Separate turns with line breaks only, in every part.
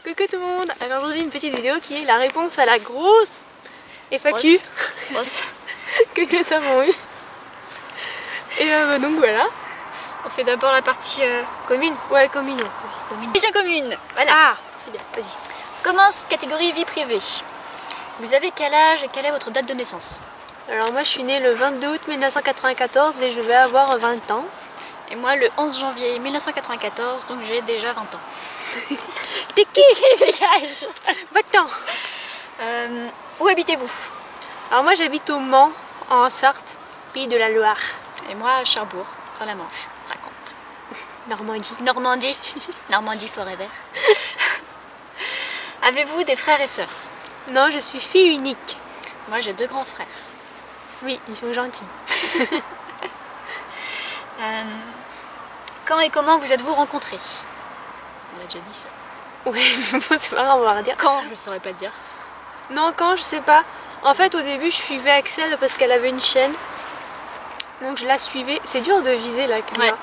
Coucou tout le monde. Alors aujourd'hui une petite vidéo qui est la réponse à la grosse FAQ que nous avons eue. Et donc voilà.
On fait d'abord la partie commune.
Ouais, commune. Vas-y, commune.
Déjà commune, voilà.
Ah, c'est bien, vas-y.
Commence catégorie vie privée. Vous avez quel âge et quelle est votre date de naissance?
Alors moi je suis née le 22 août 1994 et je vais avoir 20 ans.
Et moi le 11 janvier 1994, donc j'ai déjà 20 ans.
T'es qui?
Dégage.
20 ans.
Où habitez-vous?
Alors moi j'habite au Mans, en Sarthe, pays de la Loire.
Et moi à Cherbourg, dans la Manche, 50.
Normandie.
Normandie. Normandie forever. Avez-vous des frères et sœurs?
Non, je suis fille unique.
Moi j'ai 2 grands frères.
Oui, ils sont gentils.
Quand et comment vous êtes-vous rencontrés? On a déjà dit ça.
Ouais, bon, c'est pas grave, on va redire.
Quand? Je ne saurais pas dire.
Non, quand, je sais pas. En fait, au début, je suivais Axel parce qu'elle avait une chaîne. Donc je la suivais. C'est dur de viser la caméra.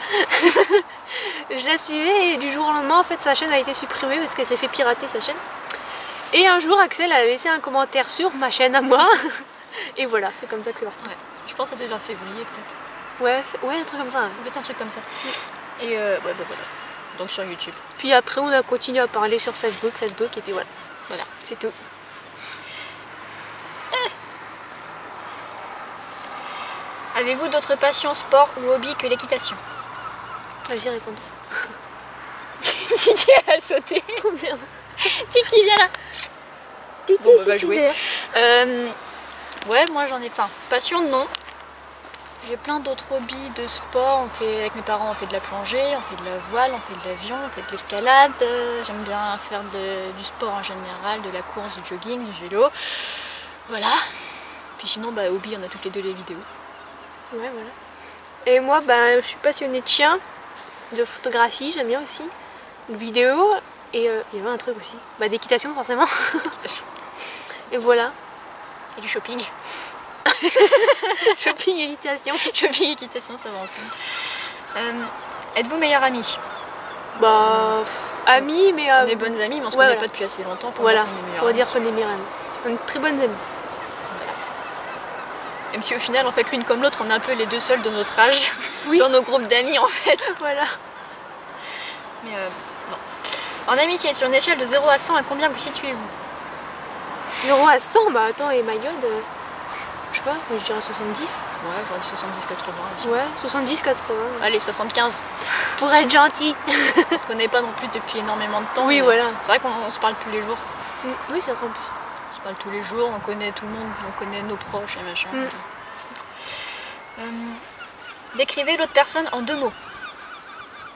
Ouais. Je la suivais et du jour au lendemain, en fait, sa chaîne a été supprimée parce qu'elle s'est fait pirater sa chaîne. Et un jour, Axel a laissé un commentaire sur ma chaîne à moi. Et voilà, c'est comme ça que c'est parti.
Ouais. Je pense que ça devait vers février peut-être.
Ouais, un truc comme ça.
Ça devait être un truc comme ça. Et ouais, bah voilà. Donc sur YouTube.
Puis après, on a continué à parler sur Facebook, et puis voilà.
Voilà,
c'est tout.
Avez-vous d'autres passions, sports ou hobbies que l'équitation?
Vas-y, réponds.
Tiki a sauté.
Oh merde.
Tiki, viens là.
Tiki,
bon, va jouer. Ouais, moi j'en ai plein. Passion, non. J'ai plein d'autres hobbies de sport. On fait, avec mes parents, on fait de la plongée, on fait de la voile, on fait de l'avion, on fait de l'escalade. J'aime bien faire du sport en général, de la course, du jogging, du vélo. Voilà. Puis sinon, bah, hobby, on a toutes les deux les vidéos.
Ouais, voilà. Et moi, bah, je suis passionnée de chiens, de photographie, j'aime bien aussi, de vidéo, et il y avait un truc aussi, bah, d'équitation forcément. Et voilà.
Et du shopping.
Shopping, équitation.
Shopping, équitation, ça va ensemble. Êtes-vous meilleure amie?
Bah, amis, mais...
On est bonnes amies, mais on se connaît pas depuis assez longtemps pour dire qu'on est meilleures amies.
On est très bonnes amies.
Même si au final, en fait, l'une comme l'autre, on est un peu les deux seuls de notre âge,
oui.
Dans nos groupes d'amis en fait.
Voilà.
Mais non. En amitié, sur une échelle de 0 à 100, à combien vous situez-vous?
0 à 100, bah attends, et my god, je sais pas, moi je dirais 70.
Ouais, j'aurais dit 70-80.
Ouais, 70-80.
Allez, 75.
Pour être gentil.
On se connaît pas non plus depuis énormément de temps.
Oui, voilà.
C'est vrai qu'on se parle tous les jours.
Oui, ça sera en plus.
On se parle tous les jours, on connaît tout le monde, on connaît nos proches et machin. Décrivez l'autre personne en 2 mots.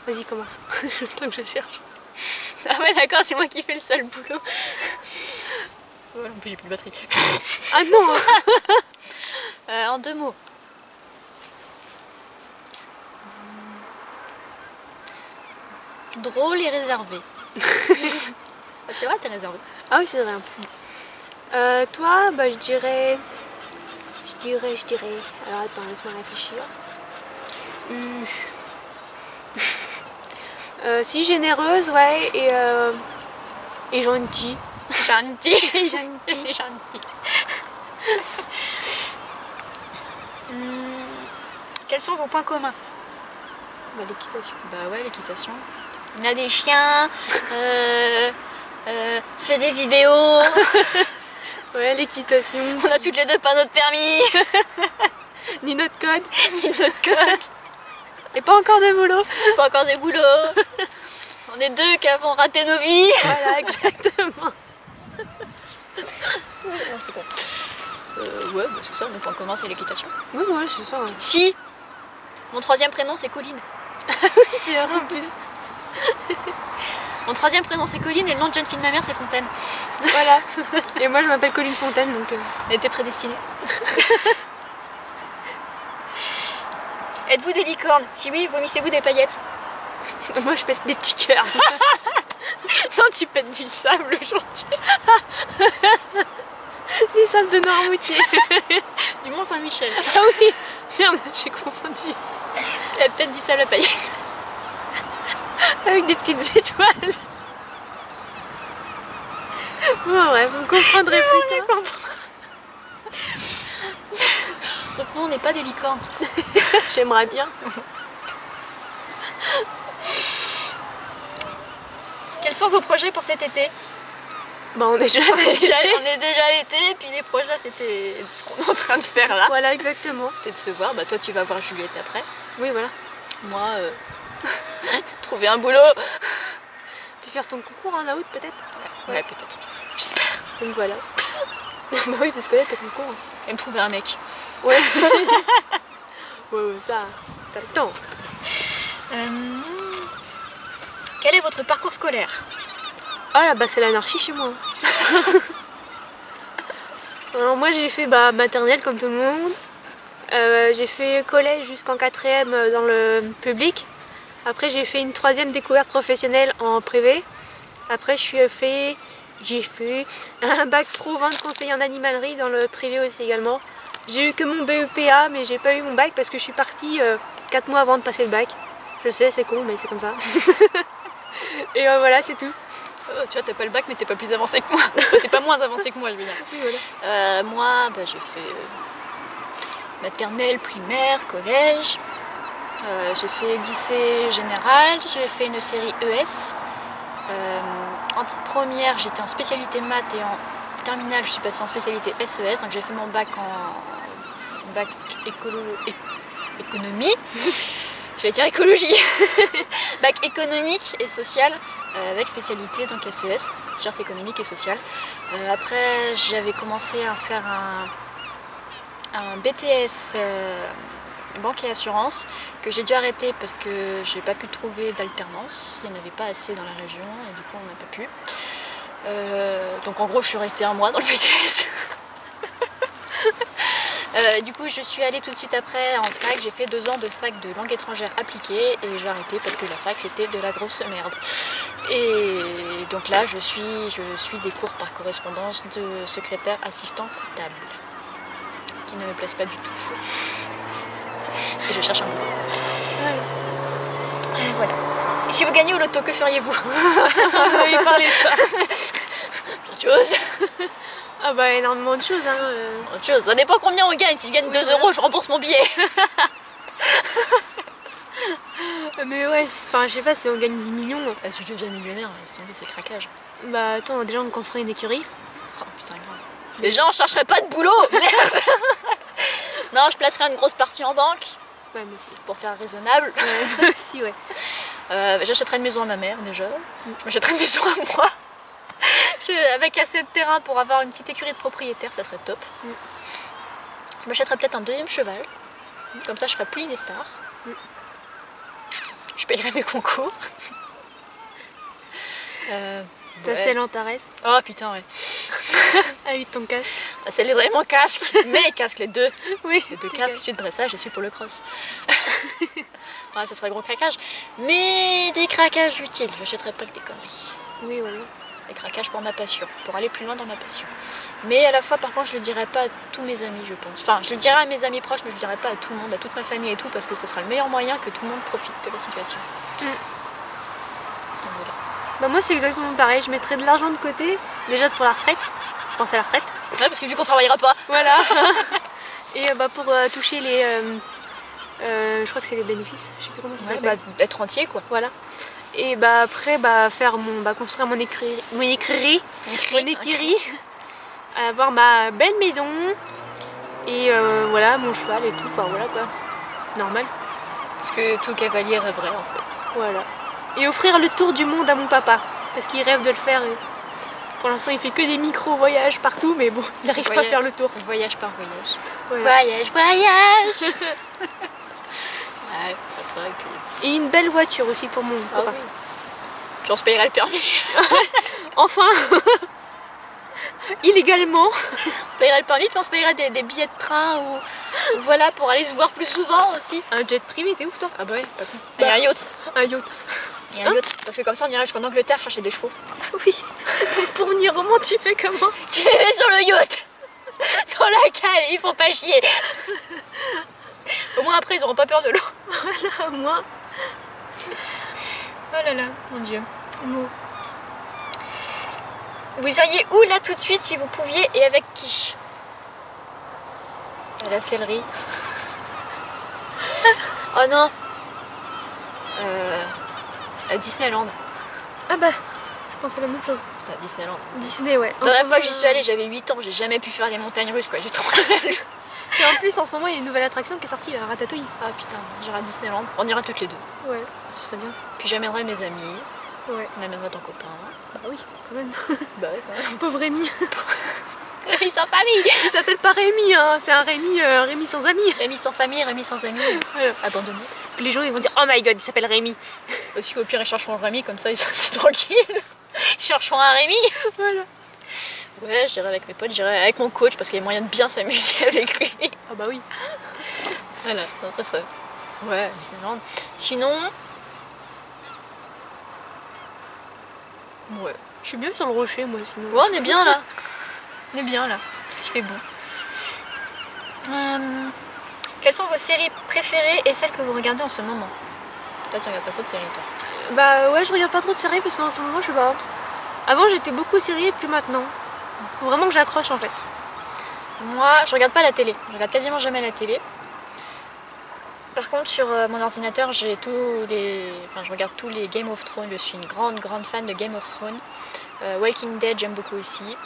Vas-y, commence. Le temps que je cherche.
Ah ouais, d'accord, c'est moi qui fais le seul boulot. Ouais, en plus, j'ai plus de batterie.
Ah non.
En 2 mots. Drôle et réservé. C'est vrai, t'es réservé.
Ah oui, c'est vrai. Toi, bah je dirais... Alors attends, laisse-moi réfléchir. Si généreuse, ouais, et gentille.
Gentil.
Gentil.
C'est gentil. Quels sont vos points communs?
Bah l'équitation.
Bah ouais, l'équitation. On a des chiens, fait des vidéos.
Ouais, l'équitation.
On a toutes les deux pas notre permis.
Ni notre code.
Ni notre code.
Et pas encore de boulot.
Pas encore des boulots. On est 2 qui avons raté nos vies.
Voilà, exactement.
Ouais, bah c'est ça, nos points communs c'est l'équitation.
Oui, ouais, c'est ça. Ouais.
Si. Mon 3e prénom c'est Colline.
Oui, c'est vrai en plus.
Mon 3e prénom c'est Colline et le nom de jeune fille de ma mère c'est Fontaine.
Voilà. Et moi je m'appelle Colline Fontaine donc...
On était prédestinés. Êtes-vous des licornes? Si oui, vomissez-vous des paillettes?
Moi je pète des petits cœurs.
Non, tu pètes du sable aujourd'hui.
Du sable de Noirmoutier.
Du Mont Saint-Michel.
Ah oui. Merde, j'ai confondu.
Elle a peut-être du sable à paillettes.
Avec des petites étoiles. Ouais, vous comprendrez plus tard.
Donc non, on n'est pas des licornes.
J'aimerais bien.
Quels sont vos projets pour cet été?
Bah on est déjà
On est déjà l'été, puis les projets c'était ce qu'on est en train de faire là.
Voilà, exactement.
C'était de se voir. Bah toi tu vas voir Juliette après.
Oui, voilà.
Moi, trouver un boulot.
Puis faire ton concours en août peut-être.
Ouais, peut-être. J'espère.
Donc voilà. Bah oui, parce que là t'as concours.
Et me trouver un mec.
Ouais. Ouais, ça, t'as le temps.
Quel est votre parcours scolaire?
Ah là, bah c'est l'anarchie chez moi. Alors moi j'ai fait maternelle comme tout le monde. J'ai fait collège jusqu'en 4e dans le public. Après j'ai fait une 3e découverte professionnelle en privé. Après j'ai fait un bac pro vente conseiller en animalerie dans le privé aussi également. J'ai eu que mon BEPA mais j'ai pas eu mon bac parce que je suis partie 4 mois avant de passer le bac. Je sais, c'est con mais c'est comme ça. Et voilà, c'est tout.
Oh, tu vois, t'as pas le bac mais t'es pas plus avancé que moi. T'es pas moins avancé que moi, je veux dire.
Oui, voilà.
Moi, j'ai fait maternelle, primaire, collège. J'ai fait lycée général, j'ai fait une série ES. En première, j'étais en spécialité maths et en terminale, je suis passée en spécialité SES. Donc j'ai fait mon bac en bac économie. Je vais dire écologie. Bac économique et social avec spécialité donc SES, sciences économiques et sociales. Après, j'avais commencé à faire un BTS banque et assurance que j'ai dû arrêter parce que j'ai pas pu trouver d'alternance. Il n'y en avait pas assez dans la région et du coup on n'a pas pu. Donc en gros, je suis restée un mois dans le BTS. Du coup je suis allée tout de suite après en fac, j'ai fait 2 ans de fac de langue étrangère appliquée et j'ai arrêté parce que la fac c'était de la grosse merde. Et donc là je suis des cours par correspondance de secrétaire assistant comptable qui ne me plaisent pas du tout. Et je cherche un boulot. Et voilà. Et si vous gagnez au loto, que feriez-vous?
Oui, parlez de ça.
Plein de choses.
Ah bah énormément de choses hein.
Autre chose, ça dépend combien on gagne. Si je gagne 2 euros, je rembourse mon billet.
Mais ouais, enfin je sais pas si on gagne 10 millions.
Si je deviens millionnaire, laisse tomber, c'est craquage.
Bah attends, déjà on construit une écurie.
Oh putain, grave. Déjà on chercherait pas de boulot, merde. Non, je placerai une grosse partie en banque.
Ouais, mais si.
Pour faire raisonnable.
Si, ouais.
J'achèterai une maison à ma mère déjà. Je m'achèterai une maison à moi. Avec assez de terrain pour avoir une petite écurie de propriétaire, ça serait top. Je m'achèterais peut-être un 2e cheval. Comme ça je ferai plus des stars. Je payerai mes concours.
Ta selle en Antares.
Oh putain, ouais.
Avec ton casque.
C'est vraiment casque. Mes casques, les deux.
Oui.
Les 2 casques, celui de dressage et celui pour le cross. Ouais, ça serait gros craquage. Mais des craquages utiles. J'achèterais pas que des conneries.
Oui, voilà.
Des craquages pour ma passion, pour aller plus loin dans ma passion. Mais à la fois, par contre, je le dirai pas à tous mes amis, je pense. Enfin, je le dirai à mes amis proches, mais je le dirai pas à tout le monde, à toute ma famille et tout, parce que ce sera le meilleur moyen que tout le monde profite de la situation. Donc voilà.
Bah moi c'est exactement pareil, je mettrai de l'argent de côté, déjà pour la retraite, penser à la retraite.
Ouais, parce que vu qu'on travaillera pas.
Voilà. Et pour toucher les... je crois que c'est les bénéfices, je sais plus comment ça s'appelle.
Être entier quoi.
Voilà. Et après faire construire mon écurie, avoir ma belle maison et voilà mon cheval et tout, enfin voilà quoi, normal.
Parce que tout cavalier rêverait en fait.
Voilà. Et offrir le tour du monde à mon papa, parce qu'il rêve de le faire. Pour l'instant il fait que des micro-voyages partout, mais bon, il n'arrive pas à faire le tour.
Voyage par voyage.
Voilà.
Voyage. Ouais, ça et puis...
Et une belle voiture aussi pour mon copain.
Oui. Puis on se payerait le permis.
Enfin. Illégalement.
On se payerait le permis, puis on se payerait des billets de train ou voilà, pour aller se voir plus souvent aussi.
Un jet privé, t'es ouf toi?
Ah bah ouais, pas con. Et un yacht.
Un yacht.
Et un yacht, parce que comme ça on irait jusqu'en Angleterre chercher des chevaux.
Oui. Pour venir au Mans, tu fais comment?
Tu les mets sur le yacht. Dans la cale, ils font pas chier. Au moins après ils auront pas peur de l'eau.
Voilà, moi.
Oh là là, mon dieu.
Mot.
Vous iriez où là tout de suite si vous pouviez et avec qui? La céleri. Oh non. À Disneyland.
Ah bah, je pensais la même chose.
Putain, Disneyland.
Disney, ouais.
La dernière fois que j'y suis allée, j'avais 8 ans, j'ai jamais pu faire les montagnes russes quoi, j'ai trop
Et en plus, en ce moment, il y a une nouvelle attraction qui est sortie, la Ratatouille.
Ah putain, j'irai à Disneyland. On ira toutes les deux.
Ouais, ce serait bien.
Puis j'amènerai mes amis.
Ouais.
On amènera ton copain.
Bah oui, quand même.
Bah ouais, quand même.
Pauvre Rémi.
Rémi sans famille.
Il s'appelle pas Rémi, hein. C'est un Rémi, Rémi sans amis.
Rémi sans famille, Rémi sans amis.
Voilà.
Abandonné.
Parce que les gens ils vont dire oh my god, il s'appelle Rémi.
Aussi au pire ils chercheront Rémi, comme ça ils sont tranquilles. Ils chercheront un Rémi.
Voilà.
Ouais, j'irai avec mes potes, j'irai avec mon coach parce qu'il y a moyen de bien s'amuser avec lui.
Ah bah oui.
Voilà, non, ça. Ouais, Disneyland. Sinon. Ouais.
Je suis bien sur le rocher moi sinon.
Ouais, on est bien là. On est bien là. Il fait bon. Quelles sont vos séries préférées et celles que vous regardez en ce moment? Toi, tu regardes pas trop de séries, toi?
Bah ouais, je regarde pas trop de séries parce qu'en ce moment, je sais pas. Avant, j'étais beaucoup série et plus maintenant. Faut vraiment que j'accroche en fait.
Moi, je regarde pas la télé. Je regarde quasiment jamais la télé. Par contre, sur mon ordinateur, j'ai tous les... Enfin, je regarde tous les Game of Thrones. Je suis une grande fan de Game of Thrones. Walking Dead, j'aime beaucoup aussi.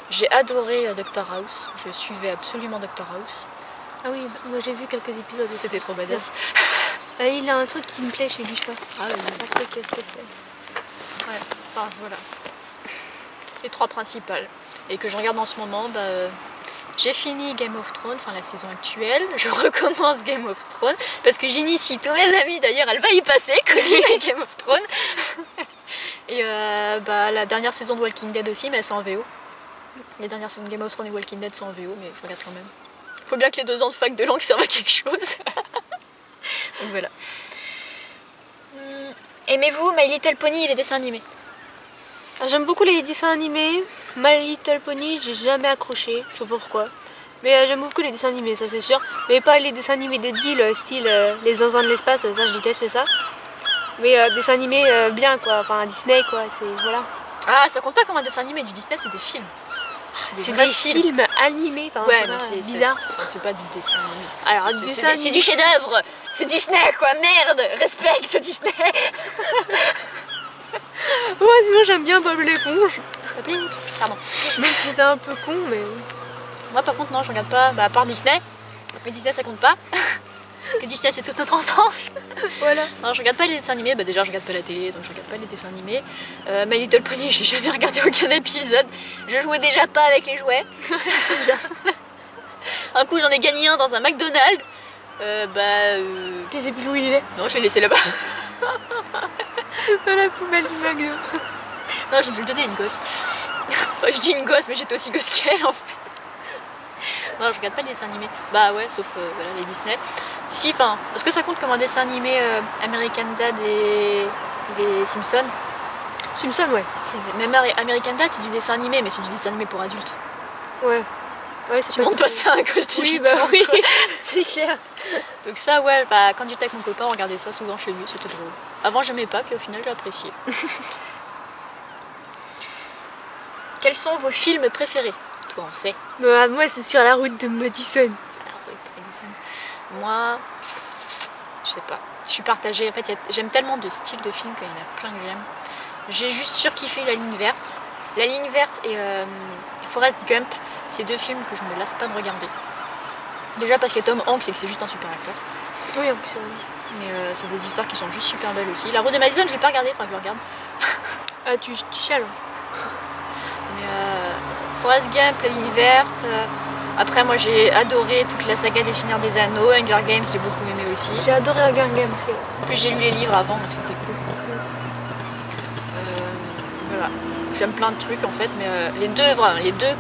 J'ai adoré Dr House. Je suivais absolument Dr House.
Ah oui, moi j'ai vu quelques épisodes aussi.
C'était trop badass.
Il a un truc qui me plaît chez lui, je crois.
Ah oui.
Un truc spécial.
Ouais, enfin voilà. Les trois principales. Et que je regarde en ce moment, bah, j'ai fini Game of Thrones, enfin la saison actuelle. Je recommence Game of Thrones parce que j'initie tous mes amis. D'ailleurs, elle va y passer, Colline à Game of Thrones. Et bah, la dernière saison de Walking Dead aussi, mais elles sont en VO. Les dernières saisons de Game of Thrones et Walking Dead sont en VO, mais je regarde quand même. Faut bien que les 2 ans de fac de langue servent à quelque chose. Donc voilà. Aimez-vous My Little Pony et les dessins animés?
J'aime beaucoup les dessins animés. My Little Pony, j'ai jamais accroché, je sais pas pourquoi. Mais j'aime beaucoup les dessins animés, ça c'est sûr. Mais pas les dessins animés débiles, style les zinzins de l'espace, ça je déteste ça. Mais dessins animés bien quoi, enfin Disney quoi, c'est voilà.
Ah, ça compte pas comme un dessin animé, du Disney c'est des films.
C'est des films animés, enfin
ouais, mais c'est
bizarre.
C'est pas du dessin animé.
Alors,
c'est du chef-d'œuvre. C'est Disney quoi, merde, respecte Disney.
Ouais, sinon j'aime bien Bob l'éponge.
Pardon.
Même si c'est un peu con, mais.
Moi par contre, non, je regarde pas, bah, à part Disney. Mais Disney ça compte pas. Que Disney c'est toute notre enfance.
Voilà.
Non, je regarde pas les dessins animés, bah déjà je regarde pas la télé, donc je regarde pas les dessins animés. My Little Pony, j'ai jamais regardé aucun épisode. Je jouais déjà pas avec les jouets. Un coup j'en ai gagné un dans un McDonald's.
Tu sais plus où il est?
Non, je l'ai laissé là-bas.
Dans la poubelle du McDo.
Non, j'ai dû le donner à une gosse. Enfin, je dis une gosse, mais j'étais aussi gosse qu'elle en fait. Non, je regarde pas les dessins animés. Bah ouais, sauf voilà, les Disney. Si, enfin, est-ce que ça compte comme un dessin animé American Dad et les Simpsons?
Simpson, ouais.
Même American Dad, c'est du dessin animé, mais c'est du dessin animé pour adultes.
Ouais. Ouais, c'est
Tu montes pas ça à cause du
oui,
putain,
bah oui, c'est clair.
Donc ça, ouais, bah, quand j'étais avec mon copain, on regardait ça souvent chez lui, c'était drôle. Avant, j'aimais pas, puis au final, j'ai apprécié. Quels sont vos films préférés? Toi, on sait.
Bah, moi, c'est sur la route de Madison.
Moi, je sais pas. Je suis partagée. En fait, j'aime tellement de styles de films qu'il y en a plein que j'aime. J'ai juste surkiffé La Ligne Verte. La Ligne Verte et Forrest Gump, c'est 2 films que je me lasse pas de regarder. Déjà parce que Tom Hanks et que c'est juste un super acteur.
Oui, en plus, c'est vrai.
Mais c'est des histoires qui sont juste super belles aussi. La route de Madison, je l'ai pas regardé, enfin je le regarde.
Ah, tu chiales.
Mais Forrest Gump, La Ligne Verte. Après, moi j'ai adoré toute la saga des Seigneurs des Anneaux. Hunger Games, j'ai beaucoup aimé aussi.
J'ai adoré Hunger Games aussi.
En plus, j'ai lu les livres avant, donc c'était cool. Voilà. J'aime plein de trucs en fait, mais les deux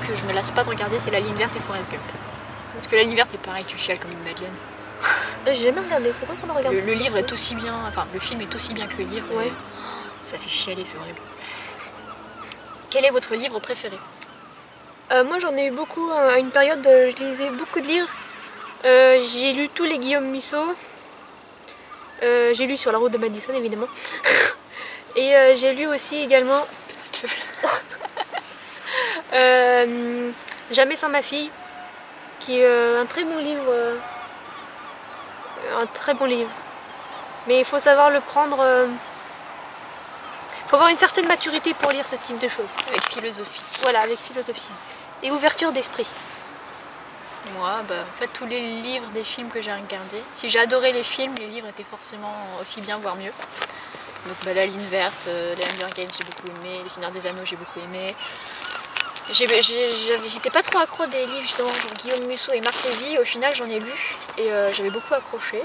que je me lasse pas de regarder, c'est La Ligne Verte et Forrest Gump. Parce que La Ligne Verte, c'est pareil, tu chiales comme une madeleine.
J'ai jamais regardé, faudrait qu'on le regarde.
Le livre est aussi bien, enfin le film est aussi bien que le livre.
Ouais.
Ça fait chialer, c'est horrible. Quel est votre livre préféré?
Moi j'en ai eu beaucoup, à une période je lisais beaucoup de livres. J'ai lu tous les Guillaume Musso. J'ai lu Sur la route de Madison évidemment. Et j'ai lu aussi également... Jamais sans ma fille, qui est un très bon livre. Un très bon livre. Mais il faut savoir le prendre. Il faut avoir une certaine maturité pour lire ce type de choses.
Avec philosophie.
Voilà, avec philosophie. Et ouverture d'esprit.
Moi, en fait, tous les livres des films que j'ai regardés, si j'ai adoré les films, les livres étaient forcément aussi bien, voire mieux. Donc La Ligne Verte, les Hunger Games, j'ai beaucoup aimé, Les Seigneurs des Anneaux, j'ai beaucoup aimé. J'étais pas trop accro des livres justement, genre Guillaume Musso et Marc Lévy, au final j'en ai lu et j'avais beaucoup accroché.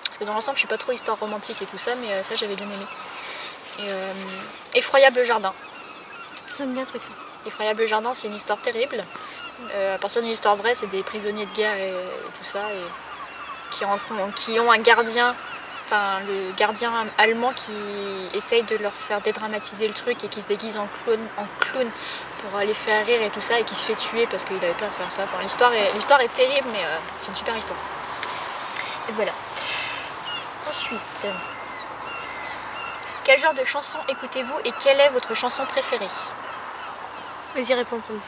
Parce que dans l'ensemble je suis pas trop histoire romantique et tout ça, mais ça j'avais bien aimé. Et Effroyable Jardin.
Ça me dit un truc ça.
Effroyable Jardin, c'est une histoire terrible. À partir d'une histoire vraie, c'est des prisonniers de guerre et tout ça, et qui ont un gardien, enfin le gardien allemand qui essaye de leur faire dédramatiser le truc et qui se déguise en clown pour les faire rire et tout ça, et qui se fait tuer parce qu'il avait pas à faire ça. Enfin, l'histoire est terrible, mais c'est une super histoire. Et voilà. Ensuite, quel genre de chanson écoutez-vous et quelle est votre chanson préférée?
Vas-y, réponds pour nous.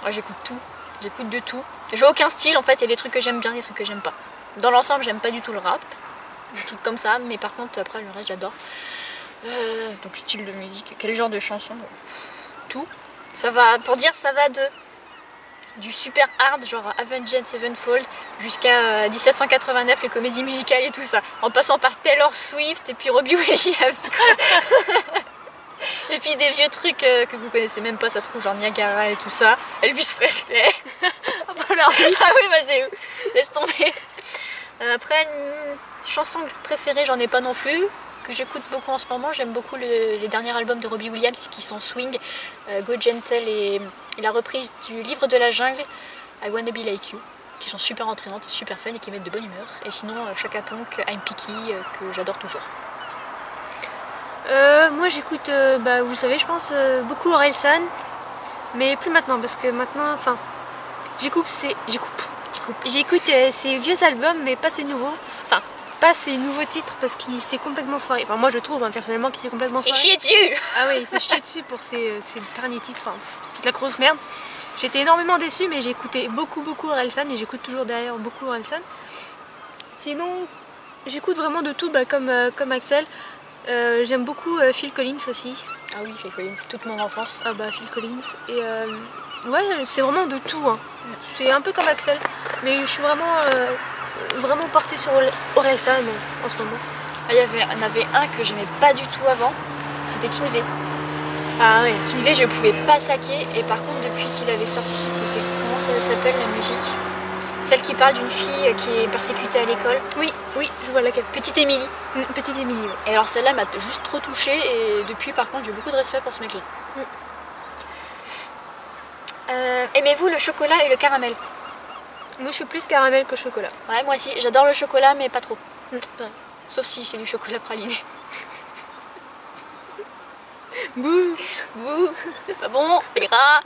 Moi j'écoute tout, j'écoute de tout. J'ai aucun style en fait, il y a des trucs que j'aime bien et des trucs que j'aime pas. Dans l'ensemble, j'aime pas du tout le rap, des trucs comme ça, mais par contre après le reste j'adore. Donc style de musique, quel genre de chanson? Tout. Ça va, pour dire, ça va du super hard, genre Avenged Sevenfold, jusqu'à 1789, les comédies musicales et tout ça, en passant par Taylor Swift et puis Robbie Williams. Et puis des vieux trucs que vous connaissez même pas, ça se trouve, genre Niagara et tout ça, Elvis Presley. Ah oui, vas-y, laisse tomber. Après, une chanson préférée, j'en ai pas non plus, que j'écoute beaucoup en ce moment. J'aime beaucoup les derniers albums de Robbie Williams qui sont swing, Go Gentle et la reprise du Livre de la Jungle, I Wanna Be Like You, qui sont super entraînantes, super fun et qui mettent de bonne humeur. Et sinon, Chaka Ponk, I'm Picky, que j'adore toujours.
Moi j'écoute, vous savez, je pense beaucoup Orelsan, mais plus maintenant parce que maintenant, enfin, j'écoute ses vieux albums, mais pas ses nouveaux, enfin, pas ses nouveaux titres parce qu'il s'est complètement foiré. Enfin, moi je trouve personnellement qu'il s'est complètement foiré.
C'est chié dessus.
Ah oui, il s'est chié dessus pour ses derniers titres. Enfin, c'était de la grosse merde. J'étais énormément déçue, mais j'ai écouté beaucoup Orelsan et j'écoute toujours d'ailleurs beaucoup Orelsan. Sinon, j'écoute vraiment de tout, comme Axel. J'aime beaucoup Phil Collins aussi.
Ah oui, Phil Collins, c'est toute mon enfance.
Ah Phil Collins. Et ouais, c'est vraiment de tout. Hein. C'est un peu comme Axel, mais je suis vraiment portée sur Orelsan en ce moment.
Ah, il y en avait un que j'aimais pas du tout avant, c'était Kinvey.
Ah ouais.
Kinvey, je pouvais pas saquer, et par contre depuis qu'il avait sorti, c'était, comment ça s'appelle la musique? Celle qui parle d'une fille qui est persécutée à l'école.
Oui, je vois laquelle.
Petite Émilie.
Petite Émilie, ouais.
Et alors celle-là m'a juste trop touchée, et depuis par contre j'ai beaucoup de respect pour ce mec-là. Aimez-vous le chocolat et le caramel?
Moi je suis plus caramel que chocolat.
Ouais, moi aussi, j'adore le chocolat mais pas trop.
Ouais.
Sauf si c'est du chocolat praliné.
Bouh.
Bouh. Pas bon, c'est gras.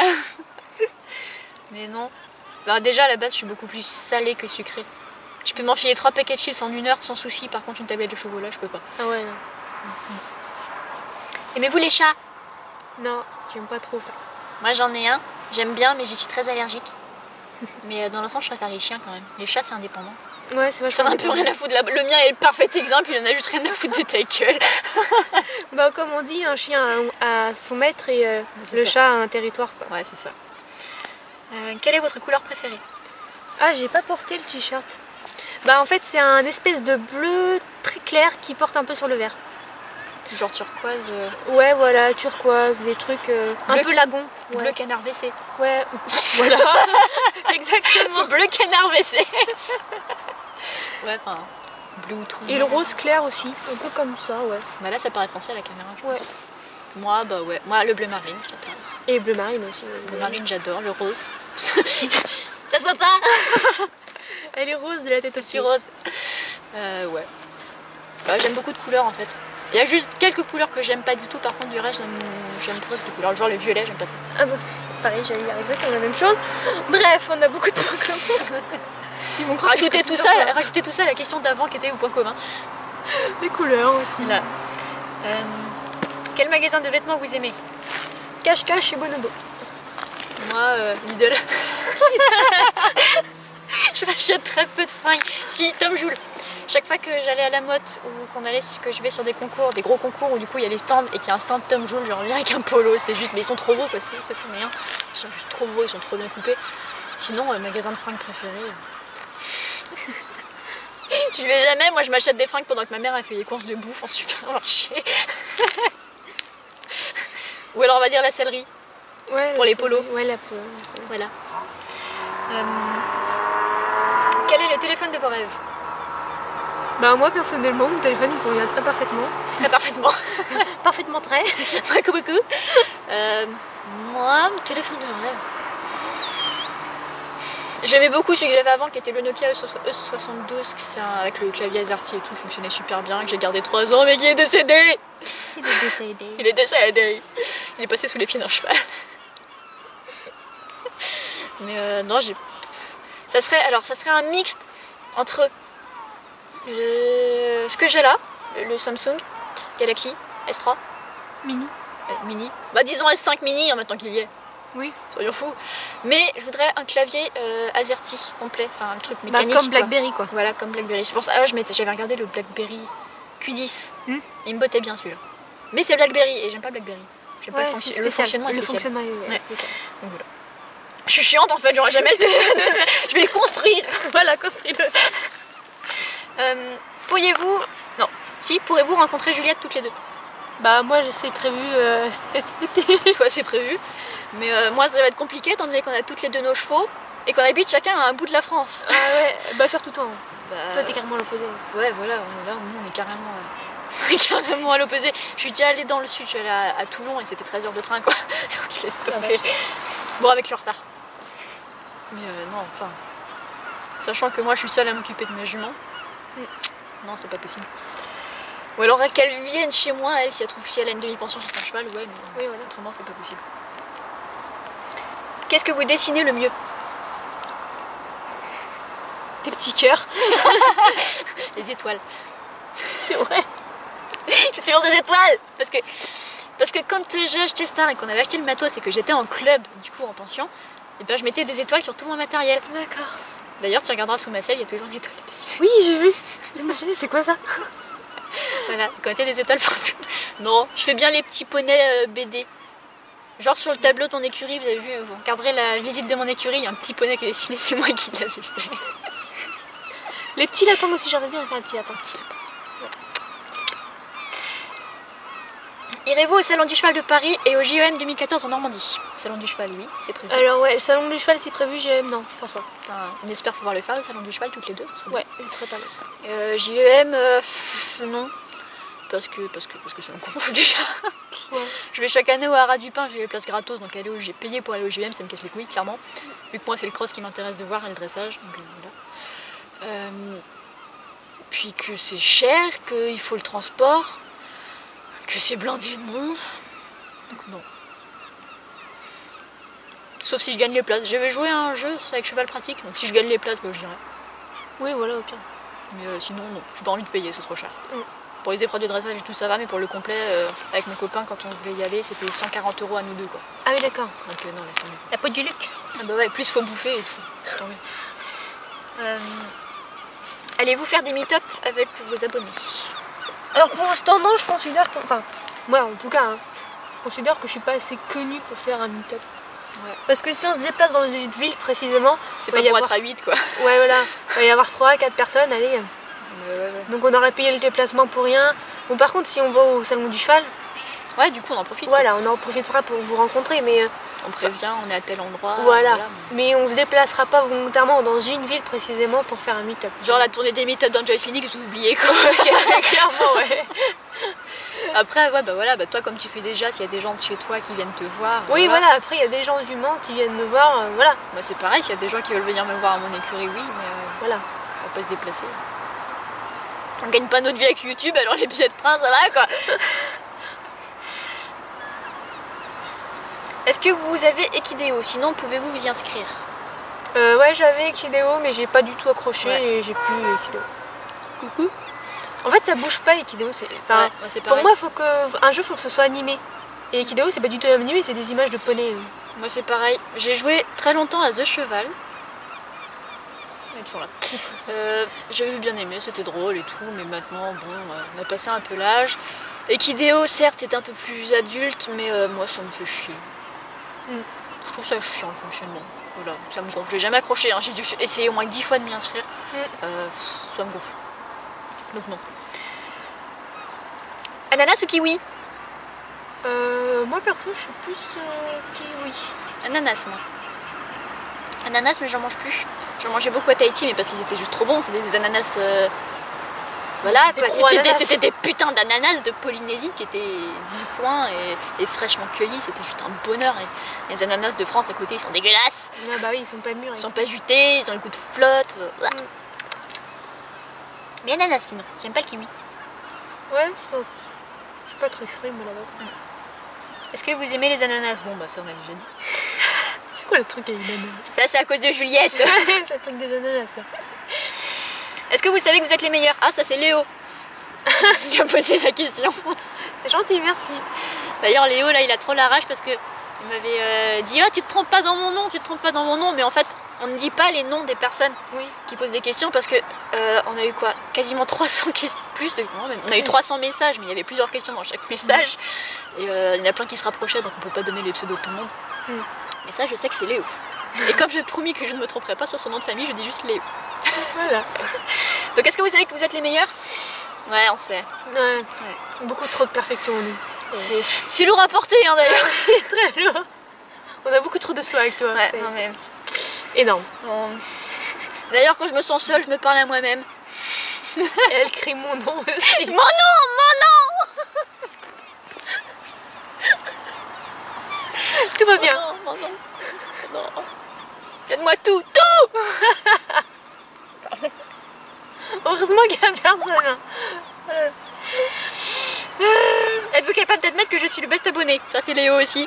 Mais non. Bah déjà à la base je suis beaucoup plus salée que sucrée. Je peux m'enfiler 3 paquets de chips en 1 heure sans souci, par contre une tablette de chocolat je peux pas.
Ah ouais, non.
Aimez-vous les chats?
Non, j'aime pas trop ça.
Moi j'en ai un, j'aime bien mais j'y suis très allergique. Mais dans l'ensemble je préfère les chiens quand même. Les chats c'est indépendant.
Ouais, c'est vachement.
Ça n'a un peu rien à foutre. Le mien est le parfait exemple, il en a juste rien à foutre de ta gueule.
Comme on dit, un chien a son maître et le chat a un territoire, quoi.
Ouais, c'est ça. Quelle est votre couleur préférée?
Ah, j'ai pas porté le t-shirt. En fait c'est un espèce de bleu très clair qui porte un peu sur le vert.
Genre turquoise.
Ouais, voilà, turquoise, des trucs un peu lagon. Ouais.
Bleu canard WC.
Ouais, voilà. Exactement.
Bleu canard WC. Ouais, enfin, bleu outre.
Et le rose clair aussi, un peu comme ça, ouais.
Bah là ça paraît foncé à la caméra, je pense.
Ouais.
Moi, ouais. Moi, le bleu marine, j'adore.
Et bleu marine aussi.
Le bleu marine, j'adore. Le rose. Ça se voit pas.
Elle est rose de la tête aussi.
Rose. Ouais. J'aime beaucoup de couleurs en fait. Il y a juste quelques couleurs que j'aime pas du tout, par contre du reste j'aime trop de couleurs. Genre le violet, j'aime pas ça.
Ah bah, pareil, j'allais dire exactement la même chose. Bref, on a beaucoup de points communs. Ils vont
rajouter tout ça à la question d'avant qui était au point commun.
Les couleurs aussi.
Là. Quel magasin de vêtements vous aimez?
Cache-cache et Bonobo.
Moi, Lidl. Je m'achète très peu de fringues. Si, Tom Joule. Chaque fois que j'allais à la motte ou que je vais sur des concours, des gros concours où du coup il y a les stands et qu'il y a un stand Tom Joule, je reviens avec un polo. C'est juste, mais ils sont trop beaux quoi, ça c'en est un. Ils sont juste trop beaux, ils sont trop bien coupés. Sinon, magasin de fringues préféré. Je vais jamais, moi je m'achète des fringues pendant que ma mère a fait les courses de bouffe en supermarché. Ou alors on va dire la sellerie.
Ouais,
pour les polos.
Ouais, la polo.
Voilà. Quel est le téléphone de vos rêves?
Bah moi personnellement mon téléphone il convient très parfaitement.
Très parfaitement.
Parfaitement très.
Beaucoup. Moi, mon téléphone de rêve. J'aimais beaucoup celui que j'avais avant qui était le Nokia E72 avec le clavier AZERTY et tout, il fonctionnait super bien, que j'ai gardé 3 ans mais qui est décédé.
Il est décédé.
Il est décédé. Il est passé sous les pieds d'un cheval. Mais non, ça serait un mixte entre ce que j'ai là, le Samsung Galaxy S3
Mini.
Mini. Bah disons S5 Mini en maintenant qu'il y est.
Oui.
Soyons fous. Mais je voudrais un clavier AZERTY complet, enfin un truc mécanique.
Bah, comme BlackBerry quoi.
Voilà, comme BlackBerry. C'est pour ça j'avais regardé le BlackBerry Q10. Il me bottait bien celui-là. Mais c'est BlackBerry et j'aime pas BlackBerry. J'aime pas le fonctionnement est spécial.
Le fonctionnement est
spécial. Donc voilà. Je suis chiante en fait, j'aurais jamais été... Je vais le construire.
Voilà, construis-le.
Pourrez-vous rencontrer Juliette toutes les deux?
Bah moi c'est prévu cet été.
Toi c'est prévu. Mais moi ça va être compliqué étant donné qu'on a toutes les deux nos chevaux et qu'on habite chacun à un bout de la France.
Ah ouais, bah surtout toi.
Bah,
toi t'es carrément à l'opposé.
Ouais voilà, on est là, nous on est carrément à l'opposé. Je suis déjà allée dans le sud, je suis allée à Toulon et c'était 13 heures de train quoi. Donc laisse tomber. Bon avec le retard. Mais non, enfin... Sachant que moi je suis seule à m'occuper de mes juments. Non c'est pas possible. Ou alors qu'elle vienne chez moi, elle, si elle a une demi-pension sur son cheval, ouais, mais oui, voilà. Autrement c'est pas possible. Qu'est-ce que vous dessinez le mieux?
Les petits cœurs.
Les étoiles.
C'est vrai.
Je fais toujours des étoiles parce que quand j'ai acheté Star et qu'on avait acheté le matos et que j'étais en club, du coup en pension, et ben je mettais des étoiles sur tout mon matériel.
D'accord.
D'ailleurs tu regarderas sous ma selle, il y a toujours des étoiles à dessiner.
Oui j'ai vu. Je me suis dit c'est quoi ça?
Voilà, quand il y a des étoiles partout. Non, je fais bien les petits poneys BD. Genre sur le tableau de mon écurie, vous avez vu, vous regarderez la visite de mon écurie, il y a un petit poney qui est dessiné, c'est moi qui l'avais fait.
Les petits lapins aussi, j'aurais bien fait un petit lapin.
Irez-vous au Salon du Cheval de Paris et au JEM 2014 en Normandie? Salon du Cheval, oui, c'est prévu.
Alors ouais, le Salon du Cheval c'est prévu, JEM non, je pense pas.
Enfin, on espère pouvoir le faire, le Salon du Cheval, toutes les deux, ça serait
ouais, il serait pas mal.
JEM, non. Parce que ça me gonfle déjà. Ouais. Je vais chaque année au Haras du Pin, j'ai les places gratos, donc j'ai payé pour aller au JEM, ça me casse les couilles, clairement. Vu que moi c'est le cross qui m'intéresse de voir et le dressage, donc voilà. Puis que c'est cher, qu'il faut le transport, que c'est blindé de monde. Donc non. Sauf si je gagne les places. J'avais joué à un jeu avec cheval pratique, donc si je gagne les places, bah, je dirais.
Oui, voilà, au pire.
Mais sinon, non, j'ai pas envie de payer, c'est trop cher. Pour les épreuves de dressage et tout ça va, mais pour le complet, avec mon copain, quand on voulait y aller, c'était 140 € à nous deux quoi.
Ah oui d'accord.
Donc non, laisse tomber.
La peau du Luc.
Ah bah ouais, plus faut bouffer et tout. Tant mieux. Allez-vous faire des meet-up avec vos abonnés?
Alors pour l'instant non, je considère que... Enfin, moi en tout cas, hein, je considère que je suis pas assez connue pour faire un meet-up. Ouais. Parce que si on se déplace dans une ville précisément...
C'est pas pour être à 8 quoi.
Ouais voilà, il va y avoir 3-4 personnes, allez.
Ouais.
Donc on aurait payé le déplacement pour rien. Bon par contre si on va au Salon du Cheval...
Ouais du coup on en profite.
Voilà,
quoi.
on en profitera pour vous rencontrer mais...
On prévient, on est à tel endroit.
Voilà, mais on se déplacera pas volontairement dans une ville précisément pour faire un meet-up.
Genre la tournée des meet-up d'Enjoy Phoenix, vous oubliez quoi.
Clairement ouais.
Après ouais bah voilà, bah toi comme tu fais déjà, s'il y a des gens de chez toi qui viennent te voir.
Oui voilà, après il y a des gens du Mans qui viennent me voir, voilà.
Bah c'est pareil, s'il y a des gens qui veulent venir me voir à mon écurie, oui, mais
voilà.
On va pas se déplacer. On gagne pas notre vie avec YouTube, alors les billets de train ça va quoi. Est-ce que vous avez Equideo? Sinon pouvez-vous vous y inscrire?
Ouais j'avais Equideo mais j'ai pas du tout accroché et j'ai plus Equideo.
Coucou.
En fait ça bouge pas Equideo, enfin, pour moi un jeu faut que ce soit animé. Et Equideo c'est pas du tout animé, c'est des images de poney.
Moi c'est pareil. J'ai joué très longtemps à The Cheval. On est toujours là. J'avais bien aimé, c'était drôle et tout, mais maintenant, bon, on a passé un peu l'âge. Equideo, certes, est un peu plus adulte, mais moi ça me fait chier. Je trouve ça chiant le fonctionnement. Voilà, ça me gonfle. Je l'ai jamais accroché, hein. J'ai dû essayer au moins 10 fois de m'y inscrire. Ça me gonfle. Donc non. Ananas ou kiwi?
Moi perso je suis plus kiwi.
Ananas moi. Ananas mais j'en mange plus. J'en mangeais beaucoup à Tahiti mais parce qu'ils étaient juste trop bons. C'était des ananas... Voilà quoi. C'était des putains d'ananas de Polynésie qui étaient du coin et fraîchement cueillis. C'était juste un bonheur. Et les ananas de France à côté ils sont dégueulasses.
Ah bah oui, ils sont pas mûrs.
Ils sont pas jutés, ils ont le goût de flotte. Mais ananas sinon, j'aime pas le kiwi.
Ouais, je suis pas très fruit mais la base.
Est-ce que vous aimez les ananas? Bon bah ça on a déjà dit.
C'est quoi le truc avec l'ananas?
Ça c'est à cause de Juliette.
C'est le truc des ananas ça.
Est-ce que vous savez que vous êtes les meilleurs? Ah ça c'est Léo qui a posé la question.
C'est gentil, merci.
D'ailleurs Léo là il a trop la rage parce que il m'avait dit ah tu te trompes pas dans mon nom, tu te trompes pas dans mon nom, mais en fait on ne dit pas les noms des personnes qui posent des questions parce que on a eu quoi? Quasiment 300 questions, plus de... Non, même. On a eu 300 messages mais il y avait plusieurs questions dans chaque message et il y en a plein qui se rapprochaient donc on peut pas donner les pseudos de tout le monde. Mais ça je sais que c'est Léo. Et comme j'ai promis que je ne me tromperai pas sur son nom de famille, je dis juste Léo.
Voilà.
Donc est-ce que vous savez que vous êtes les meilleurs? Ouais on sait.
Ouais. Beaucoup trop de perfection en nous.
C'est lourd à porter hein, d'ailleurs.
Très lourd. On a beaucoup trop de swag toi.
Ouais, non, mais...
énorme.
D'ailleurs quand je me sens seule je me parle à moi-même.
Et elle crie mon nom aussi.
Mon nom, mon nom.
Tout va bien.
Non, mon nom. Non. Donne-moi tout, tout.
Heureusement qu'il y a personne. Hein. Voilà.
Êtes-vous capable d'admettre que je suis le best abonné? Ça c'est Léo aussi.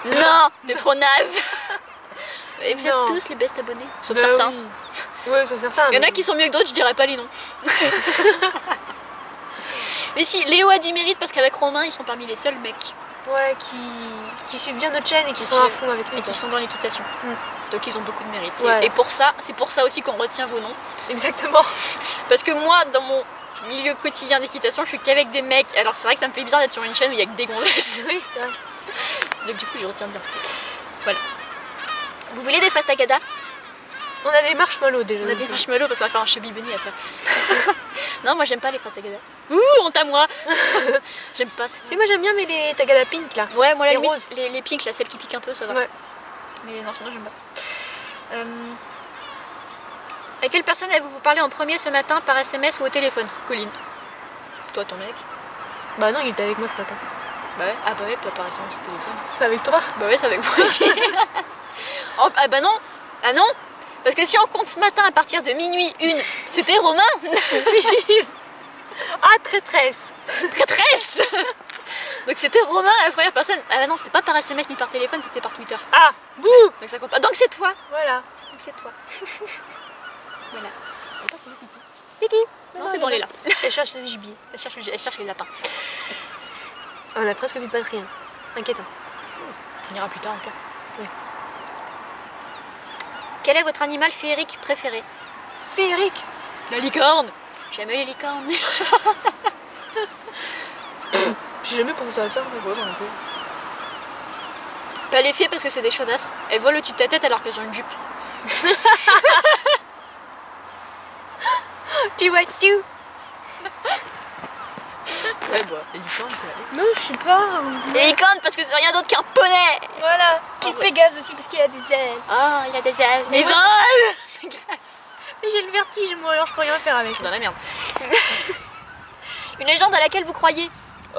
Non, t'es trop naze. Et vous êtes tous les best abonnés, sauf certains.
Oui, ouais, sauf certains.
Il y en a qui sont mieux que d'autres, je dirais pas les noms. Mais si, Léo a du mérite parce qu'avec Romain, ils sont parmi les seuls mecs.
Ouais, qui suivent bien notre chaîne et qui sont à fond avec nous.
Et qui sont dans l'équitation. Donc ils ont beaucoup de mérite.
Ouais.
Et pour ça, c'est pour ça aussi qu'on retient vos noms.
Exactement.
Parce que moi, dans mon milieu quotidien d'équitation, je suis qu'avec des mecs. Alors c'est vrai que ça me fait bizarre d'être sur une chaîne où il y a que des gonzesses.
Oui, c'est vrai.
Donc du coup, je retiens bien. Voilà. Vous voulez des fastagada?
On a des marshmallows déjà.
On a des marshmallows parce qu'on va faire un chubby bunny après. Non, moi j'aime pas les fastagada. Ouh, honte à moi. J'aime pas ça.
Si, moi j'aime bien, mais les tagada pink là.
Ouais, moi la
les
limite,
roses.
les pink là, celles qui piquent un peu, ça va.
Ouais.
Mais non, sinon j'aime pas. À quelle personne avez-vous parlé en premier ce matin par SMS ou au téléphone? Colline. Toi, ton mec?
Bah non, il était avec moi ce matin.
Bah ouais, ah bah ouais, pas par SMS ou téléphone.
C'est avec toi?
Bah ouais, c'est avec moi aussi. Oh, ah bah non. Ah non. Parce que si on compte ce matin à partir de minuit 1, c'était Romain.
Ah, traîtresse.
Traîtresse. Donc c'était Romain la première personne. Ah bah non, c'était pas par SMS ni par téléphone, c'était par Twitter.
Ah, bouh.
Donc ça compte pas. Donc c'est toi.
Voilà.
Donc c'est toi. Voilà. Tiki. Non, c'est bon, elle est là.
Elle cherche le gibier.
Elle cherche les lapins.
On a presque plus de batterie. Hein. Inquiétant.
On ira plus tard encore.
Oui.
Quel est votre animal féerique préféré?
Féerique.
La licorne. J'aime les licornes.
J'ai jamais pensé à ça.
Ouais, moi non plus. Pas les filles parce que c'est des chaudasses. Elles volent au-dessus de ta tête alors qu'elles ont une jupe.
Tu vois tout.
Ouais, bah, les licornes, quoi.
Non, je sais pas.
Les licornes parce que c'est rien d'autre qu'un poney.
Voilà. Et
Oh,
le
ouais.
Pégase aussi parce qu'il a des ailes.
Ah, il a des ailes.
Mais
Des
moi-
vols.
Mais j'ai le vertige, moi, alors je peux rien faire avec.
Dans la merde. Une légende à laquelle vous croyez?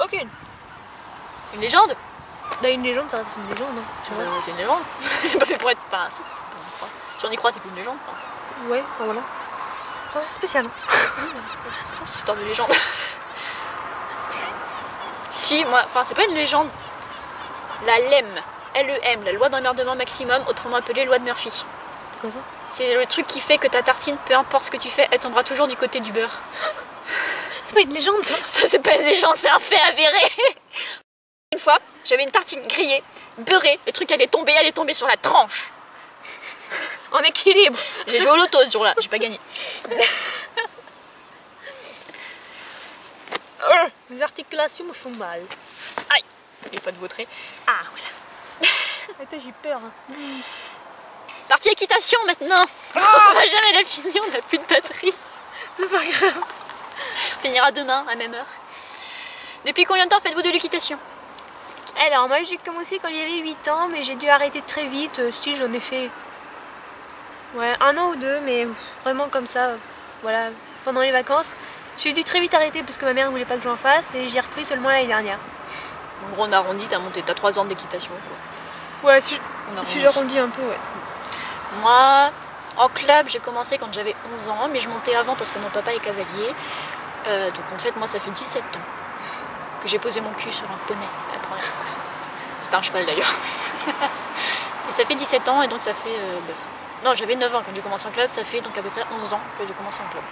Aucune.
Une légende?
Bah, une légende, ça reste une légende. Hein. Je sais pas.
C'est une légende. C'est pas fait pour être... Enfin, si, si on y croit, c'est plus une légende. Enfin,
Ouais, bah voilà. Ça, c'est spécial.
c'est histoire de légende. Si, moi... Enfin, c'est pas une légende. La LEM. L-E-M, la loi d'emmerdement maximum, autrement appelée loi de Murphy.
C'est quoi ça?
C'est le truc qui fait que ta tartine, peu importe ce que tu fais, elle tombera toujours du côté du beurre.
C'est pas une légende, ça.
Ça, c'est pas une légende, c'est un fait avéré. Une fois, J'avais une tartine grillée, beurrée, le truc allait tomber sur la tranche.
En équilibre.
J'ai joué au loto ce jour-là, j'ai pas gagné.
Les articulations me font mal.
Aïe, j'ai pas de vautrer.
Ah voilà. Attends, j'ai peur. Hein.
Partie équitation maintenant. On va jamais la finir, on n'a plus de batterie.
C'est pas grave.
On finira demain à la même heure. Depuis combien de temps faites-vous de l'équitation?
Alors moi j'ai commencé quand j'avais 8 ans, mais j'ai dû arrêter très vite. Si j'en ai fait 1 an ou 2, mais vraiment comme ça, voilà, pendant les vacances. J'ai dû très vite arrêter parce que ma mère ne voulait pas que j'en fasse et j'ai repris seulement l'année dernière.
En gros on arrondit, t'as 3 ans d'équitation.
Ouais, si j'arrondis un peu, ouais.
Moi, en club, j'ai commencé quand j'avais 11 ans, mais je montais avant parce que mon papa est cavalier. Donc en fait, moi, ça fait 17 ans que j'ai posé mon cul sur un poney la première fois. C'était un cheval d'ailleurs. Et ça fait 17 ans et donc ça fait... non, j'avais 9 ans quand j'ai commencé en club, ça fait donc à peu près 11 ans que j'ai commencé en club.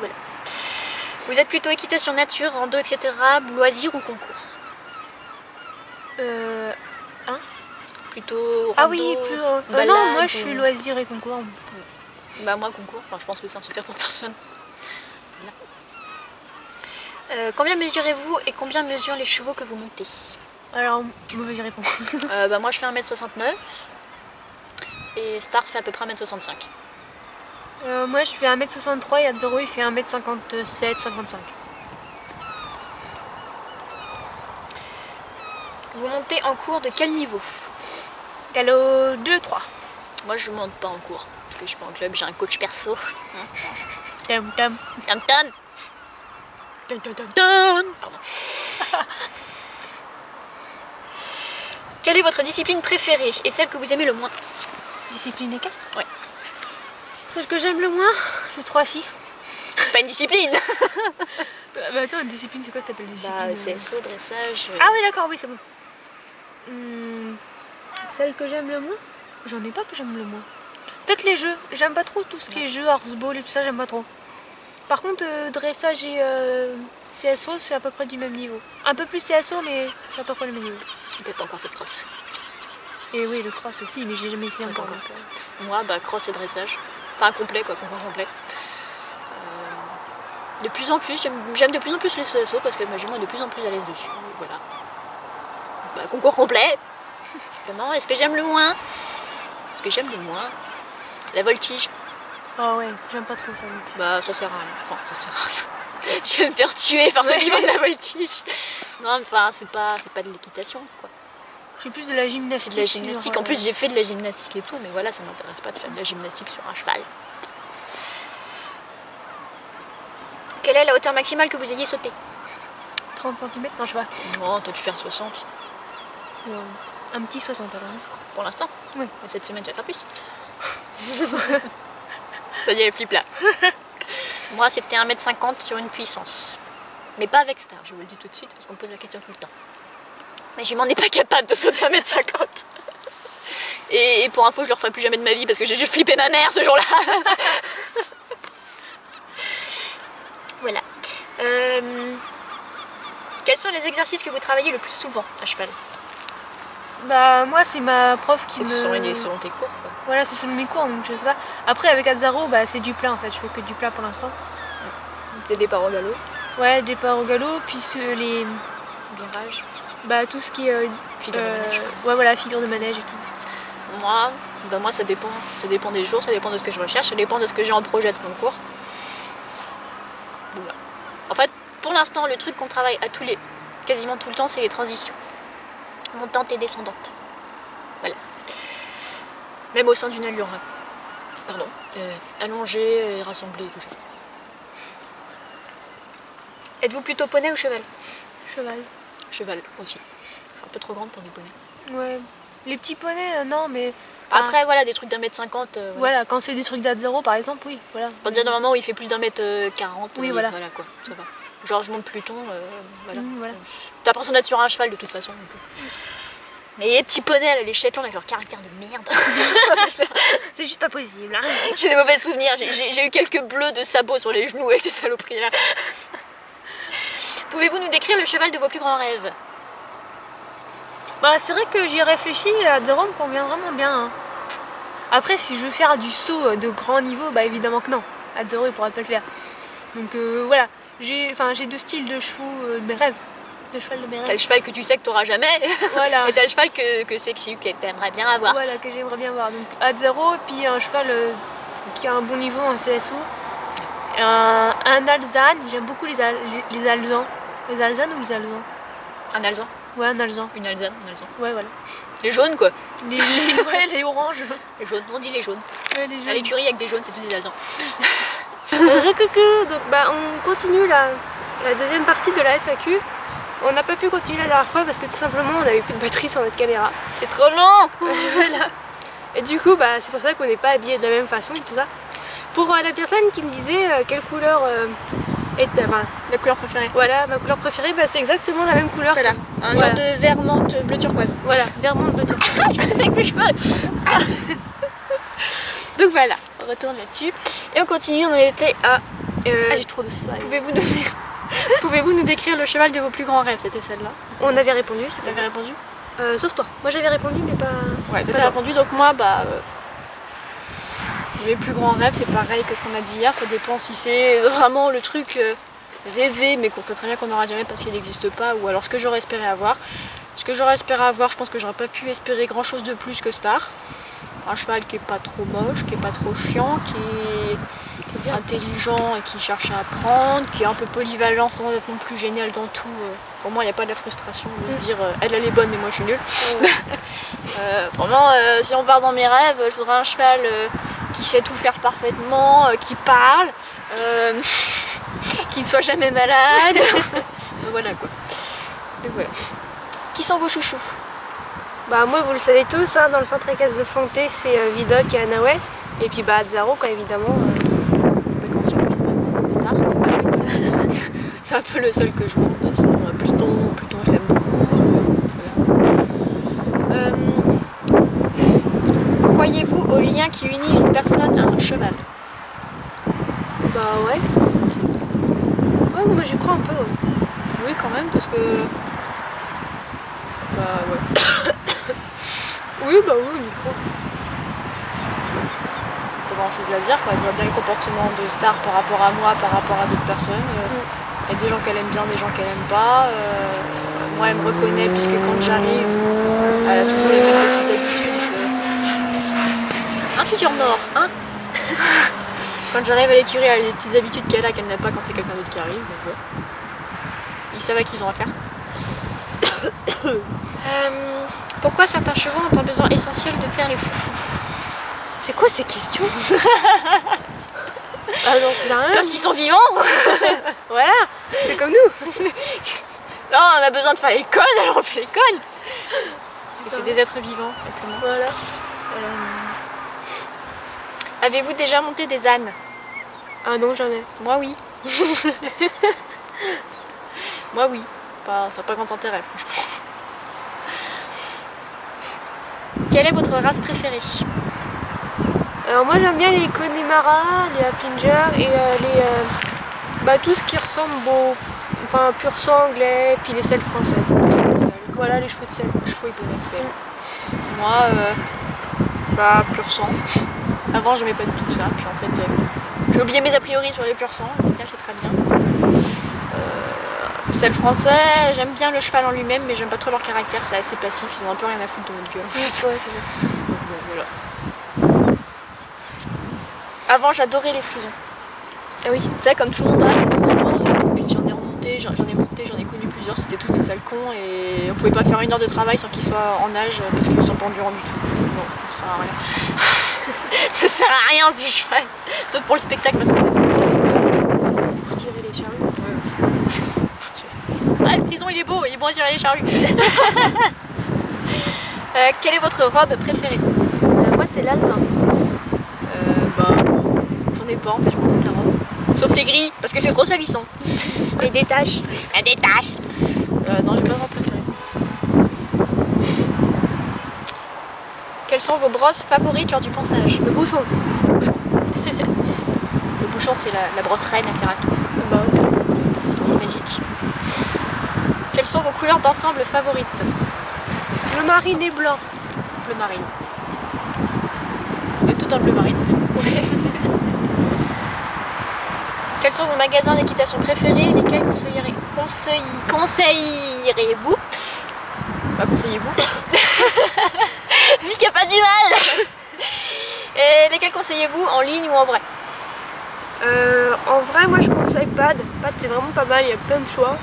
Voilà. Vous êtes plutôt équitation nature, rando, etc., loisirs ou concours? Plutôt rando,
ah oui,
balade,
non, moi je suis loisirs et concours.
Bah moi concours, enfin je pense que c'est un secret pour personne. Voilà. Combien mesurez-vous et combien mesurent les chevaux que vous montez?
Alors, mauvaise réponse.
Bah moi je fais 1m69 et Star fait à peu près 1m65.
Moi je fais 1m63 et Azzaro il fait 1m57-55.
Vous montez en cours de quel niveau?
Galop 2-3.
Moi je monte pas en cours parce que je suis pas en club, j'ai un coach perso.
Tam tam.
Tam tam.
Tam tam tam.
Tam. Pardon. Quelle est votre discipline préférée et celle que vous aimez le moins?
Discipline équestre?
Ouais.
Celle que j'aime le moins, le 3-6.
C'est pas une discipline.
Bah attends, une discipline, c'est quoi que t'appelles discipline?
Bah CSO, dressage.
Ah oui d'accord, oui c'est bon. Celle que j'aime le moins? J'en ai pas que j'aime le moins. Peut-être les jeux, j'aime pas trop tout ce qui est jeux, horseball et tout ça, j'aime pas trop. Par contre, dressage et CSO, c'est à peu près du même niveau. Un peu plus CSO, mais c'est à peu près le même niveau.
T'as pas encore fait de cross?
Et oui, le cross aussi, mais j'ai jamais essayé encore. Donc,
moi, bah cross et dressage. Enfin complet quoi, concours complet. De plus en plus, j'aime de plus en plus les CSO parce que ma jument est de plus en plus à l'aise dessus. Voilà. Bah, concours complet. Simplement, est-ce que j'aime le moins? Ce que j'aime le moins, la voltige.
Ah ouais, j'aime pas trop ça.
Bah ça sert à rien. Enfin, ça sert à rien. Je vais me faire tuer par ceux qui font de la voltige. Non, enfin, c'est pas de l'équitation quoi.
Je fais plus de la gymnastique.
C'est de la gymnastique. En plus, j'ai fait de la gymnastique et tout, mais voilà, ça m'intéresse pas de faire de la gymnastique sur un cheval. Quelle est la hauteur maximale que vous ayez sauté?
30 cm? Non, je sais pas.
Non, toi tu fais un 60.
Un petit 60 alors.
Pour l'instant?
Oui.
Mais cette semaine, tu vas faire plus. Ça y est, flip là. Moi, c'était 1m50 sur une puissance. Mais pas avec Star, je vous le dis tout de suite, parce qu'on me pose la question tout le temps. Mais je m'en ai pas capable de sauter 1m50. Et pour info, je le referai plus jamais de ma vie, parce que j'ai juste flippé ma mère ce jour-là. Voilà. Quels sont les exercices que vous travaillez le plus souvent à cheval?
Bah moi c'est ma prof qui me...
C'est selon tes cours quoi.
Voilà, c'est selon mes cours, donc je sais pas. Après avec Azzaro, bah c'est du plat en fait, je fais que du plat pour l'instant.
Des départs au galop?
Ouais, départ au galop, puis les...
Virages?
Bah tout ce qui est...
Figure de manège.
Ouais voilà, figure de manège et tout.
Moi ça dépend des jours, ça dépend de ce que je recherche, ça dépend de ce que j'ai en projet de concours. Voilà. En fait, pour l'instant, le truc qu'on travaille quasiment tout le temps, c'est les transitions. Montante et descendante. Voilà. Même au sein d'une allure. Pardon. Allongée et rassemblée, tout ça. Êtes-vous plutôt poney ou cheval?
Cheval.
Cheval aussi. Je suis un peu trop grande pour des poneys.
Ouais. Les petits poneys, non, mais...
Après, voilà, des trucs d'1m50.
Voilà, quand c'est des trucs d'Azzaro, par exemple, oui, voilà.
À partir d'un moment où il fait plus d'1m40,
oui, voilà.
Voilà quoi, ça va. Genre, je monte Pluton, voilà.
Voilà.
T'as pas son sur un cheval de toute façon. Donc. Mais les petits poneys, là, les Shetland, avec leur caractère de merde.
C'est juste pas possible. Hein.
J'ai des mauvais souvenirs, j'ai eu quelques bleus de sabots sur les genoux avec ces saloperies là. Pouvez-vous nous décrire le cheval de vos plus grands rêves?
Bah c'est vrai que j'y ai réfléchi, Atzero me convient vraiment bien. Hein. Après si je veux faire du saut de grand niveau, bah évidemment que non. Atzero il pourra pas le faire. Donc voilà, j'ai deux styles de chevaux de mes rêves. De cheval de mes rêves.
T'as le cheval que tu sais que t'auras jamais.
Voilà.
Et t'as le cheval que sexy, que t'aimerais bien avoir.
Voilà, que j'aimerais bien avoir. Donc Atzero, puis un cheval qui a un bon niveau en CSO. Un alezan, j'aime beaucoup les alezans. Les alezans ou les alezans?
Un alezan.
Ouais, un alezan.
Une alezane, un alezan.
Ouais, voilà.
Les jaunes quoi.
Ouais, les oranges.
Les jaunes, on dit les jaunes.
Ouais, les jaunes.
À l'écurie avec des jaunes, c'est tous des alezans.
Donc bah on continue la deuxième partie de la FAQ. On n'a pas pu continuer la dernière fois parce que tout simplement on n'avait plus de batterie sur notre caméra.
C'est trop long.
Voilà. Et du coup bah c'est pour ça qu'on n'est pas habillés de la même façon et tout ça. Pour la personne qui me disait quelle couleur est
La couleur préférée.
Voilà, ma couleur préférée, bah, c'est exactement la même couleur.
Voilà, un genre de vert menthe bleu turquoise.
Voilà, vert menthe bleu turquoise.
Je me fais avec mes cheveux. Donc voilà, on retourne là-dessus. Et on continue, on était à...
j'ai trop de soleil.
Pouvez-vous nous décrire le cheval de vos plus grands rêves? C'était celle-là.
On avait répondu.
Tu avais répondu?
Sauf toi. Moi j'avais répondu mais pas...
Ouais, toi t'as répondu, donc moi mes plus grands rêves c'est pareil que ce qu'on a dit hier, ça dépend si c'est vraiment le truc rêvé mais qu'on sait très bien qu'on n'aura jamais parce qu'il n'existe pas, ou alors ce que j'aurais espéré avoir. Ce que j'aurais espéré avoir, je pense que j'aurais pas pu espérer grand chose de plus que Star. Un cheval qui est pas trop moche, qui est pas trop chiant, qui est intelligent et qui cherche à apprendre, qui est un peu polyvalent sans être non plus génial dans tout. Pour moi il n'y a pas de la frustration de se dire elle est bonne et moi je suis nulle. Vraiment si on part dans mes rêves, je voudrais un cheval qui sait tout faire parfaitement, qui parle, qui ne soit jamais malade. Voilà quoi. Donc, voilà. Qui sont vos chouchous?
Bah moi vous le savez tous, hein, dans le centre équestre de Fonté c'est Vidocq et Anaouet. Et puis bah Atzero quoi évidemment.
Star. C'est un peu le seul que je monte. Sinon Pluton je l'aime beaucoup. Voilà. Croyez-vous au lien qui unit une personne à un cheval?
Bah ouais. Ouais moi j'y crois un peu. Ouais.
Oui quand même parce que... Bah ouais.
Oui bah oui on y croit.
Pas grand chose à dire quoi. Je vois bien le comportement de Star par rapport à moi, par rapport à d'autres personnes. Il y a des gens qu'elle aime bien, des gens qu'elle aime pas. Moi elle me reconnaît puisque quand j'arrive, elle a toujours les mêmes petites habitudes. Un futur mort, hein. Quand j'arrive à l'écurie, elle a les petites habitudes qu'elle a qu'elle n'a pas quand c'est quelqu'un d'autre qui arrive. Donc, ouais. Ils savent à qui ils ont affaire. Pourquoi certains chevaux ont un besoin essentiel de faire les foufous?
C'est quoi ces questions? Alors,
parce qu'ils sont vivants.
Voilà, c'est comme nous.
Non, on a besoin de faire les connes, alors on fait les connes. Parce que c'est des êtres vivants, simplement.
Voilà.
Avez-vous déjà monté des ânes?
Ah non, jamais.
Moi oui. Moi oui. Ça n'a pas grand intérêt, franchement. Quelle est votre race préférée?
Alors moi j'aime bien les Connemara, les Haflinger et tout ce qui ressemble au pur sang anglais, puis les selles français. Voilà les chevaux de sel.
Chevaux et bonnets de sel. Moi, pur sang. Avant j'aimais pas du tout ça, puis en fait j'ai oublié mes a priori sur les pur sang, au final c'est très bien. Selle français, j'aime bien le cheval en lui-même, mais j'aime pas trop leur caractère, c'est assez passif, ils ont un peu rien à foutre de notre gueule en fait.
Ouais, c'est ça.
Bon, voilà. Avant j'adorais les frisons.
Ah oui.
Tu sais, comme tout le monde, c'est trop mort et tout, puis j'en ai remonté, j'en ai connu plusieurs, c'était tous des sales cons et on pouvait pas faire une heure de travail sans qu'ils soient en âge parce qu'ils sont pas endurants du tout. Non, ça sert à rien. Ça sert à rien ce cheval, sauf pour le spectacle parce que c'est
pour tirer les charrues.
Ouais. Ah, le frison il est beau, il est bon à tirer les charrues. Quelle est votre robe préférée?
Moi c'est l'alezan.
J'en ai pas en fait, je m'en fous de la robe. Sauf les gris, parce que c'est trop salissant.
Les détaches.
La détache. Non, j'ai pas de robe préférée. Quelles sont vos brosses favorites lors du ponçage?
Le bouchon.
Le bouchon. Le bouchon c'est la brosse reine, elle sert à tout.
Bah oui.
C'est magique. Quelles sont vos couleurs d'ensemble favorites?
Bleu marine et blanc.
Bleu marine. C'est tout en bleu marine. Quels sont vos magasins d'équitation préférés? Lesquels conseillerez-vous? Bah conseillez-vous. Vu qu'il n'y a pas du mal. Et lesquels conseillez-vous en ligne ou en vrai?
En vrai, moi je conseille Pad. Pad c'est vraiment pas mal, il y a plein de choix.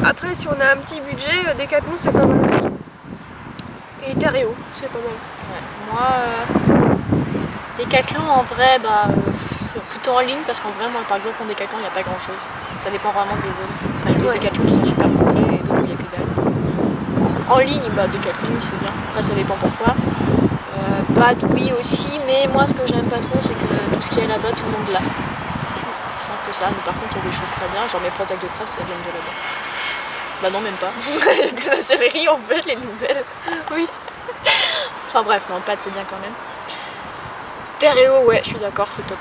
Après, si on a un petit budget, Decathlon c'est pas mal aussi. Et Terreo, c'est pas mal.
Ouais. Moi, Decathlon en vrai, plutôt en ligne parce qu'en vrai, moi par exemple, en Decathlon il n'y a pas grand chose. Ça dépend vraiment des zones. Enfin, il y a des Decathlon qui sont super complets et d'autres où il n'y a que dalle. En ligne, Decathlon c'est bien. Après, ça dépend pourquoi. Pad, oui aussi, mais moi ce que j'aime pas trop, c'est que tout ce qui est là-bas, tout le monde l'a. C'est un peu ça, mais par contre, il y a des choses très bien. Genre mes protects de cross, ça vient de là-bas. Bah non, même pas. De la sellerie, en fait, les nouvelles.
Oui.
Enfin bref, non, Pad c'est bien quand même. Terreo, ouais, je suis d'accord, c'est top.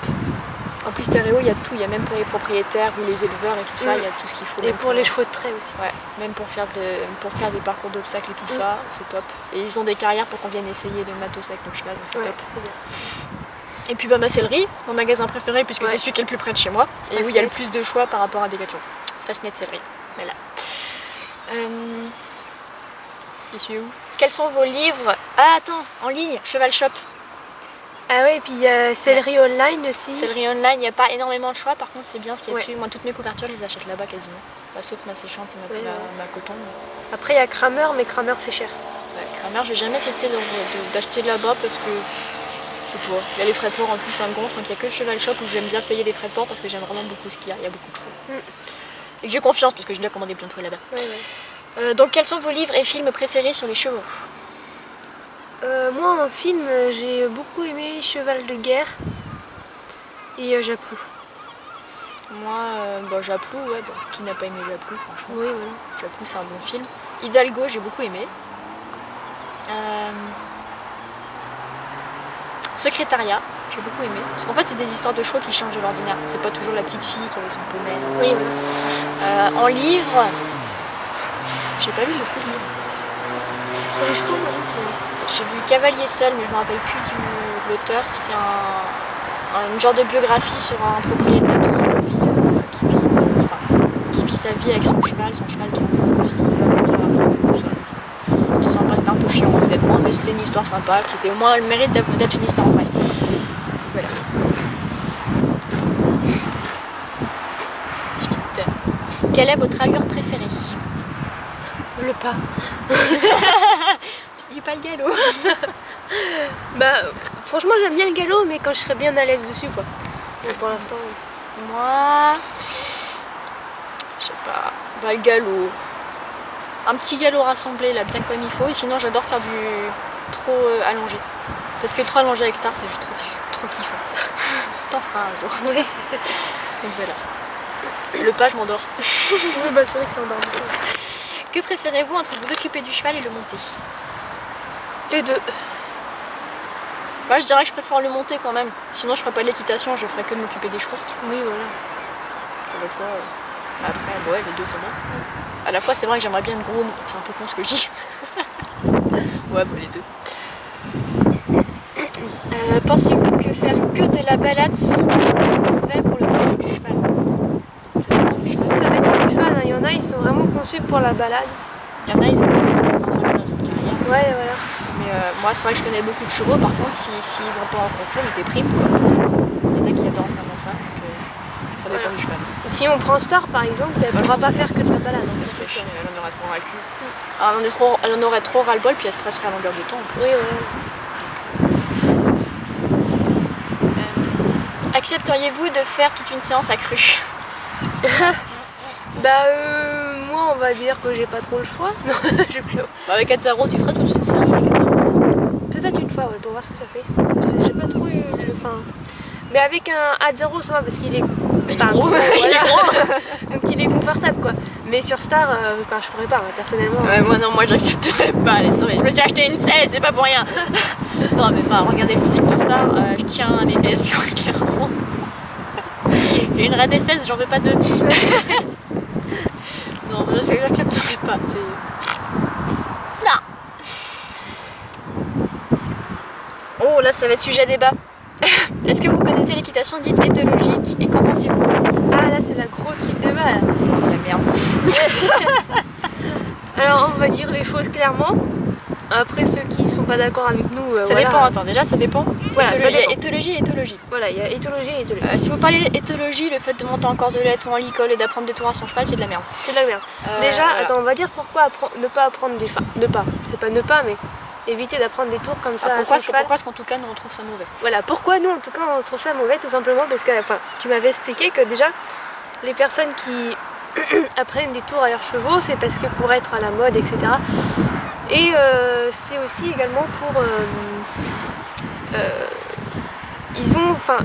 En plus, Terreo, il y a tout. Il y a même pour les propriétaires ou les éleveurs et tout ça, il y a tout ce qu'il faut.
Et pour les chevaux de trait aussi.
Ouais, même pour faire des parcours d'obstacles et tout ça, c'est top. Et ils ont des carrières pour qu'on vienne essayer le matos avec nos chevaux, donc c'est top.
C'est bien.
Et puis ma sellerie, mon magasin préféré, puisque c'est celui qui est le plus près de chez moi, et où il y a le plus de choix par rapport à Decathlon. Fastnet sellerie, voilà. Je suis où? Quels sont vos livres? Ah attends, en ligne, Cheval Shop.
Ah ouais, et puis il y a Sellerie Online aussi.
Sellerie Online, il n'y a pas énormément de choix, par contre c'est bien ce qu'il y a dessus. Moi toutes mes couvertures, je les achète là-bas quasiment. Sauf ma séchante et ma coton. Mais...
Après il y a Kramer, mais Kramer c'est cher.
Ouais, Kramer, j'ai jamais testé d'acheter là-bas parce que, je sais pas, il y a les frais de port en plus, ça me gonfle, donc il n'y a que le Cheval Shop où j'aime bien payer les frais de port parce que j'aime vraiment beaucoup ce qu'il y a, il y a beaucoup de choix. Et que j'ai confiance parce que j'ai déjà commandé plein de fois là-bas. Donc quels sont vos livres et films préférés sur les chevaux?
Moi en film j'ai beaucoup aimé Cheval de guerre et Japlou.
Moi Japlou, ouais, qui n'a pas aimé Japlou franchement.
Oui, voilà.
Japlou c'est un bon film. Hidalgo j'ai beaucoup aimé. Secrétariat, j'ai beaucoup aimé. Parce qu'en fait c'est des histoires de chevaux qui changent de l'ordinaire. C'est pas toujours la petite fille qui avait son poney.
Oui,
voilà. En livre, j'ai pas lu beaucoup de livres.
Sur les chevaux,
j'ai vu Cavalier seul, mais je me rappelle plus de l'auteur. C'est un genre de biographie sur un propriétaire qui vit sa vie avec son cheval qui est en fin de vie, qui va partir à la retraite et tout ça. C'était sympa, c'était un peu chiant honnêtement, mais c'était une histoire sympa qui était au moins le mérite d'être une histoire en vrai. Voilà. Ensuite, quelle est votre allure préférée?
Le pas.
Tu dis pas le galop.
Franchement j'aime bien le galop, mais quand je serais bien à l'aise dessus quoi. Mais pour l'instant.
Moi, je sais pas, le galop. Un petit galop rassemblé là, bien comme il faut. Et sinon j'adore faire du trop allongé. Parce que le trop allongé avec Star c'est juste trop kiffant. T'en feras un jour.
Oui.
Donc voilà. Le pas, je m'endors.
Oui, c'est vrai que c'est endormi.
Que préférez-vous entre vous occuper du cheval et le monter?
Les deux.
Je dirais que je préfère le monter quand même. Sinon je ferais pas de l'équitation, je ferais que de m'occuper des chevaux.
Oui, voilà.
À la fois, après, ouais, les deux c'est bon. À la fois c'est vrai que j'aimerais bien une groom, c'est un peu con ce que je dis. Ouais, les deux. Pensez-vous que faire que de la balade soit mauvais pour le bien du cheval?
Ça dépend du cheval, hein. Il y en a, ils sont vraiment conçus pour la balade.
Il y en a, ils aiment bien les chevaux s'enfermer dans une carrière.
Ouais, voilà.
Mais moi, c'est vrai que je connais beaucoup de chevaux, par contre, s'ils vont pas en concours, ils dépriment quoi. Il y en a qui adorent vraiment ça, donc ça dépend du cheval.
Si on prend Star par exemple, elle ne pourra pas faire que de la balade. Hein,
elle en aurait trop ras le cul. Elle en aurait trop ras le bol, puis elle stresserait à longueur de temps en plus.
Oui, voilà.
Accepteriez-vous de faire toute une séance accrue?
Moi on va dire que j'ai pas trop le choix. Non, j'ai plus.
Avec 4-0, tu ferais toute une séance avec 4-0?
Peut-être une fois, ouais, pour voir ce que ça fait. J'ai pas trop eu le. Mais avec un A0 ça va parce qu'il est.
Gros.
Voilà. Donc il est confortable quoi. Mais sur Star, je pourrais pas, personnellement.
Ouais, moi j'accepterais pas, laisse tomber. Je me suis acheté une 16, c'est pas pour rien. Non mais regardez le physique de Star, je tiens à mes fesses quoi, clairement. J'ai une raie des fesses, j'en veux pas deux. Non, je n'accepterai pas. ça va être sujet à débat. Est-ce que vous connaissez l'équitation dite éthologique et qu'en pensez-vous?
Ah là c'est la gros truc de mal.
La merde.
Alors on va dire les choses clairement. Après ceux qui sont pas d'accord avec nous,
ça
voilà.
dépend, attends, déjà ça dépend.
Voilà, ça
Il y a
dépend.
éthologie et éthologie.
Voilà, il y a éthologie et éthologie.
Si vous parlez éthologie, le fait de monter en cordelette ou en licol et d'apprendre des tours à son cheval, c'est de la merde.
C'est de la merde. Déjà,
voilà.
attends, on va dire pourquoi ne pas apprendre des... c'est pas ne pas, mais éviter d'apprendre des tours comme ça à son cheval.
Pourquoi est-ce qu'en tout cas nous on trouve ça mauvais?
Voilà, pourquoi nous en tout cas on trouve ça mauvais, tout simplement parce que, enfin, tu m'avais expliqué que déjà, les personnes qui apprennent des tours à leurs chevaux, c'est parce que pour être à la mode, etc. Et c'est aussi également pour... ils ont... Enfin,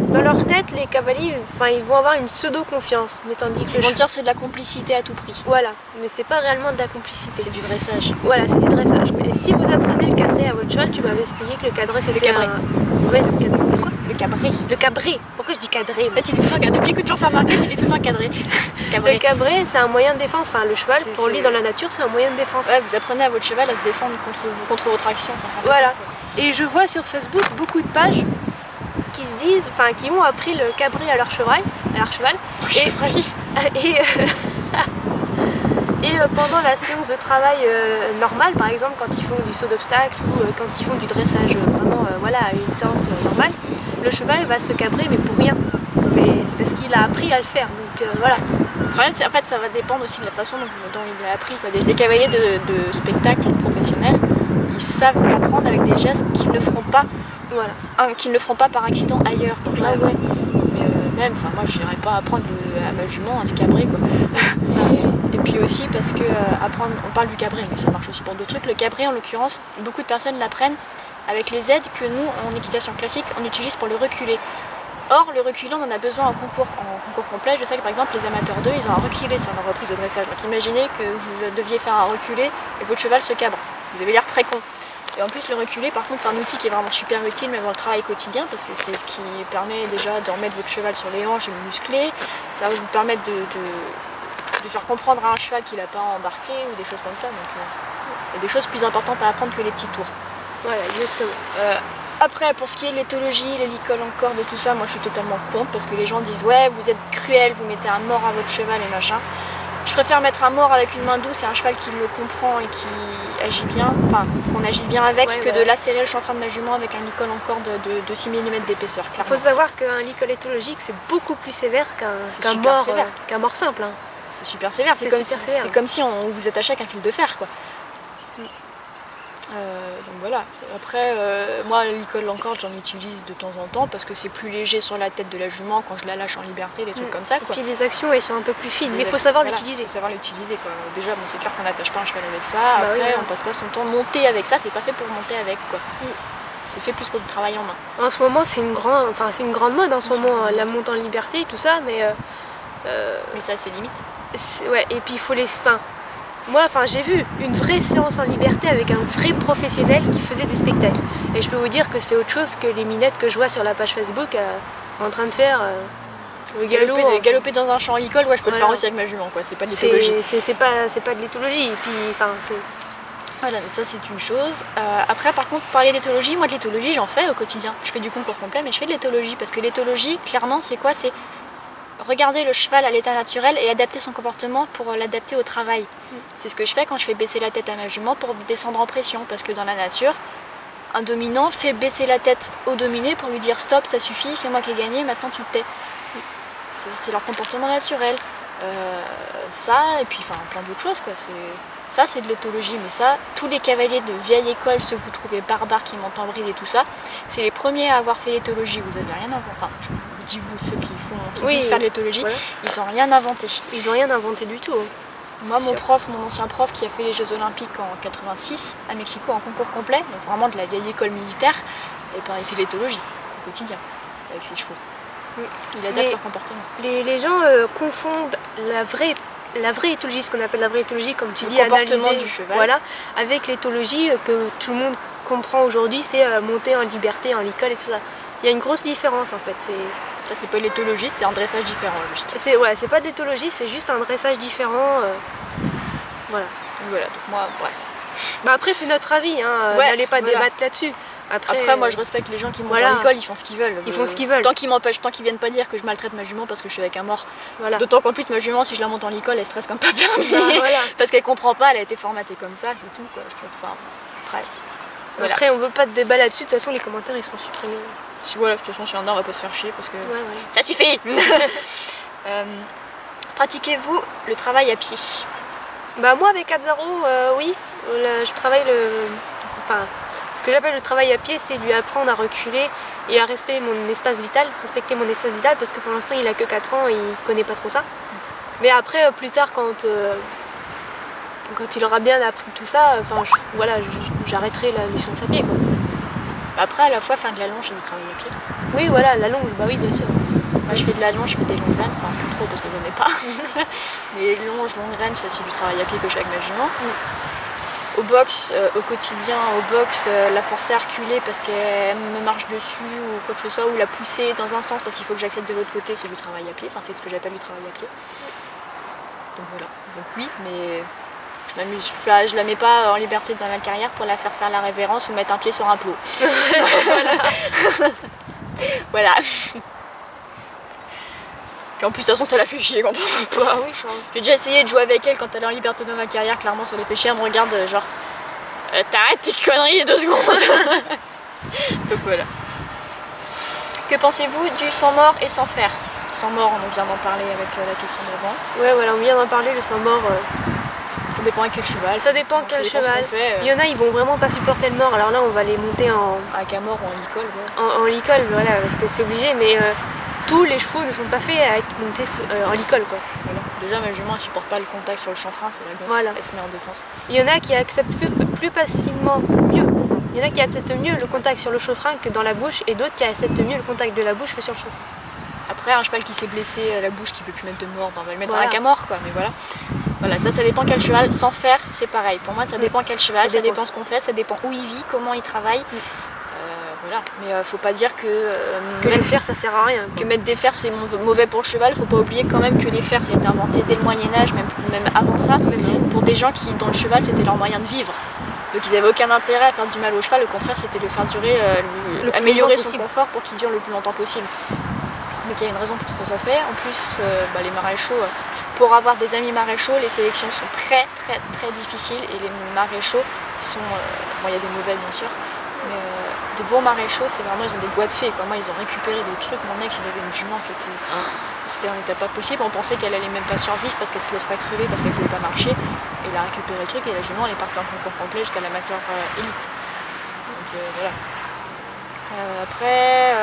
dans leur tête, les cavaliers, enfin, ils vont avoir une pseudo-confiance, mais tandis que
Ils vont dire c'est de la complicité à tout prix.
Voilà, mais c'est pas réellement de la complicité.
C'est du dressage.
Voilà, c'est du dressage. Mais si vous apprenez le cadré à votre cheval, tu m'avais expliqué que le cadré c'était
cabré.
Ouais, le cadré. Quoi?
Le cabré.
Le cabré. Pourquoi je dis cadré?
Là, tu dis tout le temps, depuis que tu fais remarquer, tu dis tout le temps cadré.
Le cabré, c'est un moyen de défense. Enfin, le cheval, pour lui, dans la nature, c'est un moyen de défense.
Ouais, vous apprenez à votre cheval à se défendre contre vous, contre votre action.
Voilà. Et je vois sur Facebook beaucoup de pages qui se disent, enfin, qui ont appris le cabré à leur cheval, et pendant la séance de travail normale, par exemple, quand ils font du saut d'obstacle ou quand ils font du dressage, vraiment, voilà, une séance normale, le cheval va se cabrer, mais pour rien. Mais c'est parce qu'il a appris à le faire. Donc voilà.
Le problème, c'est en fait, ça va dépendre aussi de la façon dont il a appris. Quoi. Des cavaliers de spectacle professionnels, ils savent l'apprendre avec des gestes qu'ils ne feront pas. Voilà. Qu'ils ne feront pas par accident ailleurs. Donc là, ouais. Mais même, enfin, moi, je n'irais pas apprendre à ma jument à se cabrer, quoi. Et puis aussi parce que apprendre, on parle du cabré, mais ça marche aussi pour d'autres trucs. Le cabré, en l'occurrence, beaucoup de personnes l'apprennent avec les aides que nous, en équitation classique, on utilise pour le reculer. Or, le reculer, on en a besoin en concours complet. Je sais que par exemple, les amateurs 2, ils ont un reculé sur leur reprise de dressage. Donc imaginez que vous deviez faire un reculé et votre cheval se cabre. Vous avez l'air très con. Et en plus, le reculé, par contre, c'est un outil qui est vraiment super utile, même dans le travail quotidien, parce que c'est ce qui permet déjà de remettre votre cheval sur les hanches et le muscler. Ça va vous permettre de faire comprendre à un cheval qu'il n'a pas embarqué ou des choses comme ça. Donc, il y a des choses plus importantes à apprendre que les petits tours.
Voilà, exactement.
Après, pour ce qui est de l'éthologie, les licoles en corde et tout ça, moi je suis totalement contre parce que les gens disent ouais, vous êtes cruel, vous mettez un mort à votre cheval et machin. Je préfère mettre un mort avec une main douce et un cheval qui le comprend et qui agit bien, enfin qu'on agisse bien avec, que de lacérer le chanfrein de ma jument avec un licol en corde de 6 mm d'épaisseur.
Il faut savoir qu'un licol éthologique c'est beaucoup plus sévère qu'un mort simple. Hein.
C'est super sévère, c'est comme si on vous attachait avec un fil de fer, quoi. Donc voilà, après moi l'icône en corde j'en utilise de temps en temps parce que c'est plus léger sur la tête de la jument quand je la lâche en liberté, des trucs comme ça, quoi.
Et puis les actions elles sont un peu plus fines, mais il faut savoir l'utiliser.
Il faut savoir l'utiliser, quoi. Déjà bon, c'est clair qu'on n'attache pas un cheval avec ça, après on passe pas son temps monter avec ça, c'est pas fait pour monter avec, quoi. C'est fait plus pour du travail en main.
En ce moment c'est une grande mode en ce moment, la monte en liberté tout ça, mais
ça a ses limites.
Ouais, et puis il faut les... Moi, j'ai vu une vraie séance en liberté avec un vrai professionnel qui faisait des spectacles. Et je peux vous dire que c'est autre chose que les minettes que je vois sur la page Facebook en train de faire le galop.
Galoper dans un champ licol, ouais, je peux le faire aussi avec ma jument, quoi. C'est pas de l'éthologie.
C'est pas de l'éthologie. Et puis,
voilà, ça c'est une chose. Après, par contre, parler d'éthologie, moi de l'éthologie, j'en fais au quotidien. Je fais du concours complet, mais je fais de l'éthologie parce que l'éthologie, clairement, c'est quoi? C'est regarder le cheval à l'état naturel et adapter son comportement pour l'adapter au travail. C'est ce que je fais quand je fais baisser la tête à ma jument pour descendre en pression, parce que dans la nature, un dominant fait baisser la tête au dominé pour lui dire stop, ça suffit, c'est moi qui ai gagné, maintenant tu te tais. C'est leur comportement naturel. Ça, et puis plein d'autres choses, quoi. Ça c'est de l'éthologie, mais ça, tous les cavaliers de vieille école, ceux que vous trouvez barbares qui montent en bride et tout ça, c'est les premiers à avoir fait l'éthologie. Vous avez rien inventé. Enfin, je vous dis vous, ceux qui disent faire de l'éthologie, ils n'ont rien inventé.
Ils n'ont rien inventé du tout.
Moi, mon ancien prof qui a fait les Jeux Olympiques en 86 à Mexico en concours complet, donc vraiment de la vieille école militaire, et il fait de l'éthologie au quotidien avec ses chevaux. Il adapte leur comportement.
Les gens confondent la vraie éthologie, ce qu'on appelle la vraie éthologie, comme tu dis,
analyser du cheval,
voilà, avec l'éthologie que tout le monde comprend aujourd'hui, c'est monter en liberté, en licol et tout ça. Il y a une grosse différence en fait.
Ça c'est pas l'éthologie, c'est un dressage différent juste.
C'est pas de l'éthologie, c'est juste un dressage différent. Voilà.
Voilà, donc moi, bref.
Après c'est notre avis, hein, n'allez pas débattre là-dessus.
Après moi je respecte les gens qui montent
voilà.
en école, ils font ce qu'ils veulent.
Ils font ce qu'ils veulent.
Tant qu'ils m'empêchent, tant qu'ils viennent pas dire que je maltraite ma jument parce que je suis avec un mort.
Voilà.
D'autant qu'en plus ma jument, si je la monte en école, elle stresse comme pas permis.
Voilà.
Parce qu'elle comprend pas, elle a été formatée comme ça, c'est tout quoi. Je trouve, enfin, après. Voilà.
Après on veut pas de débat là-dessus, de toute façon les commentaires ils seront supprimés.
Si voilà, de toute façon si on a on va pas se faire chier parce que
Ouais, voilà.
ça suffit. Pratiquez-vous le travail à pied?
Bah moi avec Azzaro, oui, je travaille enfin, ce que j'appelle le travail à pied, c'est lui apprendre à reculer et à respecter mon espace vital, parce que pour l'instant il a que 4 ans et il connaît pas trop ça. Mais après, plus tard, quand il aura bien appris tout ça, enfin, voilà, j'arrêterai la licence à pied, quoi.
Après à la fois faire de la longe et du travail à pied.
Oui, voilà, la longe, bah oui, bien sûr.
Moi je fais de la longe, je fais des longues graines, enfin plus trop parce que j'en ai pas. Mais longe, longue graine, c'est du travail à pied que je fais avec ma jument. Au box, au quotidien, la forcer à reculer parce qu'elle me marche dessus ou quoi que ce soit, ou la pousser dans un sens parce qu'il faut que j'accède de l'autre côté, c'est du travail à pied, enfin c'est ce que j'appelle du travail à pied. Donc voilà, donc oui, mais je m'amuse, je la mets pas en liberté dans la carrière pour la faire la révérence ou mettre un pied sur un plot. Voilà. Voilà. Et en plus de toute façon ça la fait chier quand on peut pas.
Oui,
J'ai déjà essayé de jouer avec elle quand elle est en liberté dans la carrière, clairement ça la fait chier, elle me regarde genre t'arrêtes tes conneries 2 secondes. Donc voilà. Que pensez-vous du sans mort et sans fer? Sans mort, on vient d'en parler avec la question d'avant.
ouais, voilà, on vient d'en parler, le sang mort.
Ça dépend à quel cheval.
Ça dépend quel cheval. Il y en a, ils vont vraiment pas supporter le mort, alors là on va les monter
à mort ou en licol, ouais.
En licol, voilà, parce que c'est obligé, mais tous les chevaux ne sont pas faits à être montés en licol, quoi.
Voilà. Déjà ma jument elle supporte pas le contact sur le chanfrein, c'est la gosse,
voilà.
Elle se met en défense.
Il y en a qui acceptent plus facilement mieux. Il y en a qui acceptent mieux le contact sur le chaufferin que dans la bouche, et d'autres qui acceptent mieux le contact de la bouche que sur le chaufferin.
Après un cheval qui s'est blessé à la bouche, qui peut plus mettre de mort, on va le mettre à mort, quoi, mais voilà. Voilà, ça dépend quel cheval. Sans faire, c'est pareil. Pour moi, ça dépend quel cheval, ça dépend ce qu'on fait, ça dépend où il vit, comment il travaille. Voilà, mais faut pas dire que
les fers ça sert à rien.
Que mettre des fers c'est mauvais pour le cheval. Faut pas oublier quand même que les fers ça a été inventé dès le Moyen-Âge, même avant ça, pour des gens dont le cheval c'était leur moyen de vivre. Donc ils n'avaient aucun intérêt à faire du mal au cheval, au contraire c'était de le faire durer, améliorer son confort pour qu'il dure le plus longtemps possible. Donc il y a une raison pour que ça soit fait. En plus, les maréchaux, pour avoir des amis maréchaux, les sélections sont très difficiles et les maréchaux sont... bon, il y a des mauvais bien sûr, mais des bons maréchaux, c'est vraiment, ils ont des doigts de fée, quoi. Moi, ils ont récupéré des trucs. Mon ex, il avait une jument qui était... C'était en état pas possible. On pensait qu'elle allait même pas survivre parce qu'elle se laisserait crever parce qu'elle pouvait pas marcher. Et il a récupéré le truc et la jument, elle est partie en concours complet jusqu'à l'amateur élite. Donc voilà. Après...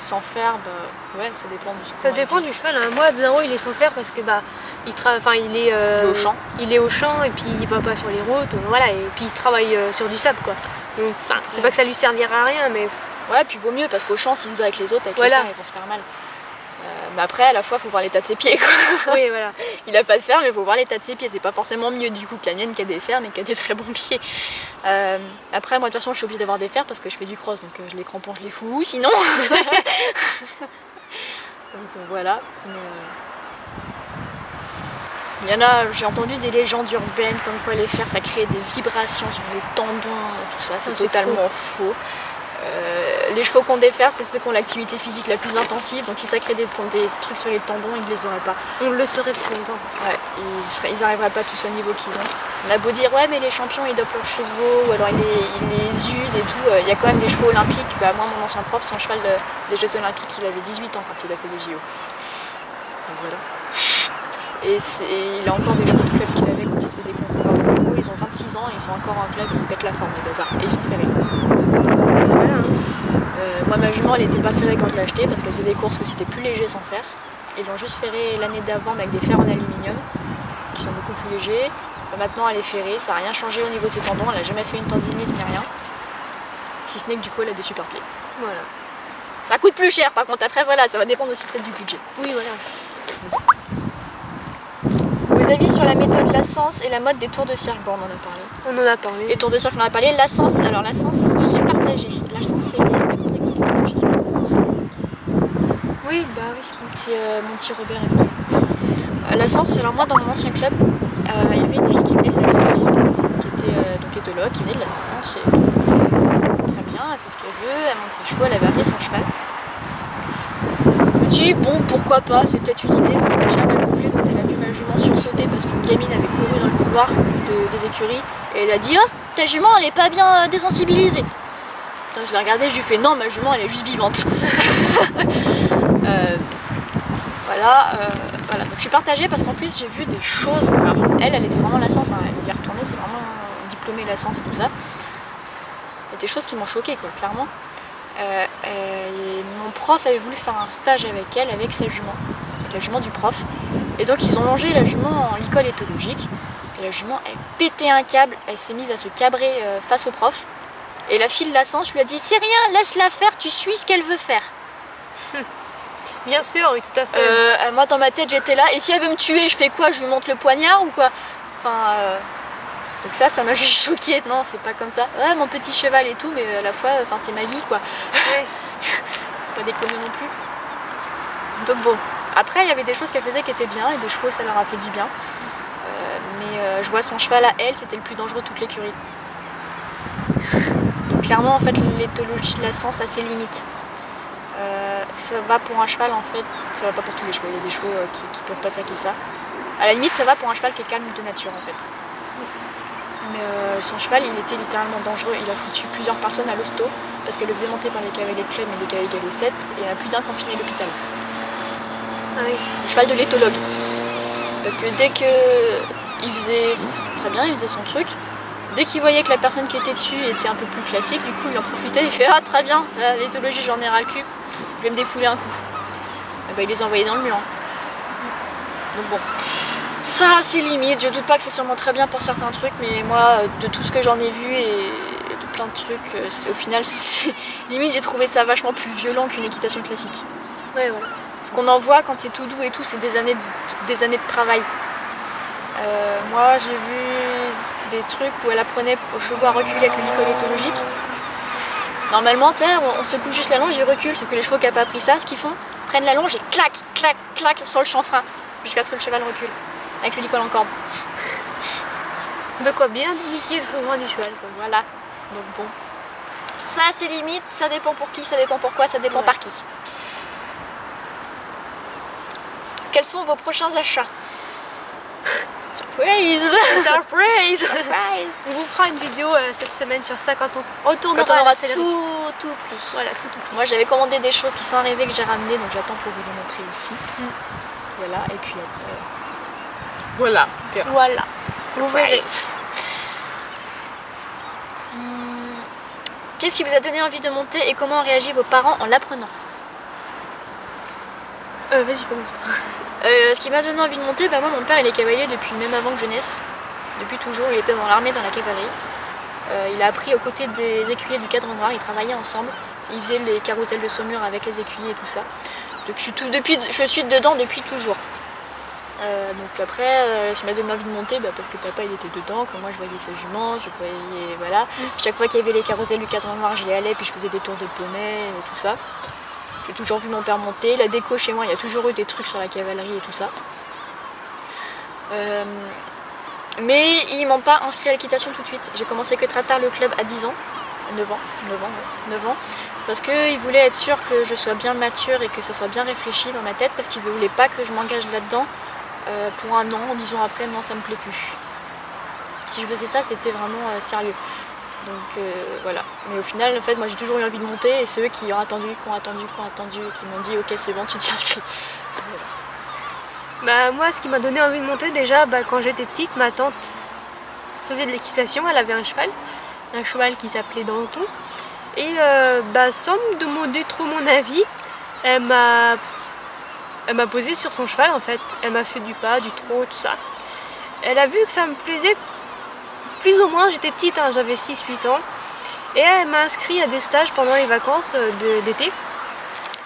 sans fer, ouais, ça dépend du cheval.
Ça dépend du cheval. Hein. Moi, Azzaro, il est sans fer parce que il est au champ et puis il va pas sur les routes, voilà, et puis il travaille sur du sable, quoi. Donc, c'est pas que ça lui servira à rien, mais
ouais, puis vaut mieux parce qu'au champ, s'il se bat avec les autres, avec les fers, ils vont se faire mal. Mais après, à la fois, il faut voir l'état de ses pieds, quoi.
Oui, voilà.
Il a pas de fer, mais il faut voir l'état de ses pieds. C'est pas forcément mieux du coup que la mienne qui a des fers, mais qui a des très bons pieds. Après, moi, de toute façon, je suis obligée d'avoir des fers parce que je fais du cross, donc les crampons, je les fous où sinon. Donc voilà. Il y en a, j'ai entendu des légendes urbaines comme quoi les fers ça crée des vibrations sur les tendons et tout ça, c'est totalement faux. Les chevaux qui ont des fers, c'est ceux qui ont l'activité physique la plus intensive, donc si ça crée des trucs sur les tendons, ils ne les auraient pas.
On le saurait depuis longtemps.
Ouais, ils n'arriveraient pas tous au niveau qu'ils ont. On a beau dire, ouais, mais les champions ils dopent leurs chevaux, ou alors ils les usent et tout. Il y a quand même des chevaux olympiques. Moi, mon ancien prof, son cheval des Jeux Olympiques, il avait 18 ans quand il a fait les JO. Donc voilà. Et il a encore des chevaux de club qu'il avait quand il faisait des concours à Monaco. Ils ont 26 ans et ils sont encore en club et ils pètent la forme, les bazars. Et ils sont ferrés.
Voilà.
Moi, ma jument, elle n'était pas ferrée quand je l'ai achetée parce qu'elle faisait des courses que c'était plus léger sans fer. Ils l'ont juste ferrée l'année d'avant mais avec des fers en aluminium qui sont beaucoup plus légers. Maintenant, elle est ferrée, ça n'a rien changé au niveau de ses tendons. Elle n'a jamais fait une tendinite ni rien. Si ce n'est que du coup, elle a des super pieds.
Voilà.
Ça coûte plus cher par contre. Après, voilà, ça va dépendre aussi peut-être du budget.
Oui, voilà.
Vos avis sur la méthode Lascens et la mode des tours de cirque? Bon, on en a parlé.
On en a parlé.
Les tours de cirque, on en a parlé. Lascens, alors Lascens, je suis partagée. Lascens, c'est la grande école d'écologie de France.
Oui, bah oui.
Mon petit Robert et tout ça. Lascens, alors moi, dans mon ancien club, il y avait une fille qui venait de Lascens, qui était donc éthologue, qui venait de Lascens. très bien, elle fait ce qu'elle veut, elle monte ses chevaux, elle avait amené son cheval. Je me dis, bon, pourquoi pas, c'est peut-être une idée. Mais déjà, elle m'a gonflé quand elle a vu ma jument sursauter parce qu'une gamine avait couru dans le couloir des écuries. Et elle a dit, oh, ta jument, elle est pas bien désensibilisée. Putain, je l'ai regardée, je lui ai fait, non, ma jument, elle est juste vivante. Voilà, donc je suis partagée parce qu'en plus j'ai vu des choses. Alors, elle était vraiment la science, hein, elle y est retournée, c'est vraiment diplômée la science et tout ça. Il y a des choses qui m'ont choquée, quoi, clairement. Et mon prof avait voulu faire un stage avec elle, avec sa jument, avec la jument du prof. Et donc ils ont mangé la jument en licol éthologique. Et la jument, elle pétait un câble, elle s'est mise à se cabrer face au prof. Et la fille de la science lui a dit, c'est rien, laisse-la faire, tu suis ce qu'elle veut faire.
Bien sûr, oui, tout à fait.
Moi dans ma tête j'étais là, et si elle veut me tuer, je fais quoi? Je lui monte le poignard ou quoi? Enfin, donc ça m'a juste choquée. Non, c'est pas comme ça. Ouais, mon petit cheval et tout, mais à la fois, enfin, c'est ma vie, quoi. Ouais. Pas déconner non plus. Donc bon, après il y avait des choses qu'elle faisait qui étaient bien, et des chevaux ça leur a fait du bien. Mais je vois son cheval à elle, c'était le plus dangereux de toute l'écurie. Donc clairement, en fait, l'éthologie de la science a ses limites. Ça va pour un cheval, en fait, ça va pas pour tous les chevaux. Il y a des chevaux qui peuvent pas saquer ça. À la limite, ça va pour un cheval qui est calme de nature, en fait. Mais son cheval, il était littéralement dangereux. Il a foutu plusieurs personnes à l'hosto parce qu'elle le faisait monter par les cavaliers de club et des cavaliers galop 7, et il y en a plus d'un qui ont fini à l'hôpital.
Ah oui.
Le cheval de l'éthologue. Parce que dès que il faisait très bien, il faisait son truc. Dès qu'il voyait que la personne qui était dessus était un peu plus classique, du coup il en profitait, il fait ah très bien, l'éthologie j'en ai ras le cul, je vais me défouler un coup. Et ben, il les envoyait dans le mur. Donc bon, ça c'est limite, je doute pas que c'est sûrement très bien pour certains trucs, mais moi de tout ce que j'en ai vu et de plein de trucs, au final limite j'ai trouvé ça vachement plus violent qu'une équitation classique.
Ouais, voilà.
Ce qu'on en voit quand c'est tout doux et tout, c'est des années de travail. Moi j'ai vu des trucs où elle apprenait aux chevaux à reculer avec le licol éthologique. Normalement, on secoue juste la longe, ils reculent. Sauf que les chevaux qui n'ont pas appris ça, ce qu'ils font, prennent la longe et clac, clac, clac sur le chanfrein, jusqu'à ce que le cheval recule, avec le licol en corde.
De quoi bien niquer le cheval du cheval, quoi.
Voilà, donc bon. Ça c'est limite, ça dépend pour qui, ça dépend pourquoi, ça dépend par qui. Quels sont vos prochains achats? Surprise!
Surprise!
Surprise!
On vous fera une vidéo cette semaine sur ça quand on retournera
quand on aura
à la
tout pris.
Voilà, tout pris.
Moi j'avais commandé des choses qui sont arrivées que j'ai ramenées, donc j'attends pour vous les montrer aussi. Voilà, et puis après... Voilà.
Voilà. Vous verrez.
Qu'est-ce qui vous a donné envie de monter et comment ont réagi vos parents en l'apprenant?
Vas-y, commence.
Ce qui m'a donné envie de monter, bah moi mon père il est cavalier depuis même avant que je naisse. Depuis toujours, il était dans l'armée, dans la cavalerie. Il a appris aux côtés des écuyers du Cadre Noir, ils travaillaient ensemble. Ils faisaient les carrousels de Saumur avec les écuyers et tout ça. Donc je suis dedans depuis toujours. Donc après, ce qui m'a donné envie de monter, bah, parce que papa il était dedans, quand moi je voyais sa jument, je voyais, voilà. Chaque fois qu'il y avait les carrousels du Cadre Noir, j'y allais, puis je faisais des tours de poney et tout ça. J'ai toujours vu mon père monter. La déco chez moi, il y a toujours eu des trucs sur la cavalerie et tout ça. Mais ils m'ont pas inscrit à l'équitation tout de suite. J'ai commencé que très tard le club à 10 ans. 9 ans. Parce qu'ils voulaient être sûrs que je sois bien mature et que ça soit bien réfléchi dans ma tête. Parce qu'ils ne voulaient pas que je m'engage là-dedans pour un an en disant après non ça me plaît plus. Si je faisais ça, c'était vraiment sérieux. Donc voilà, mais au final en fait moi j'ai toujours eu envie de monter et c'est eux qui ont attendu, qui m'ont dit ok c'est bon tu t'y inscris. Voilà.
Bah moi ce qui m'a donné envie de monter déjà, quand j'étais petite, ma tante faisait de l'équitation, elle avait un cheval qui s'appelait Danton et sans me demander trop mon avis, elle m'a posé sur son cheval en fait, elle m'a fait du pas, du trot, tout ça. Elle a vu que ça me plaisait. Plus ou moins, j'étais petite, hein, j'avais 6-8 ans. Et elle m'a inscrit à des stages pendant les vacances d'été.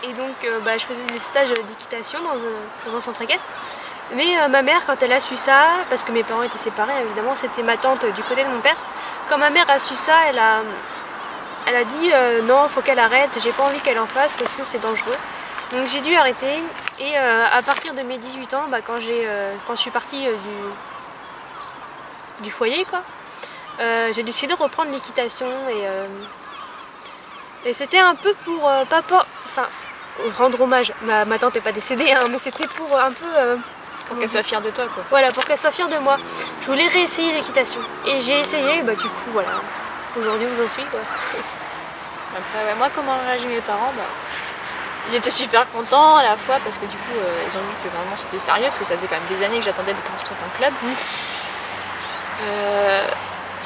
Et donc je faisais des stages d'équitation dans un centre équestre. Mais ma mère, quand elle a su ça, parce que mes parents étaient séparés évidemment, c'était ma tante du côté de mon père. Quand ma mère a su ça, elle a dit non, faut qu'elle arrête, j'ai pas envie qu'elle en fasse parce que c'est dangereux. Donc j'ai dû arrêter. Et à partir de mes 18 ans, quand je suis partie du foyer, quoi. J'ai décidé de reprendre l'équitation Et c'était un peu pour enfin rendre hommage. Ma tante n'est pas décédée, hein, mais c'était pour un peu
Pour qu'elle soit fière de toi, quoi.
voilà, pour qu'elle soit fière de moi. Je voulais réessayer l'équitation et j'ai essayé. Bah du coup voilà, aujourd'hui où j'en suis quoi.
Après, ouais, moi, comment ont réagi mes parents, ils étaient super contents à la fois parce que du coup, ils ont vu que vraiment c'était sérieux parce que ça faisait quand même des années que j'attendais d'être inscrite en club.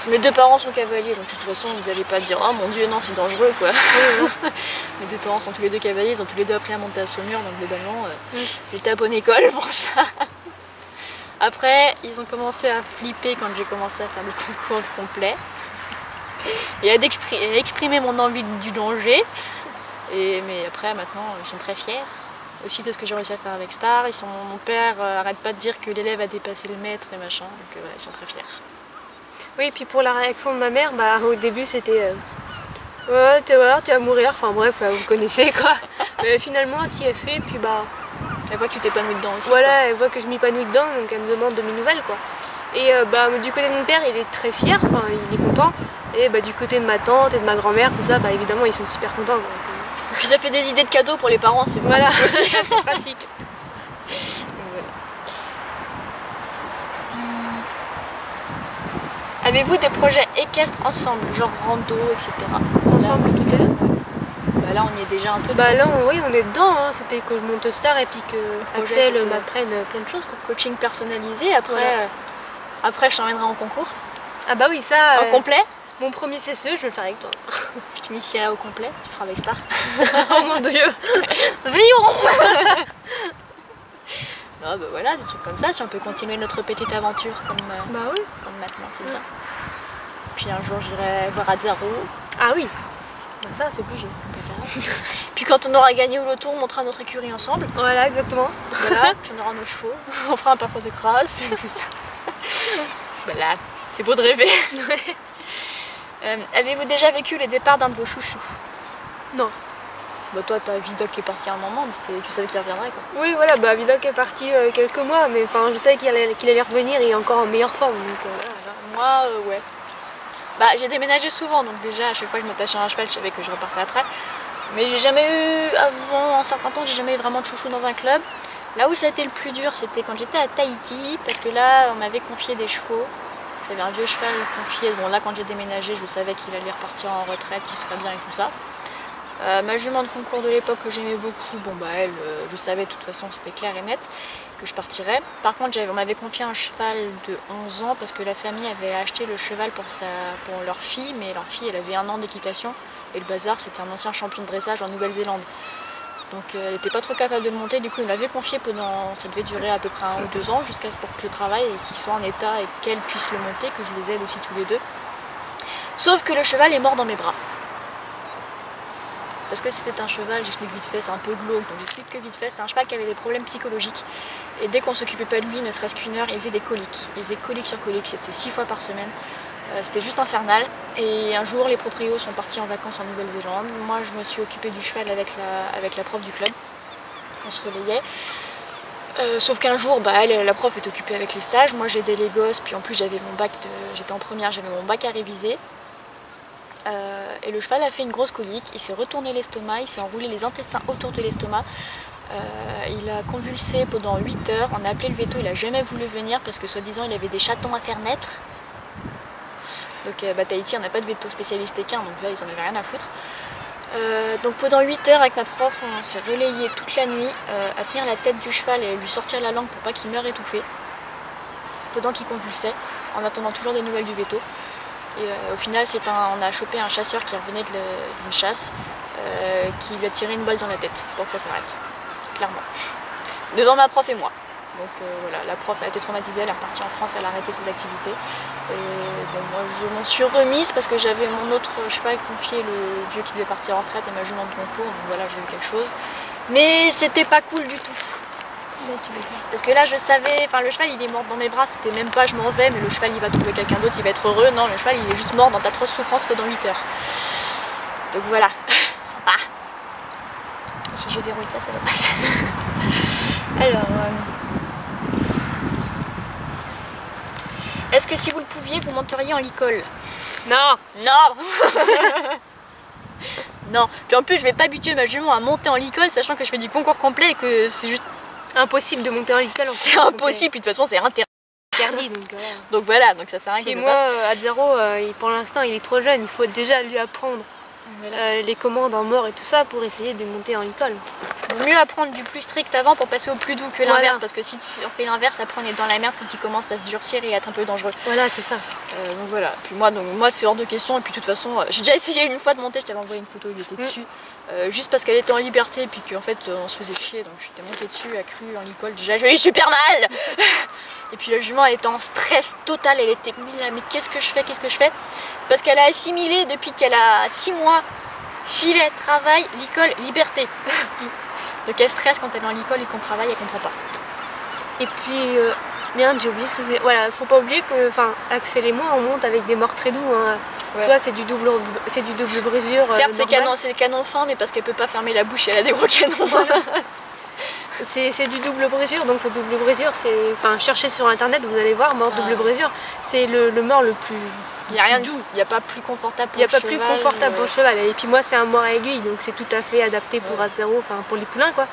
Mes deux parents sont cavaliers, donc de toute façon, ils n'allaient pas dire « Oh mon Dieu, non, c'est dangereux, quoi !» Mes deux parents sont tous les deux cavaliers, ils ont tous les deux appris à monter à Saumur, donc globalement, j'étais à bonne école pour ça. Après, ils ont commencé à flipper quand j'ai commencé à faire des concours de complet. Et à exprimer mon envie du danger. Mais après, maintenant, ils sont très fiers aussi de ce que j'ai réussi à faire avec Star. Mon père arrête pas de dire que l'élève a dépassé le maître et machin, donc voilà, ils sont très fiers.
Oui, et puis pour la réaction de ma mère, bah au début c'était ouais, tu vas mourir, enfin bref, vous connaissez quoi. Mais finalement, elle s'y est fait, puis bah.
Elle voit que tu t'épanouis dedans aussi.
Voilà,
quoi.
elle voit que je m'épanouis dedans, donc elle me demande de mes nouvelles quoi. Et bah du côté de mon père, il est très fier, enfin il est content. Et bah du côté de ma tante et de ma grand-mère, tout ça, bah évidemment ils sont super contents. Quoi.
Puis ça fait des idées de cadeaux pour les parents, c'est
voilà,
pratique aussi.
c'est pratique.
Avez-vous des projets équestres ensemble, genre rando, etc.
Ensemble toutes les deux.
Bah là on y est déjà un peu.
Bah là oui on est dedans, hein. C'était que je monte Star et puis que Axel m'apprenne plein de choses. Quoi.
Coaching personnalisé, après,
voilà.
Après je t'emmènerai en concours.
Ah bah oui ça.
En complet.
Mon premier CCE je vais le faire avec toi.
Je t'initierai au complet, tu feras avec Star.
Oh mon dieu.
Viron. Ah bah voilà, des trucs comme ça, si on peut continuer notre petite aventure comme maintenant, c'est bien. Puis un jour j'irai voir Azzaro.
Ah oui, bah ça c'est obligé.
Puis quand on aura gagné au loto, on montera notre écurie ensemble.
Voilà, exactement.
Voilà, puis on aura nos chevaux, on fera un parcours de crasse et tout ça. Bah là, c'est beau de rêver. Avez-vous déjà vécu le départ d'un de vos chouchous?
Non.
Bah toi, t'as Vidocq qui est parti un moment, mais tu savais qu'il reviendrait quoi.
Oui, voilà, bah Vidocq est parti quelques mois, mais enfin je savais qu'il allait revenir et encore en meilleure forme. Donc,
moi, ouais. Bah j'ai déménagé souvent, donc déjà à chaque fois que je m'attachais à un cheval, je savais que je repartais après. Mais j'ai jamais eu, avant un certain temps, j'ai jamais eu vraiment de chouchou dans un club. Là où ça a été le plus dur, c'était quand j'étais à Tahiti, parce que là, on m'avait confié des chevaux. J'avais un vieux cheval confié, bon là quand j'ai déménagé, je savais qu'il allait repartir en retraite, qu'il serait bien et tout ça. Ma jument de concours de l'époque que j'aimais beaucoup, bon bah elle, je savais de toute façon, c'était clair et net que je partirais. Par contre, on m'avait confié un cheval de 11 ans parce que la famille avait acheté le cheval pour leur fille, mais leur fille elle avait 1 an d'équitation et le bazar c'était un ancien champion de dressage en Nouvelle-Zélande. Donc elle n'était pas trop capable de le monter, du coup il m'avait confié pendant, ça devait durer à peu près 1 ou 2 ans jusqu'à pour que je travaille et qu'il soit en état et qu'elle puisse le monter, que je les aide aussi tous les deux. Sauf que le cheval est mort dans mes bras. Parce que c'était un cheval, j'explique vite fait, c'est un peu glauque, donc j'explique que vite fait, c'est un cheval qui avait des problèmes psychologiques. Et dès qu'on s'occupait pas de lui, ne serait-ce qu'une heure, il faisait des coliques. Il faisait colique sur colique, c'était 6 fois par semaine. C'était juste infernal. Et un jour, les proprios sont partis en vacances en Nouvelle-Zélande. Moi, je me suis occupée du cheval avec la prof du club. On se relayait. Sauf qu'un jour, bah, la prof est occupée avec les stages. Moi, j'aidais les gosses, puis en plus, j'étais en première, j'avais mon bac à réviser. Et le cheval a fait une grosse colique, il s'est retourné l'estomac, il s'est enroulé les intestins autour de l'estomac. Il a convulsé pendant 8 heures, on a appelé le veto, il n'a jamais voulu venir parce que soi-disant il avait des chatons à faire naître. Donc Tahiti, on n'a pas de veto spécialiste équin, donc là ils en avaient rien à foutre. Donc pendant 8 heures avec ma prof, on s'est relayé toute la nuit à tenir la tête du cheval et à lui sortir la langue pour pas qu'il meure étouffé. Pendant qu'il convulsait, en attendant toujours des nouvelles du veto. Et au final, on a chopé un chasseur qui revenait d'une chasse qui lui a tiré une balle dans la tête pour que ça s'arrête, clairement. Devant ma prof et moi. Donc voilà, la prof a été traumatisée, elle est repartie en France, elle a arrêté ses activités. Et bon, moi je m'en suis remise parce que j'avais mon autre cheval confié, le vieux qui devait partir en retraite et ma jument de concours, donc voilà, j'ai eu quelque chose. Mais c'était pas cool du tout. Parce que là je savais, enfin le cheval il est mort dans mes bras, c'était même pas je m'en vais mais le cheval il va trouver quelqu'un d'autre, il va être heureux. Non, le cheval il est juste mort dans d'atroces souffrances pendant 8 heures. Donc voilà, sympa. Et si je verrouille ça, ça va pas faire. Alors, est-ce que si vous le pouviez, vous monteriez en licol?
Non.
Non. Non, puis en plus je vais pas habituer ma jument à monter en licol sachant que je fais du concours complet et que c'est juste
impossible de monter en licol.
C'est impossible, puis de toute façon c'est interdit. Donc voilà, donc ça sert à rien.
Et moi, Azzaro, pour l'instant il est trop jeune, il faut déjà lui apprendre les commandes en mort et tout ça pour essayer de monter en licol.
Il vaut mieux apprendre du plus strict avant pour passer au plus doux que l'inverse, parce que si on fait l'inverse, après on est dans la merde quand il commence à se durcir et à être un peu dangereux.
Voilà, c'est ça.
Donc voilà, puis moi c'est hors de question, et puis de toute façon, j'ai déjà essayé une fois de monter, je t'avais envoyé une photo, il était dessus, juste parce qu'elle était en liberté, et puis qu'en fait on se faisait chier, donc j'étais montée dessus, accrue en licol, déjà je l'ai eu super mal. Et puis la jument elle était en stress total, elle était là, mais qu'est-ce que je fais, parce qu'elle a assimilé depuis qu'elle a 6 mois, filet, travail, licol, liberté. Donc elle stresse quand elle est en licol et qu'on travaille, elle comprend pas. Et puis,
merde, j'ai oublié ce que je voulais. Voilà, faut pas oublier que, Axel et moi, on monte avec des morts très doux. Hein. Ouais. Toi, c'est du double brisure.
Certes, c'est canon fin, mais parce qu'elle peut pas fermer la bouche, elle a des gros canons.
C'est du double brisure, donc le double brisure, c'est. Enfin, cherchez sur internet, vous allez voir, mort double brisure, c'est le mort le plus.
Il n'y a rien du tout, il n'y a pas plus confortable pour
le cheval. Il n'y a pas plus confortable pour le cheval. Et puis moi, c'est un mort à aiguille, donc c'est tout à fait adapté pour Azzaro, enfin pour les poulains quoi.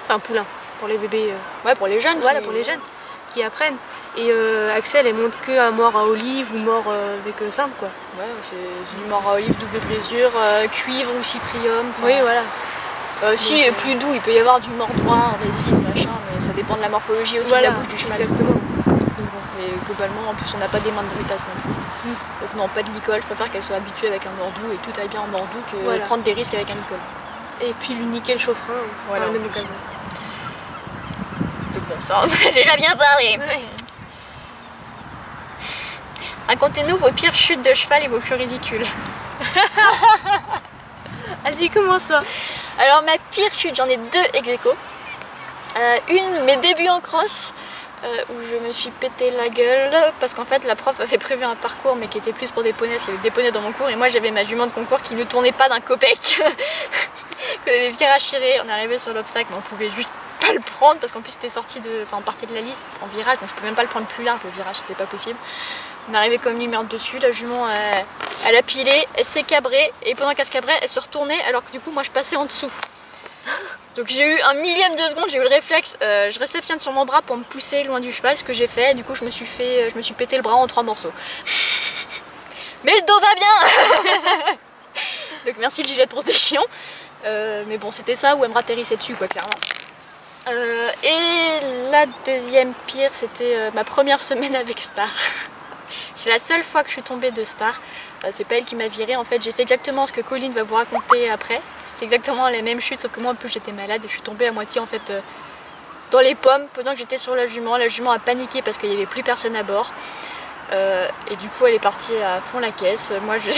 Enfin, poulains, pour les bébés.
Ouais, pour les jeunes.
Voilà, pour les jeunes qui apprennent. Et Axel, elle monte que un mort à olive ou mort avec simple quoi.
Ouais, c'est du mort à olive, double brisure, cuivre ou cyprium.
Oui, voilà.
Si, plus doux, il peut y avoir du mort droit, en résine, machin, mais ça dépend de la morphologie aussi de la bouche du cheval.
Exactement.
Mais globalement, en plus, on n'a pas des mains de brutasse non plus. Donc non, pas de licol, je préfère qu'elle soit habituée avec un mort doux et tout aille bien en mort doux que prendre des risques avec un licol.
Et puis lui niquer le chaufferin par la même occasion.
Donc bon, ça, on a déjà bien parlé.
Ouais.
Racontez-nous vos pires chutes de cheval et vos plus ridicules.
Vas-y, comment ça?
Alors ma pire chute, j'en ai 2 ex-aequo. Une, mes débuts en cross, où je me suis pété la gueule parce qu'en fait la prof avait prévu un parcours mais qui était plus pour des poneys, il y avait des poneys dans mon cours et moi j'avais ma jument de concours qui ne tournait pas d'un copec. On avait des virages chirés, on est arrivé sur l'obstacle mais on pouvait juste pas le prendre parce qu'en plus c'était sorti de. Enfin on partait de la liste en virage donc je pouvais même pas le prendre plus large, le virage c'était pas possible. On est arrivé comme une merde dessus, la jument elle a pilé, elle s'est cabrée et pendant qu'elle se cabrait elle se retournait alors que du coup moi je passais en dessous. Donc j'ai eu un millième de seconde, j'ai eu le réflexe, je réceptionne sur mon bras pour me pousser loin du cheval, ce que j'ai fait, du coup je me suis pété le bras en 3 morceaux. Mais le dos va bien. Donc merci le gilet de protection. Mais bon c'était ça ou elle me ratterrissait dessus quoi clairement. Et la deuxième pire c'était ma première semaine avec Star. C'est la seule fois que je suis tombée de Star. C'est pas elle qui m'a virée, en fait j'ai fait exactement ce que Colline va vous raconter après. C'était exactement la même chute sauf que moi en plus j'étais malade et je suis tombée à moitié en fait dans les pommes pendant que j'étais sur la jument. La jument a paniqué parce qu'il n'y avait plus personne à bord. Et du coup elle est partie à fond la caisse. Moi je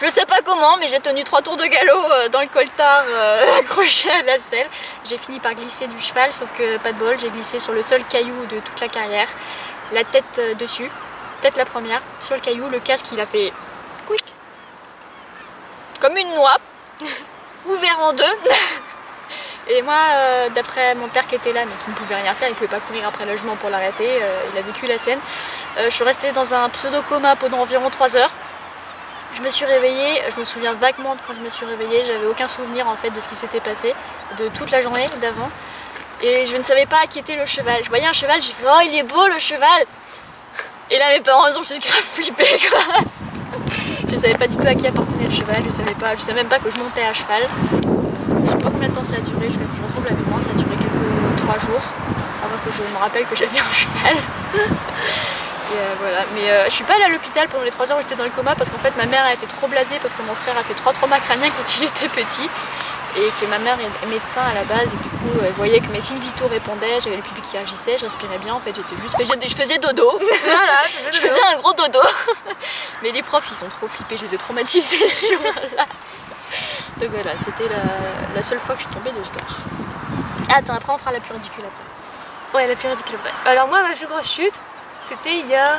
sais pas comment mais j'ai tenu 3 tours de galop dans le coltard accroché à la selle. J'ai fini par glisser du cheval sauf que pas de bol, j'ai glissé sur le seul caillou de toute la carrière. La tête dessus, tête la première, sur le caillou, le casque il a fait quick comme une noix, ouvert en 2. Et moi, d'après mon père qui était là mais qui ne pouvait rien faire, il ne pouvait pas courir après la jument pour l'arrêter, il a vécu la scène. Je suis restée dans un pseudo-coma pendant environ 3 heures. Je me suis réveillée, je me souviens vaguement de quand je me suis réveillée, j'avais aucun souvenir en fait de ce qui s'était passé, de toute la journée d'avant. Et je ne savais pas à qui était le cheval. Je voyais un cheval, j'ai fait oh il est beau le cheval. Et là mes parents ils ont juste grave flippé quoi. Je savais pas du tout à qui appartenait le cheval, je savais même pas que je montais à cheval. Je sais pas combien de temps ça a duré, je retrouve la mémoire, ça a duré 3 jours avant que je me rappelle que j'avais un cheval. Et voilà, mais je suis pas allée à l'hôpital pendant les 3 heures où j'étais dans le coma parce qu'en fait ma mère a été trop blasée parce que mon frère a fait 3 traumas crâniens quand il était petit et que ma mère est médecin à la base et que du coup elle voyait que mes signes vitaux répondaient, j'avais les pupilles qui agissaient, je respirais bien, en fait j'étais juste, je faisais dodo, voilà, je faisais un gros dodo. Mais les profs ils sont trop flippés, je les ai traumatisés ce jour-là. Donc voilà, c'était la seule fois que je suis tombée de Star. Attends, après on fera la plus ridicule après.
Ouais, la plus ridicule après. Alors moi ma plus grosse chute, c'était il y a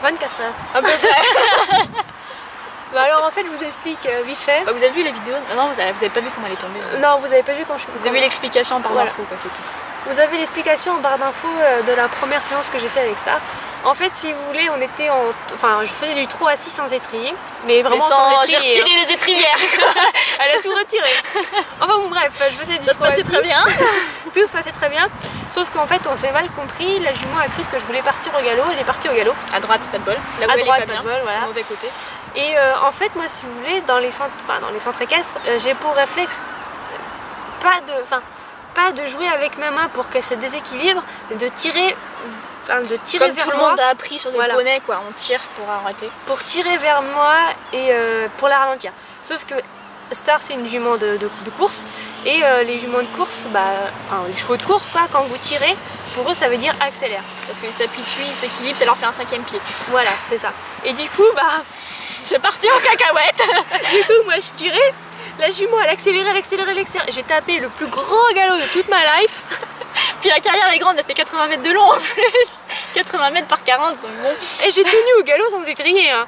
24 heures.
À peu près.
Bah alors en fait je vous explique vite fait.
Bah, vous avez vu les vidéos? Non, vous avez pas vu comment elle est tombée.
Non, vous avez pas vu quand je suis.
Vous avez vu l'explication en barre d'infos, quoi, c'est tout.
Vous avez l'explication en barre d'infos de la première séance que j'ai fait avec Star. En fait, si vous voulez, on était en... Enfin, je faisais du trot assis sans étrier, mais vraiment
Mais
sans
j'ai
étrier.
retiré les étrivières.
Elle a tout retiré. Enfin bon, bref, je faisais du
Ça se
trot
passait
assis.
très bien.
Tout se passait très bien. Sauf qu'en fait, on s'est mal compris. La jument a cru que je voulais partir au galop. Elle est partie au galop.
À droite, pas de bol. Là où
À
elle
droite,
est pas
pas de
bien,
bol, voilà.
c'est mauvais côté.
Et en fait, moi, si vous voulez, dans les centres équestres, j'ai pour réflexe pas de jouer avec ma main pour qu'elle se déséquilibre, mais de tirer
Comme
vers
tout le
moi.
monde a appris sur des
Voilà.
poneys, quoi. On tire pour arrêter.
Pour tirer vers moi et pour la ralentir. Sauf que Star, c'est une jument de course, et les juments de course, les chevaux de course, quoi, quand vous tirez, pour eux ça veut dire accélère.
Parce qu'ils s'appuient dessus, ils s'équilibrent, ça leur fait un 5e pied.
Voilà, c'est ça. Et du coup,
C'est parti en cacahuète.
du coup, moi je tirais, la jument elle accélérait. J'ai tapé le plus gros galop de toute ma life.
Puis la carrière est grande, elle fait 80 mètres de long en plus. 80 mètres par 40, donc bon.
Et j'ai tenu au galop sans étrier. Hein.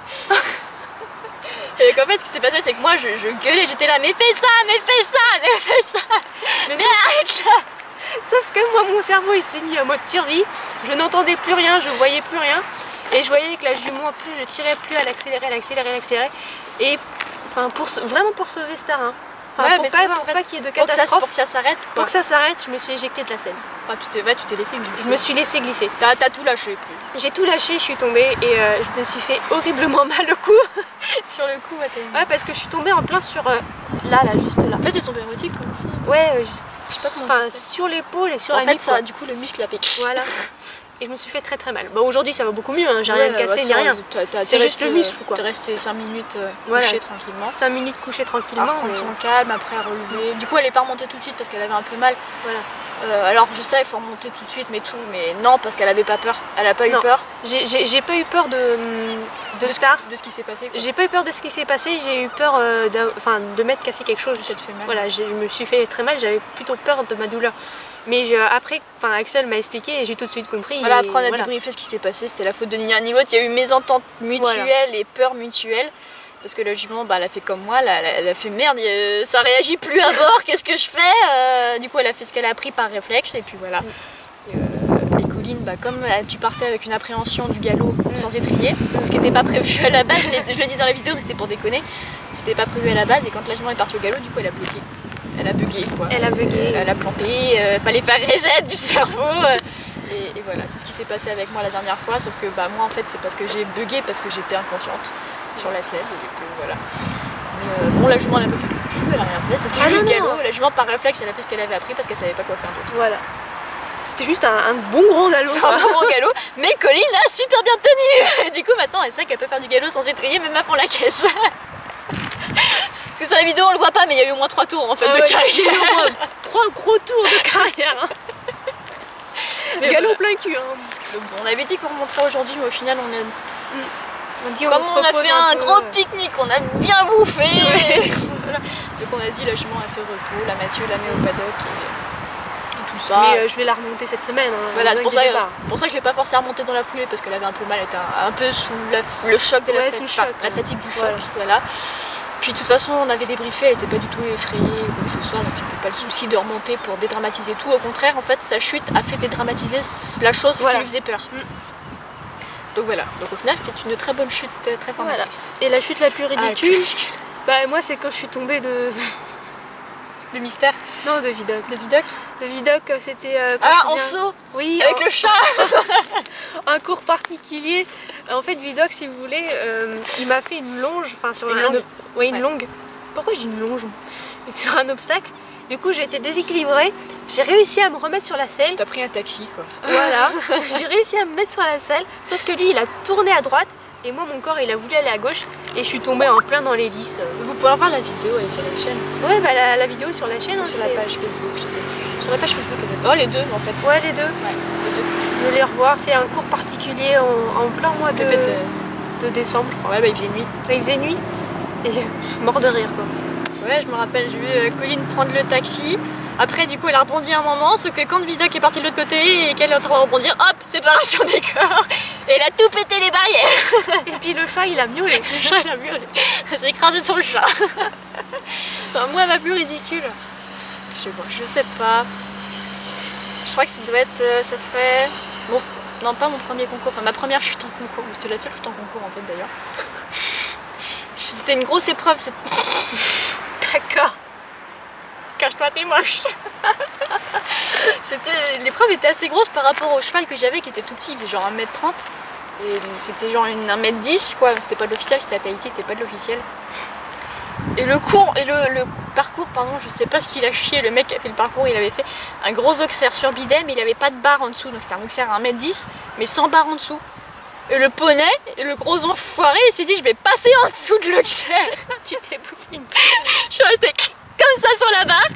Et donc en fait, ce qui s'est passé, c'est que moi je gueulais, j'étais là, mais fais ça, mais fais ça, mais fais ça.
Mais
Mais arrête là.
sauf que moi, mon cerveau il s'est mis en mode survie. Je n'entendais plus rien, je voyais plus rien. Et je voyais que la jument, plus je tirais, plus elle accélérait. Et vraiment pour sauver Star. Hein. Enfin,
Ouais,
pour
mais
pas,
c'est ça, en
pour
fait.
pas qu'il y ait de
Pour que
catastrophe.
ça s'arrête, quoi.
Pour que ça s'arrête, je me suis éjectée de la scène.
Ah, tu t'es laissé glisser.
Je me suis laissée glisser.
T'as tout lâché, plus.
J'ai tout lâché, je suis tombée et je me suis fait horriblement mal au cou.
Sur le coup, ouais,
Ouais, parce que je suis tombée en plein sur là, juste là.
En fait, t'es tombé érotique comme ça.
Ouais,
Je sais pas comment t'as fait.
sur l'épaule et sur
En
la
fait,
nuque.
ça,
Quoi.
du coup, le muscle a piqué.
Voilà. Et je me suis fait très très mal. Bon, aujourd'hui ça va beaucoup mieux, hein. J'ai rien cassé ni rien. C'est juste le muscle, quoi.
T'es resté 5 minutes
Voilà.
couché tranquillement.
5 minutes couchée
À
tranquillement.
prendre
mais-
son calme, après à relever. Du coup, elle est pas remontée tout de suite parce qu'elle avait un peu mal.
Voilà.
Alors, je sais, il faut remonter tout de suite, mais non, parce qu'elle avait pas peur. Elle a pas eu
Non.
peur
J'ai pas eu peur de Star.
de ce qui s'est passé. Quoi.
J'ai pas eu peur de ce qui s'est passé, j'ai eu peur de m'être cassé quelque chose.
Ça te fait mal.
Voilà, je me suis fait très mal, j'avais plutôt peur de ma douleur. Mais après, Axel m'a expliqué et j'ai tout de suite compris.
Voilà,
et
après on a
voilà.
débriefé ce qui s'est passé, c'était la faute de ni l'un ni l'autre. Il y a eu mésentente mutuelle
Voilà.
et peur mutuelle. Parce que la jument, elle a fait comme moi, elle a fait merde, ça réagit plus à bord, qu'est-ce que je fais Du coup, elle a fait ce qu'elle a appris par réflexe, et puis voilà. Et Colline, comme tu partais avec une appréhension du galop sans étrier, ce qui n'était pas prévu à la base, je le dis dans la vidéo, mais c'était pour déconner, c'était pas prévu à la base, et quand la jument est partie au galop, du coup, elle a bloqué. Elle a bugué, quoi.
Elle a bugué.
Elle a planté, fallait faire reset du cerveau. Et voilà, c'est ce qui s'est passé avec moi la dernière fois, sauf que moi en fait c'est parce que j'ai bugué, parce que j'étais inconsciente sur la selle, et que voilà. Mais bon, la jument elle a pas fait de coup, elle a rien fait, c'était juste
non,
galop.
non.
La jument par réflexe elle a fait ce qu'elle avait appris parce qu'elle savait pas quoi faire d'autre.
Voilà. C'était juste un bon gros galop.
C'est un bon gros galop, mais Colline a super bien tenu. Et du coup maintenant elle sait qu'elle peut faire du galop sans étrier, même à fond la caisse. Parce que sur la vidéo on le voit pas, mais il y a eu au moins 3 tours en fait de carrière.
3 gros tours de carrière. Hein.
Mais
Galop
voilà.
plein cul. Hein.
Donc bon, on avait dit qu'on remonterait aujourd'hui, mais au final on a
On dit,
comme
se
on a
repose
fait un
peu.
gros pique-nique, on a bien bouffé. Voilà. Donc on a dit la jument a fait repos, la Mathieu la met au paddock et tout ça.
Mais je vais la remonter cette semaine. Hein,
Voilà,
ne
c'est
vous
pour ça,
inquiétez pas.
que je l'ai pas forcé à remonter dans la foulée parce qu'elle avait un peu mal, elle était un peu sous le choc de la
Ouais,
fatigue,
sous le choc,
la
ouais.
fatigue du choc.
Voilà.
Voilà. Puis de toute façon on avait débriefé, elle était pas du tout effrayée ou quoi que ce soit, donc c'était pas le souci de remonter pour dédramatiser tout. Au contraire, en fait, sa chute a fait dédramatiser la chose
Voilà.
qui lui faisait peur. Donc voilà, donc au final c'était une très bonne chute, très formatrice.
Et la chute la plus
Ah, le
ridicule,
plus ridicule.
moi c'est quand je suis tombée de...
Le mystère
Non, de Vidocq.
de Vidocq.
De Vidocq, c'était... quand
Ah,
je
en
faisais
saut
Oui,
avec le chat.
un cours particulier. En fait, Vidocq, si vous voulez, il m'a fait une longe, sur
Une
un...
longue.
Ouais, une
Ouais.
longue. Pourquoi j'ai une longe? Sur un obstacle. Du coup, j'ai été déséquilibrée. J'ai réussi à me remettre sur la selle.
T'as pris un taxi quoi.
Voilà. J'ai réussi à me mettre sur la selle. Sauf que lui, il a tourné à droite. Et moi, mon corps, il a voulu aller à gauche. Et je suis tombée en plein dans l'hélice.
Vous pouvez voir la vidéo, elle est sur la chaîne,
Ouais, la vidéo sur la chaîne.
ou
hein,
sur la
c'est-
page Facebook, je sais. Sur la page Facebook, elle est pas. Oh, les deux en fait.
Ouais, les deux.
Ouais, les deux.
Vous allez revoir. C'est un cours particulier en plein mois de,
En fait,
de décembre, je crois.
ouais, il faisait nuit.
Là, il faisait nuit. Et mort de rire, quoi.
Ouais, je me rappelle, j'ai vu Colline prendre le taxi. Après, du coup, elle a rebondi un moment, sauf que quand Vidocq est parti de l'autre côté et qu'elle est en train de rebondir, hop, séparation des corps. Et elle a tout pété les barrières.
Et puis le chat, il a miaulé.
Le chat, il a miaulé. Elle s'est écrasée sur le chat. Enfin, moi, ma plus ridicule. Je sais pas. Je crois que ça doit être. Ça serait. Bon, Non, pas mon premier concours, enfin ma première chute en concours. C'était la seule chute en concours en fait d'ailleurs. C'était une grosse épreuve.
D'accord.
Cache-toi, t'es moche. L'épreuve était assez grosse par rapport au cheval que j'avais qui était tout petit, il faisait genre 1m30. Et c'était genre 1m10 quoi, c'était pas de l'officiel, c'était à Tahiti, c'était pas de l'officiel. Et le parcours, pardon, je sais pas ce qu'il a chié, le mec qui a fait le parcours, il avait fait un gros auxerre sur bidet, mais il avait pas de barre en dessous, donc c'était un auxerre à 1m10, mais sans barre en dessous. Et le poney, le gros enfoiré, il s'est dit je vais passer en dessous de l'auxerre.
Tu t'es bouffé.
Je suis restée comme ça sur la barre.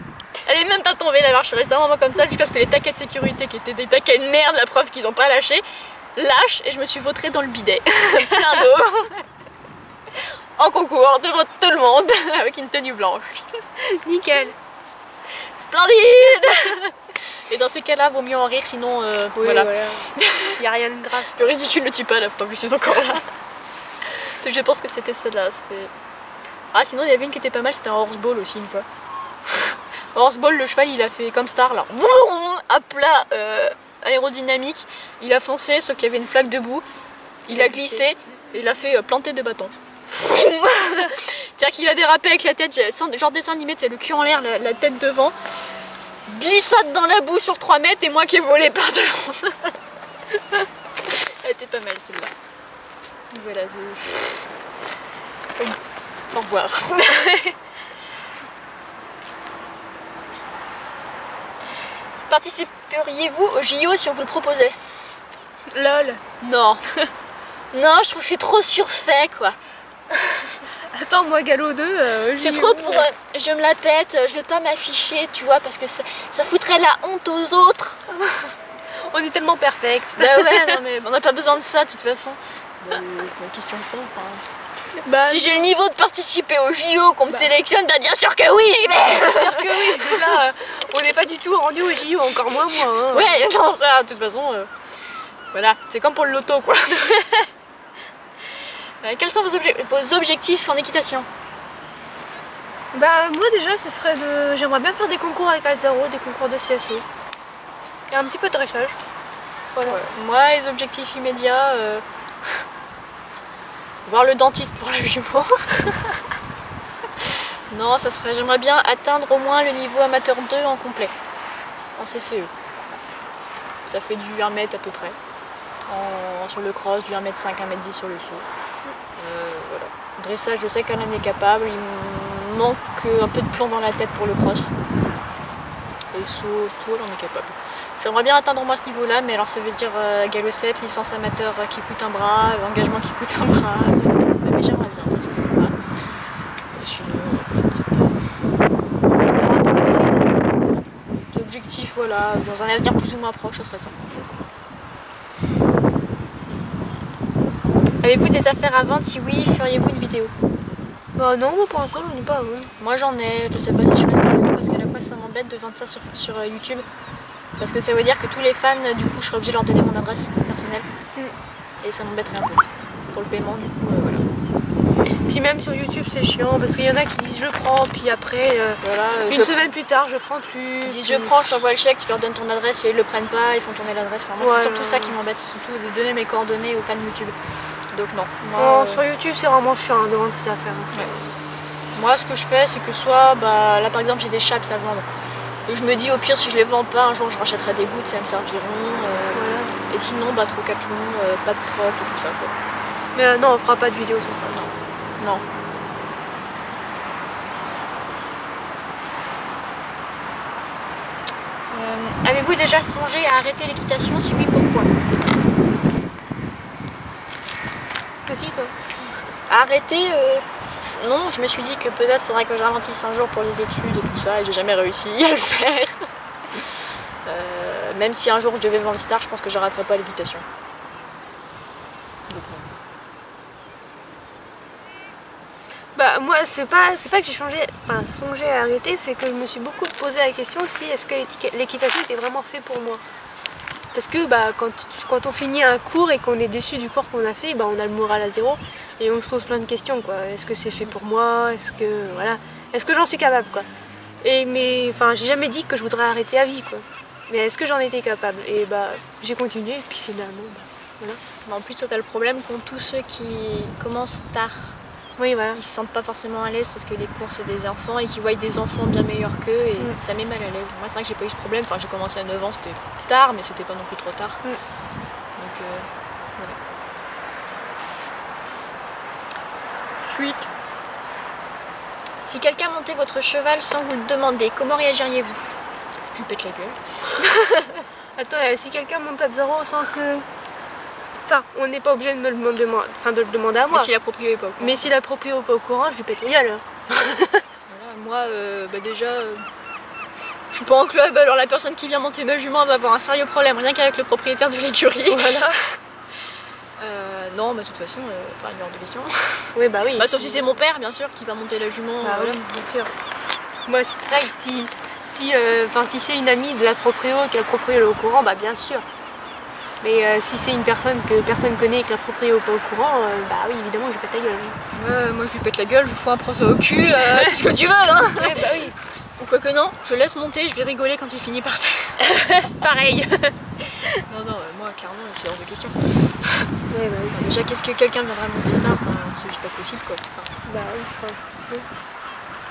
Elle est même pas tombée la barre, je suis restée un moment comme ça jusqu'à ce que les taquets de sécurité, qui étaient des taquets de merde, la preuve qu'ils ont pas lâché, lâchent et je me suis vautrée dans le bidet. Plein d'eau. En concours, devant tout le monde, avec une tenue blanche.
Nickel.
Splendide. Et dans ces cas-là, vaut mieux en rire, sinon
Oui,
voilà.
Il n'y a rien de grave.
Le ridicule ne tue pas, la preuve, je suis encore là. Donc je pense que c'était celle-là. Ah, sinon il y avait une qui était pas mal, c'était un horseball aussi une fois. Horseball, le cheval il a fait comme Star là, à plat aérodynamique. Il a foncé, sauf qu'il y avait une flaque de boue. Il a glissé et il a fait planter de bâton. C'est-à-dire qu'il a dérapé avec la tête, genre dessin animé, c'est le cul en l'air, la tête devant. Glissade dans la boue sur 3 mètres et moi qui ai volé par devant. Elle était pas mal celle-là. Voilà, au revoir. Participeriez-vous au JO si on vous le proposait?
Lol.
Non. Non, je trouve que c'est trop surfait quoi.
Attends, moi Gallo 2,
c'est trop pour je me la pète, je vais pas m'afficher, tu vois, parce que ça foutrait la honte aux autres.
On est tellement perfect.
Bah ouais, non mais on n'a pas besoin de ça de toute façon. Bah, question de con, enfin.
Bah,
si j'ai le niveau de participer au JO, qu'on me sélectionne, bah bien sûr que oui, j'y vais.
Bien sûr que oui, là, on n'est pas du tout rendu au JO, encore moins moi. Hein.
Ouais, non, ça, de toute façon, voilà, c'est comme pour le loto quoi. Quels sont vos objectifs en équitation?
Bah moi déjà ce serait de... J'aimerais bien faire des concours avec Alzaro, des concours de CSO. Et un petit peu de dressage. Voilà.
Ouais. Moi les objectifs immédiats, voir le dentiste pour la jument. Non, ça serait, j'aimerais bien atteindre au moins le niveau amateur 2 en complet, en CCE. Ça fait du 1 mètre à peu près. Sur le cross, du 1m5, 1m10 sur le saut. Voilà. Dressage, je sais qu'Alain est capable, il me manque un peu de plomb dans la tête pour le cross. Et saut, tout, on est capable. J'aimerais bien atteindre moi ce niveau-là, mais alors ça veut dire galop 7, licence amateur qui coûte un bras, engagement qui coûte un bras. Mais j'aimerais bien, ça serait sympa. Et sinon, je ne sais pas. Des objectifs, voilà, dans un avenir plus ou moins proche, ça serait sympa. Avez-vous des affaires à vendre? Si oui, feriez-vous une vidéo?
Bah non, moi pour l'instant j'en ai pas. Hein.
Moi j'en ai, je sais pas si je ferai une vidéo parce qu'à la fois ça m'embête de vendre ça sur YouTube. Parce que ça veut dire que tous les fans, du coup, je serais obligée de leur donner mon adresse personnelle. Et ça m'embêterait un peu. Pour le paiement, du coup, voilà.
Puis même sur YouTube c'est chiant parce qu'il y en a qui disent je prends, puis après
voilà,
une semaine plus tard je prends plus.
Ils disent je prends, je t'envoie le chèque, tu leur donnes ton adresse et ils le prennent pas, ils font tourner l'adresse. Enfin, moi c'est surtout ça qui m'embête, c'est surtout de donner mes coordonnées aux fans YouTube. Donc non. Moi,
sur YouTube c'est vraiment chiant de vendre ces affaires.
Ouais. Moi ce que je fais c'est que soit, bah, là par exemple j'ai des chaps à vendre. Et je me dis au pire si je les vends pas, un jour je rachèterai des boots, ça me serviront. Voilà. Et sinon bah trocathlon, pas de troc et tout ça quoi.
Mais non on fera pas de vidéo sans ça.
Non. Non. Avez-vous déjà songé à arrêter l'équitation? Si oui, pourquoi?
Vas-y toi.
Arrêter, non, je me suis dit que peut-être faudrait que je ralentisse un jour pour les études et tout ça, et j'ai jamais réussi à le faire. Même si un jour je devais vendre Star, je pense que j'arrêterai pas l'équitation.
Bah moi c'est pas que j'ai songé à arrêter, c'est que je me suis beaucoup posé la question si est-ce que l'équitation était vraiment fait pour moi. Parce que bah, quand on finit un cours et qu'on est déçu du cours qu'on a fait, bah, on a le moral à zéro et on se pose plein de questions quoi. Est-ce que c'est fait pour moi? Est-ce que voilà, est-ce que j'en suis capable quoi? Mais enfin j'ai jamais dit que je voudrais arrêter à vie quoi. Mais est-ce que j'en étais capable? Et bah j'ai continué et puis finalement, bah, voilà.
Mais en plus, toi, t'as le problème qu'ont tous ceux qui commencent tard.
Oui, voilà.
Ils se sentent pas forcément à l'aise parce que les cours c'est des enfants et qu'ils voient des enfants bien meilleurs qu'eux et ça met mal à l'aise. Moi c'est vrai que j'ai pas eu ce problème, enfin j'ai commencé à 9 ans, c'était tard mais c'était pas non plus trop tard. Donc voilà. Suite. Si quelqu'un montait votre cheval sans vous le demander, comment réagiriez-vous? Je lui pète la gueule.
Attends, si quelqu'un monte à 0 sans que... Enfin, on n'est pas obligé de me le demander, de le demander à moi.
Mais si la proprio est pas au courant.
Mais si la proprio est pas au courant, je lui pète la gueule.
Voilà, moi, bah déjà, je suis pas en club, alors la personne qui vient monter ma jument va avoir un sérieux problème, rien qu'avec le propriétaire de l'écurie.
Voilà.
Non, mais de toute façon, il est hors de question.
Oui, bah oui.
Bah, sauf si c'est mon père, bien sûr, qui va monter la jument.
Bah
voilà.
oui, bien sûr. Moi, c'est pareil, si c'est une amie de la proprio, que la proprio est au courant, bah bien sûr. Mais si c'est une personne que personne connaît et que la proprio n'est pas au courant, bah oui, évidemment, je lui pète la gueule. Oui.
Ouais, moi je lui pète la gueule, je lui fous un procès au cul, tout ce que tu veux, hein.
Ouais, bah oui.
Ou quoi que non, je laisse monter, je vais rigoler quand il finit par terre.
Pareil.
Non, moi clairement, c'est hors de question.
Ouais, bah oui.
Enfin, déjà, qu'est-ce que quelqu'un viendra monter ça? Enfin, c'est juste pas possible, quoi. Enfin,
Bah oui, oui.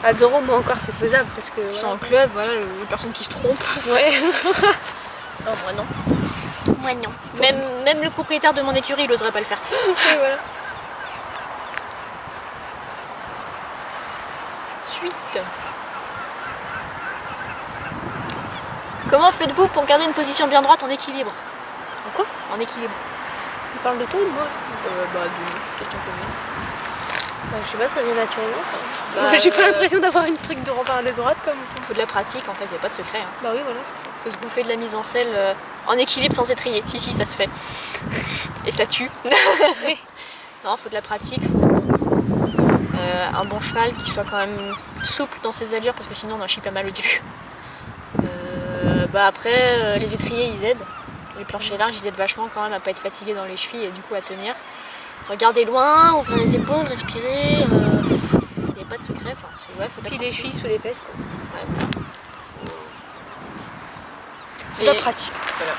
À 0, moi encore, c'est faisable parce que...
c'est
Voilà.
en club, voilà, les personnes qui se trompent.
Ouais.
Non, moi non. Moi non. Même le propriétaire de mon écurie, il oserait pas le faire.
Oui, voilà.
Suite. Comment faites-vous pour garder une position bien droite en équilibre?
En quoi?
En équilibre.
Tu parles de toi ou de moi?
Bah, de question commune.
Bah, je sais pas, ça vient naturellement ça.
Bah,
J'ai pas l'impression d'avoir une truc de rempart de droite comme...
Faut de la pratique, en fait, y a pas de secret. Hein.
Bah oui, voilà, c'est ça.
Faut se bouffer de la mise en selle en équilibre sans étrier. Si, ça se fait. Et ça tue.
Oui.
Non, faut de la pratique, faut un bon cheval qui soit quand même souple dans ses allures parce que sinon on en chie pas mal au début. Bah après, les étriers ils aident. Les planchers larges ils aident vachement quand même à pas être fatigué dans les chevilles et du coup à tenir. Regardez loin, ouvrir les épaules, respirer. Il n'y a pas de secret, enfin, ouais, faut de la
Puis
pratique.
les chevilles sous les fesses quoi.
Ouais, voilà.
C'est de la pratique.
Voilà.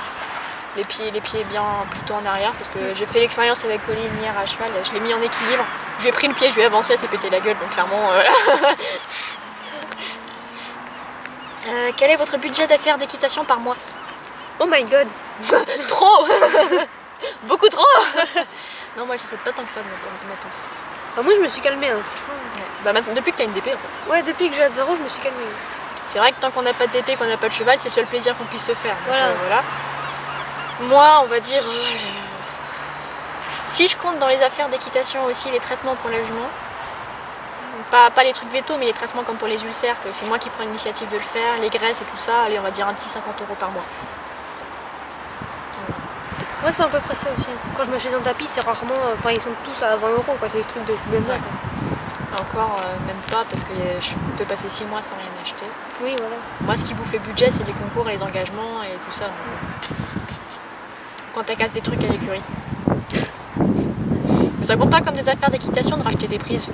Les pieds bien plutôt en arrière parce que j'ai fait l'expérience avec Colline hier à cheval, je l'ai mis en équilibre, je lui ai pris le pied, je lui ai avancé, elle s'est pété la gueule donc clairement voilà. Quel est votre budget d'affaires d'équitation par mois?
Oh my god.
Trop. Beaucoup trop. Non, moi j'achète pas tant que ça de matos.
Bah, moi je me suis calmée hein, franchement.
Ouais. Bah, maintenant, depuis que t'as une DP en fait.
Ouais, depuis que j'ai à 0, je me suis calmée.
C'est vrai que tant qu'on n'a pas de DP, qu'on n'a pas de cheval, c'est le seul plaisir qu'on puisse se faire. Donc,
Voilà.
Voilà. Moi, on va dire... si je compte dans les affaires d'équitation aussi les traitements pour la jument, pas les trucs vétos, mais les traitements comme pour les ulcères, que c'est moi qui prends l'initiative de le faire, les graisses et tout ça, allez, on va dire un petit 50 € par mois.
Moi c'est à peu près ça aussi. Quand je m'achète un tapis, c'est rarement... Enfin ils sont tous à 20 € quoi, c'est des trucs de Fumenda.
Ouais. Encore, même pas, parce que je peux passer 6 mois sans rien acheter.
Oui, voilà.
Moi, ce qui bouffe le budget, c'est les concours, les engagements et tout ça. Donc, quand t'as casse des trucs à l'écurie. Mais ça compte pas comme des affaires d'équitation de racheter des prises.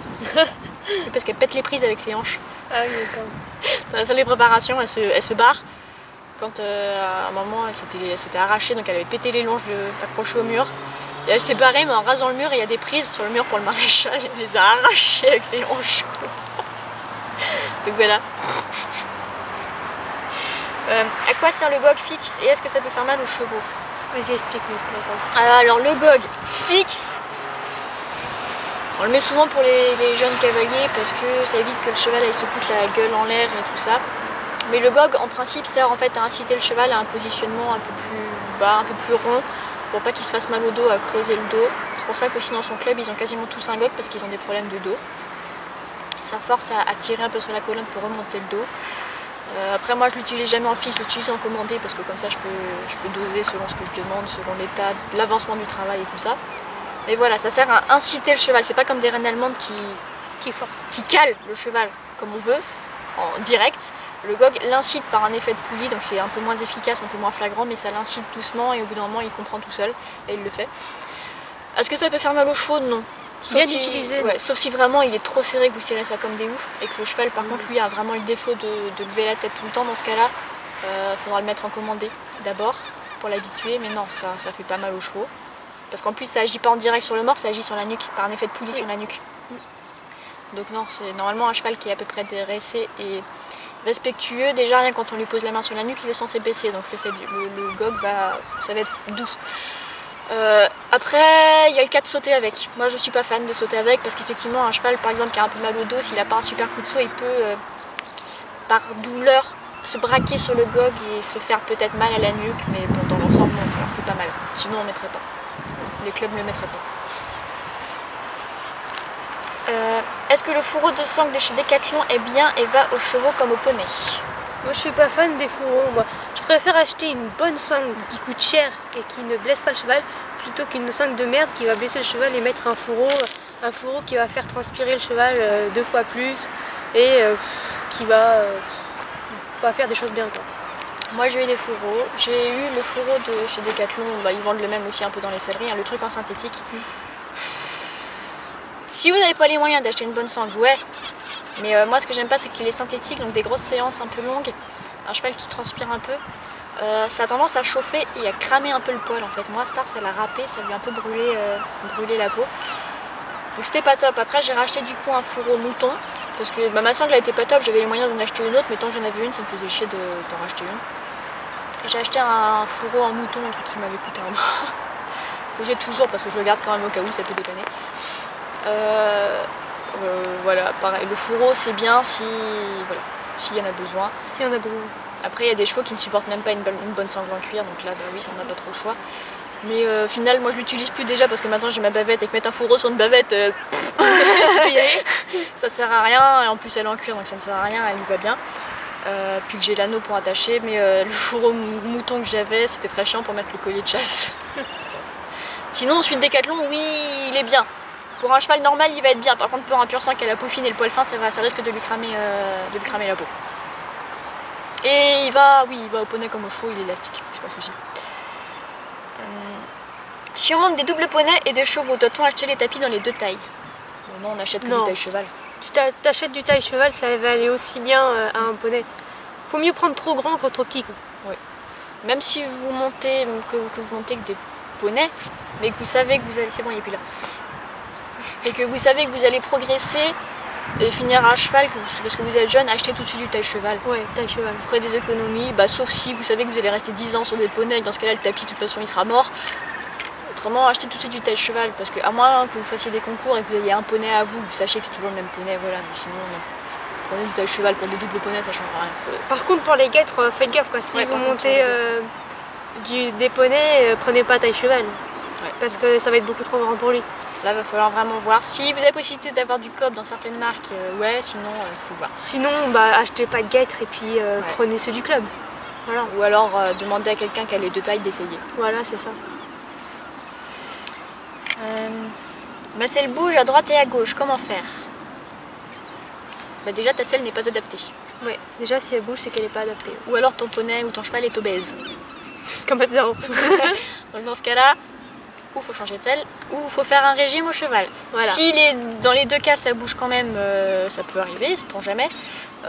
Parce qu'elle pète les prises avec ses hanches.
Ah oui, d'accord.
Dans la salle de préparation, elle se barre. Quand à un moment, elle s'était arrachée, donc elle avait pété les longes accrochées au mur. Et elle s'est barrée, mais en rasant le mur, et il y a des prises sur le mur pour le maréchal. Elle les a arrachées avec ses hanches. Donc voilà. À quoi sert le gog fixe et est-ce que ça peut faire mal aux chevaux?
Vas-y, explique-moi, je comprends.
Alors le gog fixe, on le met souvent pour les jeunes cavaliers parce que ça évite que le cheval aille se foutre la gueule en l'air et tout ça. Mais le gog en principe sert en fait à inciter le cheval à un positionnement un peu plus bas, un peu plus rond, pour pas qu'il se fasse mal au dos, à creuser le dos. C'est pour ça qu'aussi dans son club ils ont quasiment tous un gog parce qu'ils ont des problèmes de dos. Ça force à tirer un peu sur la colonne pour remonter le dos. Après moi je l'utilise jamais en fixe, je l'utilise en commandé parce que comme ça je peux doser selon ce que je demande, selon l'état, l'avancement du travail et tout ça. Mais voilà, ça sert à inciter le cheval, c'est pas comme des reines allemandes qui calent le cheval comme on veut, en direct. Le gog l'incite par un effet de poulie, donc c'est un peu moins efficace, un peu moins flagrant, mais ça l'incite doucement et au bout d'un moment il comprend tout seul et il le fait. Est-ce que ça peut faire mal aux chevaux? Non.
Bien utilisé.
Ouais, sauf si vraiment il est trop serré, que vous serrez ça comme des oufs et que le cheval par contre lui a vraiment le défaut de lever la tête tout le temps. Dans ce cas là, Faudra le mettre en commandé d'abord pour l'habituer, mais non, ça fait pas mal aux chevaux. Parce qu'en plus ça agit pas en direct sur le mors, ça agit sur la nuque, par un effet de poulie sur la nuque. Donc non, c'est normalement un cheval qui est à peu près dressé et respectueux. Déjà rien quand on lui pose la main sur la nuque, il est censé baisser, donc le gog ça va être doux. Après il y a le cas de sauter avec. Moi je suis pas fan de sauter avec parce qu'effectivement un cheval par exemple qui a un peu mal au dos, s'il a pas un super coup de saut, il peut par douleur se braquer sur le gog et se faire peut-être mal à la nuque, mais bon dans l'ensemble non, ça leur fait pas mal. Sinon on mettrait pas. Les clubs ne le mettraient pas. Est-ce que le fourreau de sangle de chez Decathlon est bien et va aux chevaux comme aux poneys?
Moi je suis pas fan des fourreaux, moi. Je préfère acheter une bonne sangle qui coûte cher et qui ne blesse pas le cheval plutôt qu'une sangle de merde qui va blesser le cheval et mettre un fourreau qui va faire transpirer le cheval 2 fois plus et qui va pas faire des choses bien quoi.
Moi j'ai eu des fourreaux, j'ai eu le fourreau de chez Decathlon, bah, ils vendent le même aussi un peu dans les selleries, hein, le truc en synthétique. Si vous n'avez pas les moyens d'acheter une bonne sangle, ouais, mais moi ce que j'aime pas c'est qu'il est synthétique, donc des grosses séances un peu longues, un cheval qui transpire un peu, ça a tendance à chauffer et à cramer un peu le poil en fait. Moi Star ça l'a râpé, ça lui a un peu brûlé la peau, donc c'était pas top. Après j'ai racheté du coup un fourreau mouton, parce que ma sangle elle était pas top, j'avais les moyens d'en acheter une autre, mais tant que j'en avais une ça me faisait chier d'en racheter une. J'ai acheté un fourreau en mouton, un truc qui m'avait coûté un bras, que j'ai toujours parce que je le garde quand même au cas où ça peut dépanner. Voilà, pareil, le fourreau c'est bien s'il y en a besoin.
Si on a besoin.
Après il y a des chevaux qui ne supportent même pas une bonne sangle en cuir, donc là bah oui ça on n'a pas trop le choix. Mais au final moi je l'utilise plus déjà parce que maintenant j'ai ma bavette et que mettre un fourreau sur une bavette, ça sert à rien, et en plus elle est en cuir donc ça ne sert à rien, elle lui va bien. Puis que j'ai l'anneau pour attacher, mais le fourreau mouton que j'avais c'était très chiant pour mettre le collier de chasse. Sinon ensuite Decathlon, oui il est bien. Pour un cheval normal il va être bien, par contre pour un pur sang qui a la peau fine et le poil fin ça risque de lui cramer la peau. Et il va au poney comme au chevaux, il est élastique, c'est pas de souci. Si on monte des doubles poneys et des chevaux, doit-on acheter les tapis dans les deux tailles? Non, on achète que du taille cheval.
Tu t'achètes du taille cheval, ça va aller aussi bien à un poney. Faut mieux prendre trop grand que trop petit quoi.
Oui. Même si vous montez que vous montez que des poneys, mais que vous savez que vous allez, c'est bon il est plus là, et que vous savez que vous allez progresser et finir un cheval parce que vous êtes jeune, achetez tout de suite du taille cheval.
Ouais, taille cheval.
Vous ferez des économies, sauf si vous savez que vous allez rester 10 ans sur des poneys, dans ce cas-là le tapis de toute façon il sera mort. Autrement, achetez tout de suite du taille cheval, parce que à moins que vous fassiez des concours et que vous ayez un poney à vous, vous sachiez que c'est toujours le même poney, voilà, mais sinon prenez du taille cheval pour des doubles poneys, ça change rien.
Par contre pour les guêtres, faites gaffe quoi, si vous montez des poneys, prenez pas taille cheval, parce que ça va être beaucoup trop grand pour lui.
Là, il va falloir vraiment voir. Si vous avez la possibilité d'avoir du cob dans certaines marques, ouais, sinon, il faut voir.
Sinon, achetez pas de guêtres et puis prenez ceux du club. Voilà.
Ou alors, demandez à quelqu'un qui a les deux tailles d'essayer.
Voilà, c'est ça.
Ma selle bouge à droite et à gauche, comment faire? Déjà, ta selle n'est pas adaptée.
Ouais, déjà, si elle bouge, c'est qu'elle n'est pas adaptée.
Ou alors, ton poney ou ton cheval est obèse.
Comme à zéro.
Donc, dans ce cas-là, ou faut changer de selle, ou faut faire un régime au cheval.
Voilà.
Si dans les deux cas ça bouge quand même, ça peut arriver, c'est pour jamais,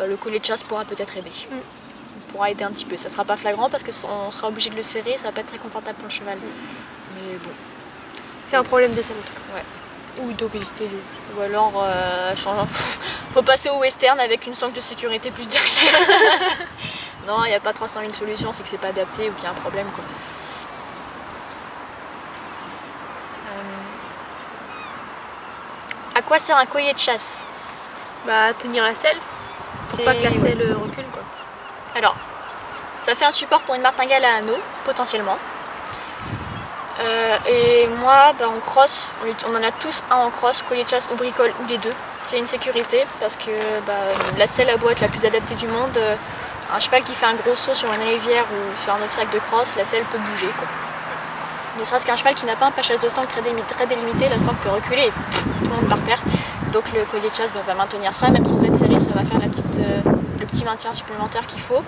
le collier de chasse pourra peut-être aider. Il pourra aider un petit peu, ça sera pas flagrant parce qu'on sera obligé de le serrer, ça va pas être très confortable pour le cheval. Mais bon.
C'est un problème de selle.
Ouais.
Ou d'obésité.
Ou alors, faut passer au western avec une sangle de sécurité plus derrière. Non, il n'y a pas 300 000 solutions, c'est que c'est pas adapté ou qu'il y a un problème quoi. À quoi sert un collier de chasse?
Tenir la selle, pour pas que la selle recule quoi.
Alors, ça fait un support pour une martingale à anneaux, potentiellement. Et moi, en cross, on en a tous un en cross, collier de chasse ou bricole ou les deux. C'est une sécurité parce que la selle a beau être la plus adaptée du monde, un cheval qui fait un gros saut sur une rivière ou sur un obstacle de cross, la selle peut bouger quoi. Ne serait-ce qu'un cheval qui n'a pas un passage de sangle très délimité, la sangle peut reculer et tout le monde par terre. Donc le collier de chasse va maintenir ça, même sans être serré, ça va faire le petit maintien supplémentaire qu'il faut.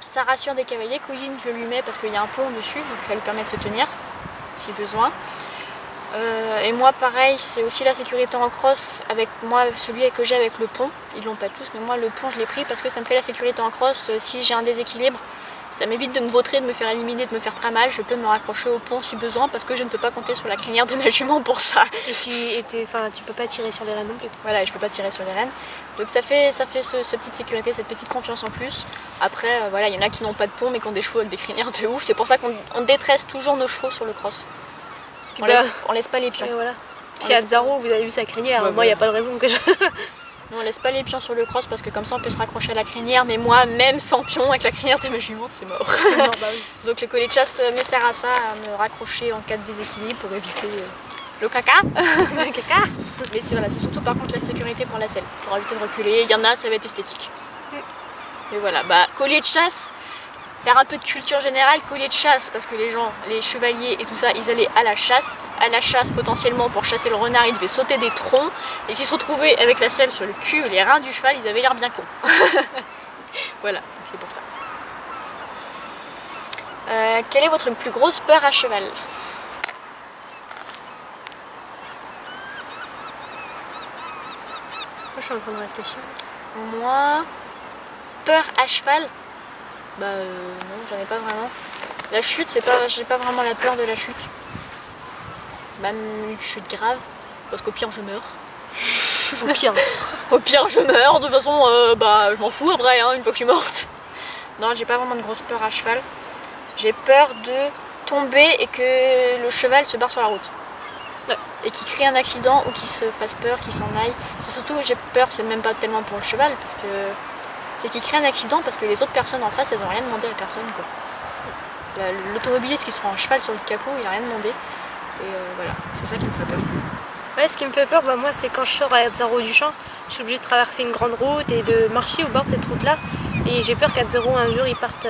Ça rassure des cavaliers. Couline, je lui mets parce qu'il y a un pont dessus, donc ça lui permet de se tenir si besoin. Et moi pareil, c'est aussi la sécurité en cross. Avec moi, celui que j'ai avec le pont, ils l'ont pas tous, mais moi le pont je l'ai pris parce que ça me fait la sécurité en cross. Si j'ai un déséquilibre, ça m'évite de me vautrer, de me faire éliminer, de me faire très mal. Je peux me raccrocher au pont si besoin parce que je ne peux pas compter sur la crinière de ma jument pour ça.
Et tu peux pas tirer sur les rênes non plus.
Voilà, je peux pas tirer sur les rênes. Donc ça fait ce petite sécurité, cette petite confiance en plus. Après, voilà, il y en a qui n'ont pas de pont mais qui ont des chevaux avec des crinières de ouf. C'est pour ça qu'on détresse toujours nos chevaux sur le cross. On laisse pas les pions.
Voilà. Chez Azzaro, vous avez vu sa crinière. Moi, il n'y a pas de raison que je...
Nous, on laisse pas les pions sur le cross parce que comme ça on peut se raccrocher à la crinière. Mais moi, même sans pion, avec la crinière de ma jument, c'est mort.
Bah oui.
Donc le collet de chasse me sert à ça, à me raccrocher en cas de déséquilibre pour éviter le caca.
Le caca.
Mais c'est surtout par contre la sécurité pour la selle, pour éviter de reculer. Il y en a, ça va être esthétique. Et voilà, bah collier de chasse, faire un peu de culture générale, collier de chasse, parce que les gens, les chevaliers et tout ça, ils allaient à la chasse. À la chasse, potentiellement, pour chasser le renard, ils devaient sauter des troncs. Et s'ils se retrouvaient avec la selle sur le cul, les reins du cheval, ils avaient l'air bien cons. Voilà, c'est pour ça. Quelle est votre plus grosse peur à cheval?
Moi, je suis en train de réfléchir.
Moi, peur à cheval, bah non, j'en ai pas vraiment. La chute, j'ai pas vraiment la peur de la chute. Même une chute grave, parce qu'au pire je meurs.
Au pire.
Au pire je meurs, de toute façon bah je m'en fous après hein, une fois que je suis morte. Non, j'ai pas vraiment de grosse peur à cheval. J'ai peur de tomber et que le cheval se barre sur la route.
Ouais.
Et qu'il crée un accident ou qu'il se fasse peur, qu'il s'en aille. C'est surtout j'ai peur, c'est même pas tellement pour le cheval, parce que c'est qu'il crée un accident parce que les autres personnes en face, elles ont rien demandé à personne quoi. L'automobiliste qui se prend un cheval sur le capot, il a rien demandé. Et voilà, c'est ça qui me ferait peur.
Ouais, ce qui me fait peur, bah, moi, c'est quand je sors à Azzaro du champ, je suis obligée de traverser une grande route et de marcher au bord de cette route-là. Et j'ai peur qu'Azzaro, un jour, il parte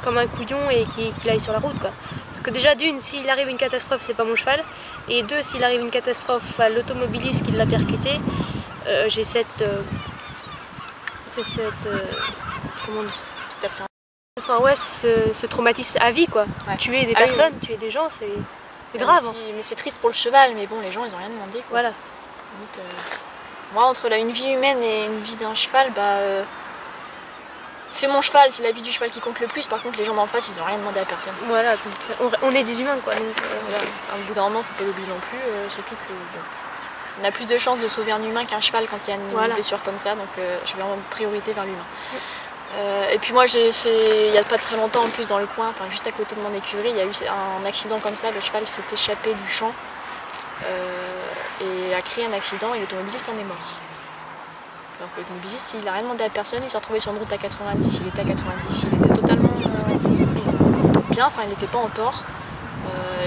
comme un couillon et qu'il aille sur la route, quoi. Parce que déjà, d'une, s'il arrive une catastrophe, c'est pas mon cheval. Et deux, s'il arrive une catastrophe à l'automobiliste qui l'a percuté, j'ai comment on dit?
Tout à fait.
Enfin, ouais, ce traumatisme à vie, quoi.
Ouais.
Tuer des
Ah oui,
personnes,
oui.
tuer des gens, c'est grave. Hein.
Mais c'est triste pour le cheval, mais bon, les gens, ils ont rien demandé, quoi.
Voilà.
Limite, moi, entre une vie humaine et une vie d'un cheval, c'est mon cheval, c'est la vie du cheval qui compte le plus. Par contre, les gens d'en face, ils ont rien demandé à personne.
Voilà, donc, on est des humains, quoi. Donc,
Voilà. Au bout d'un moment, faut pas l'oublier non plus, surtout que bon, on a plus de chances de sauver un humain qu'un cheval quand il y a une blessure comme ça, donc je vais en priorité vers l'humain. Et puis moi, il n'y a pas très longtemps en plus dans le coin, enfin juste à côté de mon écurie, il y a eu un accident comme ça, le cheval s'est échappé du champ et a créé un accident et l'automobiliste en est mort. Donc l'automobiliste, il n'a rien demandé à personne, il s'est retrouvé sur une route à 90, il était à 90, il était totalement bien, enfin il n'était pas en tort.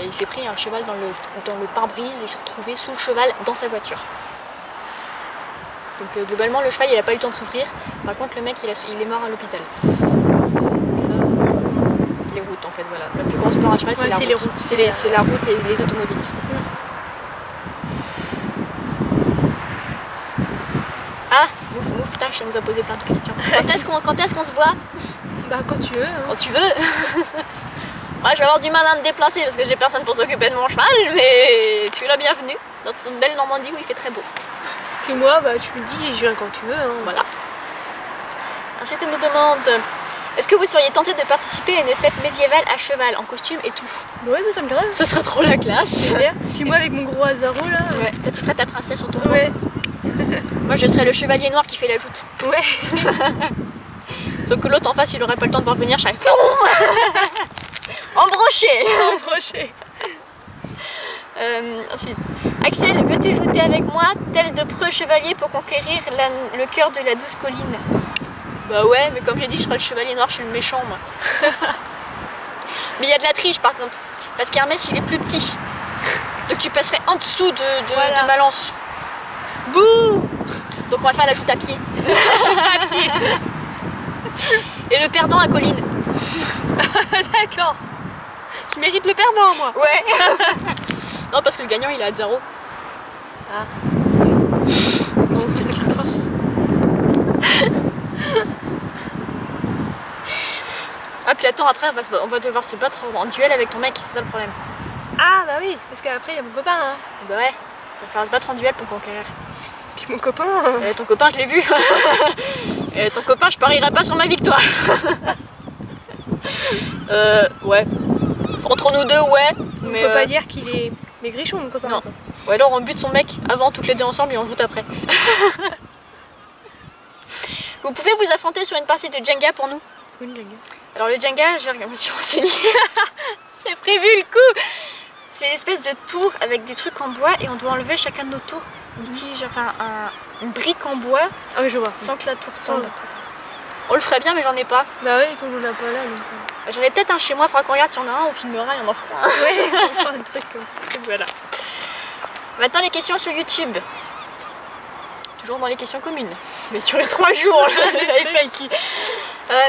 Il s'est pris un cheval dans le pare-brise et il s'est retrouvé sous le cheval dans sa voiture. Donc globalement le cheval il n'a pas eu le temps de souffrir, par contre le mec il est mort à l'hôpital. Les routes en fait, voilà. La plus grosse peur à cheval c'est la route. C'est la route et les automobilistes. Ah, Mouf, tâche, ça nous a posé plein de questions. Quand est-ce qu'on se voit?
bah quand tu veux. Hein.
Quand tu veux. Moi je vais avoir du mal à me déplacer parce que j'ai personne pour s'occuper de mon cheval, mais tu es la bienvenue dans une belle Normandie où il fait très beau.
Puis moi, bah tu me dis, je viens quand tu veux. Hein.
Voilà. Ensuite elle nous demande, est-ce que vous seriez tenté de participer à une fête médiévale à cheval, en costume et tout?
Ouais, mais ça me plairait.
Ce serait trop la classe.
Puis moi avec mon gros Azzaro là.
Ouais, toi tu ferais ta princesse sur ton dos.
Ouais.
Moi je serais le chevalier noir qui fait la joute.
Ouais.
Sauf que l'autre en face il aurait pas le temps de voir venir, je serais embroché.
Embroché.
Ensuite, Axel, veux-tu jouer avec moi tel de preux chevalier pour conquérir le cœur de la douce colline? Bah ouais, mais comme j'ai dit, je serai le chevalier noir, je suis le méchant moi. Mais il y a de la triche par contre, parce qu'Hermès il est plus petit. Donc tu passerais en dessous de ma lance. Bouh! Donc on va faire la joute à pied.
À pied.
Et le perdant à colline.
D'accord. Je mérite le perdant moi.
Ouais. Non parce que le gagnant il est à 0.
Ah.
Ah puis attends, après on va devoir se battre en duel avec ton mec, c'est ça le problème.
Ah bah oui, parce qu'après il y a mon copain. Hein.
Bah ouais, il va falloir se battre en duel pour conquérir.
Puis mon copain...
Ton copain, je l'ai vu. Ton copain, je parierai pas sur ma victoire. Ouais. Entre nous deux, ouais.
On peut pas dire qu'il est maigrichon, mon copain.
Non. Ou alors on bute son mec avant, toutes les deux ensemble, et on joue après. Vous pouvez vous affronter sur une partie de Jenga pour nous?
Une Jenga.
Alors le Jenga, je me suis renseignée. J'ai prévu le coup. C'est une espèce de tour avec des trucs en bois et on doit enlever chacun de nos tours une brique en bois.
Ah oui, je vois.
Sans que la tour tombe. On le ferait bien, mais j'en ai pas.
Bah oui, comme on n'a pas là. Donc...
J'en ai peut-être un chez moi, il faudra qu'on regarde si on en a un, on filmera et on en fera un.
Ouais, on fera un truc comme ça.
Voilà. Maintenant les questions sur YouTube. Toujours dans les questions communes. Ça va durer 3 jours,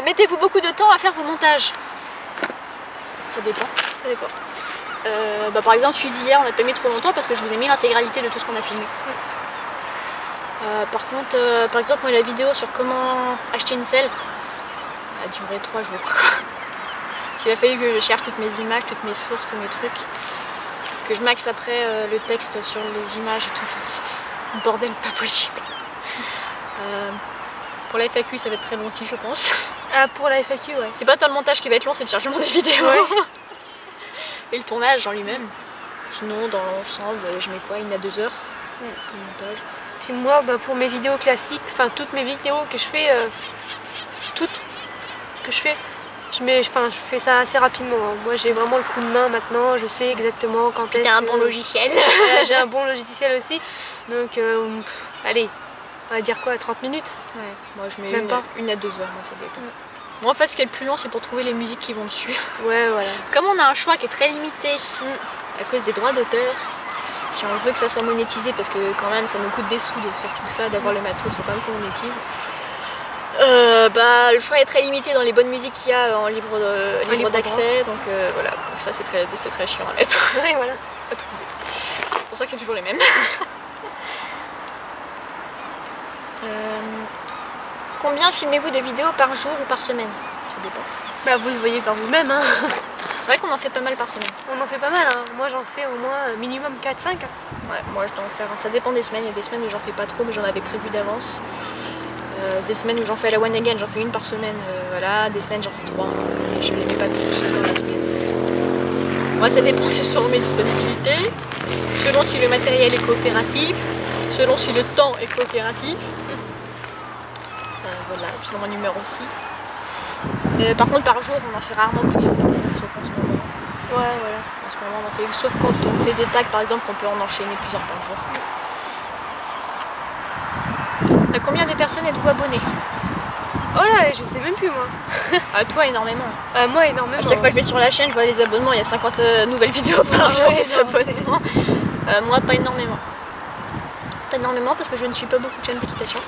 mettez-vous beaucoup de temps à faire vos montages? Ça dépend.
Ça dépend.
Par exemple, celui d'hier, on n'a pas mis trop longtemps parce que je vous ai mis l'intégralité de tout ce qu'on a filmé. Par contre, par exemple, moi, la vidéo sur comment acheter une selle a duré 3 jours. Il a fallu que je cherche toutes mes images, toutes mes sources, tous mes trucs. Que je maxe après le texte sur les images et tout. Enfin, c'était un bordel pas possible. Pour la FAQ, ça va être très long aussi, je pense.
Ah, pour la FAQ, ouais.
C'est pas tant le montage qui va être long, c'est le chargement des vidéos. Ouais. Et le tournage en lui-même. Sinon, dans l'ensemble, je mets quoi, 1 à 2 heures le montage.
Puis moi, bah, pour mes vidéos classiques, enfin toutes mes vidéos que je fais, je fais ça assez rapidement. Hein. Moi, j'ai vraiment le coup de main maintenant. Je sais exactement quand est-ce que...
T'as un bon logiciel.
J'ai un bon logiciel aussi. Donc, allez, on va dire quoi, 30 minutes?
Ouais, moi je mets 1 à 2 heures, moi ça dépend. Moi en fait ce qui est le plus long c'est pour trouver les musiques qui vont dessus.
Ouais, voilà.
Comme on a un choix qui est très limité à cause des droits d'auteur, si on veut que ça soit monétisé, parce que quand même ça nous coûte des sous de faire tout ça, d'avoir le matos, il faut quand même qu'on monétise. Le choix est très limité dans les bonnes musiques qu'il y a en libre d'accès, donc voilà, donc ça c'est très chiant à mettre.
Ouais, voilà.
C'est pour ça que c'est toujours les mêmes. Combien filmez-vous de vidéos par jour ou par semaine? Ça dépend.
Bah vous le voyez par vous-même. Hein.
C'est vrai qu'on en fait pas mal par semaine.
On en fait pas mal. Hein. Moi j'en fais au moins minimum 4-5.
Ouais, moi je dois en faire. Ça dépend des semaines. Il y a des semaines où j'en fais pas trop, mais j'en avais prévu d'avance. Des semaines où j'en fais à la one again, j'en fais 1 par semaine. Voilà. Des semaines j'en fais 3. Et je les mets pas tous dans la semaine. Moi ça dépend, c'est selon mes disponibilités, selon si le matériel est coopératif, selon si le temps est coopératif. Voilà, selon mon humeur aussi. Par contre par jour on en fait rarement plusieurs par jour, sauf en ce moment.
Ouais, voilà.
En ce moment on en fait, sauf quand on fait des tags par exemple, on peut en enchaîner plusieurs par jour. À combien de personnes êtes-vous abonnés?
Oh là, je sais même plus moi.
À toi énormément.
À moi énormément.
À chaque fois que je vais sur la chaîne, je vois les abonnements, il y a 50 nouvelles vidéos par jour, des abonnements. Moi pas énormément. Pas énormément parce que je ne suis pas beaucoup de chaînes d'équitation.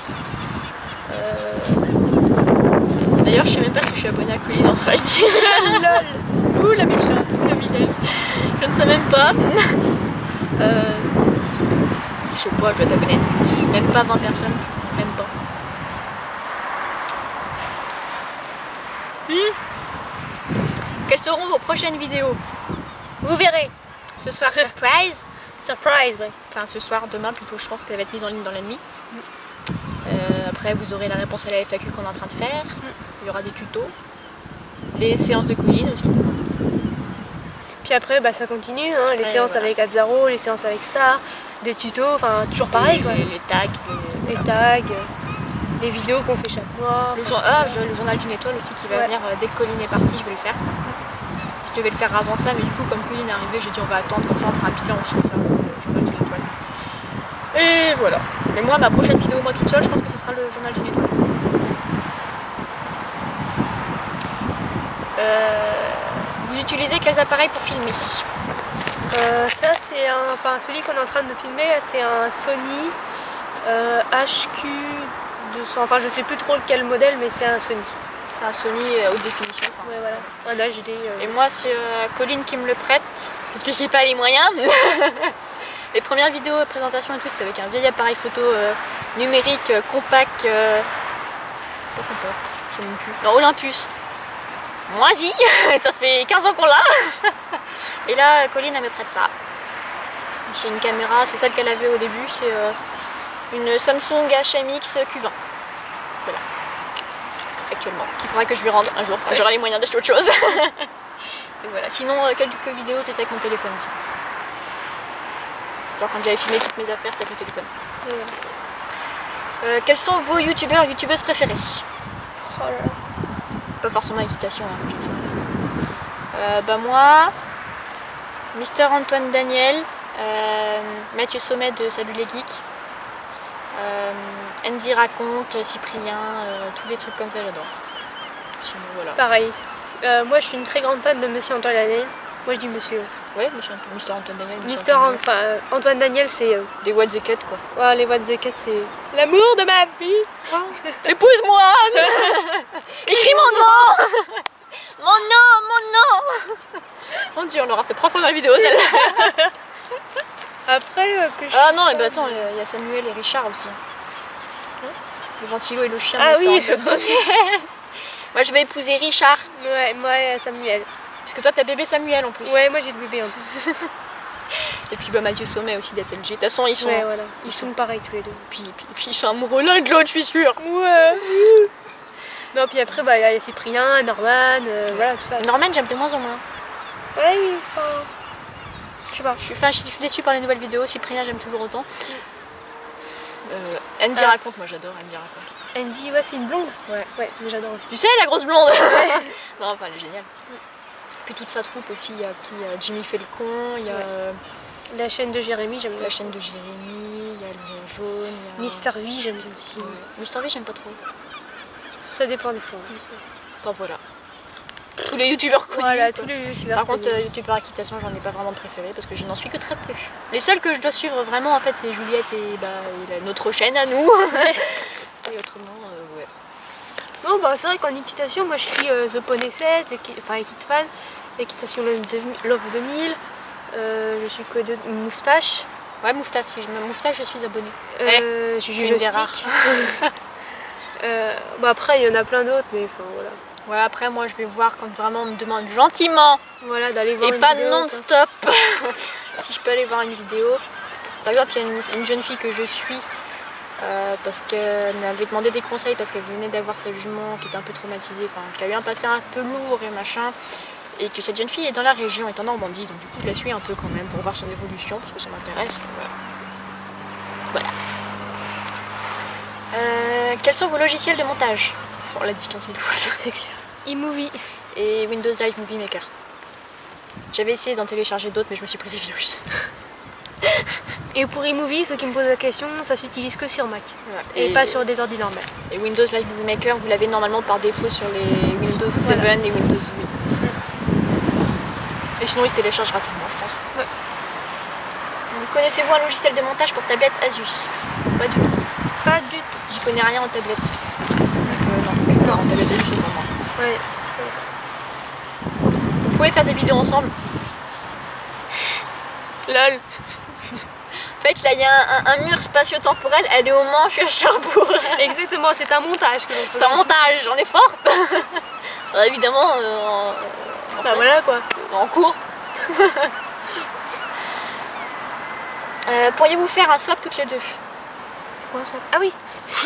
D'ailleurs, je sais même pas si je suis abonnée à Colline en Swahili.
Lol. Ouh la méchante.
La Miguel. Je ne sais même pas. Je sais pas, je dois t'abonner. Même pas 20 personnes. Même pas. Quelles seront vos prochaines vidéos?
Vous verrez.
Ce soir, surprise.
Surprise, ouais.
Enfin, ce soir, demain plutôt, je pense qu'elle va être mise en ligne dans la nuit. Après, vous aurez la réponse à la FAQ qu'on est en train de faire. Il y aura des tutos. Les séances de Colline aussi.
Puis après, bah, ça continue. Hein. Les séances avec Azzaro, les séances avec Star, des tutos, enfin toujours pareil. Quoi.
Les tags.
Les tags, les vidéos qu'on fait chaque mois.
Le journal d'une étoile aussi qui va venir dès que Colline est partie, je vais le faire. Je devais le faire avant ça, mais du coup, comme Colline est arrivée, j'ai dit on va attendre, comme ça on fera un bilan aussi de ça, le journal d'une étoile. Et voilà. Mais moi, ma prochaine vidéo, moi toute seule, je pense que ce sera le journal d'une étoile. Vous utilisez quels appareils pour filmer?
Ça, c'est celui qu'on est en train de filmer, c'est un Sony HQ200, enfin je sais plus trop quel modèle, mais c'est un Sony.
C'est un Sony haute définition. Enfin.
Ouais, voilà, un HD.
Et moi, c'est Colline qui me le prête, parce que j'ai pas les moyens. Les premières vidéos, présentations et tout, c'était avec un vieil appareil photo numérique, compact. Pas compact, je sais même plus. Non, Olympus. Moisi, ça fait 15 ans qu'on l'a. Et là, Colline elle me prête ça. C'est une caméra, c'est celle qu'elle avait au début, c'est une Samsung HMX Q20. Voilà. Actuellement. Qu'il faudra que je lui rende un jour quand j'aurai les moyens d'acheter autre chose. Et voilà. Sinon, quelques vidéos, je les ai avec mon téléphone aussi. Genre quand j'avais filmé toutes mes affaires, c'était avec le téléphone. Quels sont vos youtubeurs, youtubeuses préférés?
Oh là là.
Pas forcément équitation. Hein, bah moi, Mister Antoine Daniel, Mathieu Sommet de Salut les Geeks, Andy Raconte, Cyprien, tous les trucs comme ça j'adore. Sinon, voilà.
Pareil. Moi je suis une très grande fan de Monsieur Antoine Daniel. Moi je dis monsieur.
Ouais, Mister Antoine Daniel.
Antoine Daniel c'est...
Des What the Cut quoi.
Ouais, les What the Cut c'est l'amour de ma vie.
Épouse-moi. Écris mon nom. Mon nom. Mon Dieu, on l'aura fait 3 fois dans la vidéo celle-là.
Après
Ah non, et bah attends, il y a Samuel et Richard aussi. Le ventilo et le chien.
Ah oui.
Moi je vais épouser Richard.
Ouais, moi Samuel.
Parce que toi t'as bébé Samuel en plus.
Ouais, moi j'ai le bébé en plus.
Et puis bah Mathieu Sommet aussi d'SLG. De toute façon ils sont...
Ouais, voilà. Ils sont pareils tous les deux.
Puis ils sont amoureux l'un de l'autre, je suis sûre.
Ouais. Non, puis après bah il y a Cyprien, Norman, voilà tout ça.
Norman j'aime de moins en moins.
Ouais, enfin... Je sais pas.
Je suis déçue par les nouvelles vidéos. Cyprien j'aime toujours autant. Andy Raconte, moi j'adore Andy Raconte.
Andy, ouais, c'est une blonde.
Ouais.
Ouais, mais j'adore aussi.
Tu sais, la grosse blonde.
Ouais.
Non, enfin, elle est géniale. Puis toute sa troupe aussi, il y a Jimmy Felcon, il y a
la chaîne de Jérémy, j'aime bien.
la chaîne de Jérémy, il y a le Rire Jaune, il y a...
Mister V, j'aime bien aussi.
Mister V, j'aime pas trop.
Ça dépend des fois.
Enfin voilà. Tous les youtubeurs connus.
Voilà,
quoi.
tous les youtubeurs.
Par contre, youtubeurs équitation, j'en ai pas vraiment de préférés parce que je n'en suis que très peu. Les seuls que je dois suivre vraiment, en fait, c'est Juliette et, notre chaîne à nous. Et autrement, ouais.
Non, bah c'est vrai qu'en équitation, moi je suis The Poney 16, enfin Equitfan, Équitation Love 2000, je suis que de Moustache.
Ouais, Moustache, si je me Moustache, je suis abonnée.
Je suis une des rares. Bah après, il y en a plein d'autres, mais enfin voilà.
Ouais, après, moi je vais voir quand vraiment on me demande gentiment.
Voilà, d'aller voir
et
une
pas
vidéo,
non-stop. Si je peux aller voir une vidéo. Par exemple, il y a une jeune fille que je suis. Parce qu'elle m'avait demandé des conseils parce qu'elle venait d'avoir sa jument qui était un peu traumatisée, enfin qui a eu un passé un peu lourd et machin, et que cette jeune fille est dans la région, est en Normandie, donc du coup je la suis un peu quand même pour voir son évolution parce que ça m'intéresse. Voilà. Quels sont vos logiciels de montage? On l'a dit 15 000 fois, ça c'est clair.
iMovie
et Windows Live Movie Maker. J'avais essayé d'en télécharger d'autres mais je me suis pris des virus.
Et pour iMovie, ceux qui me posent la question, ça s'utilise que sur Mac.
Ouais,
et pas sur des ordi normaux.
Et Windows Live Movie Maker, vous l'avez normalement par défaut sur les Windows 7 et Windows 8. Et sinon, il se télécharge gratuitement, je pense.
Ouais.
Connaissez-vous un logiciel de montage pour tablette Asus? Pas du tout.
Pas du tout.
J'y connais rien en tablette. Donc, non, en tablette Asus, c'est pour moi.
Ouais.
Vous pouvez faire des vidéos ensemble?
LOL.
En fait, là, il y a un mur spatio-temporel, elle est au Mans, je suis à Cherbourg.
Exactement, c'est un montage.
C'est un montage, j'en ai forte. Alors, évidemment,
bah voilà quoi.
En cours. Pourriez-vous faire un swap toutes les deux?
C'est quoi un swap? Ah oui.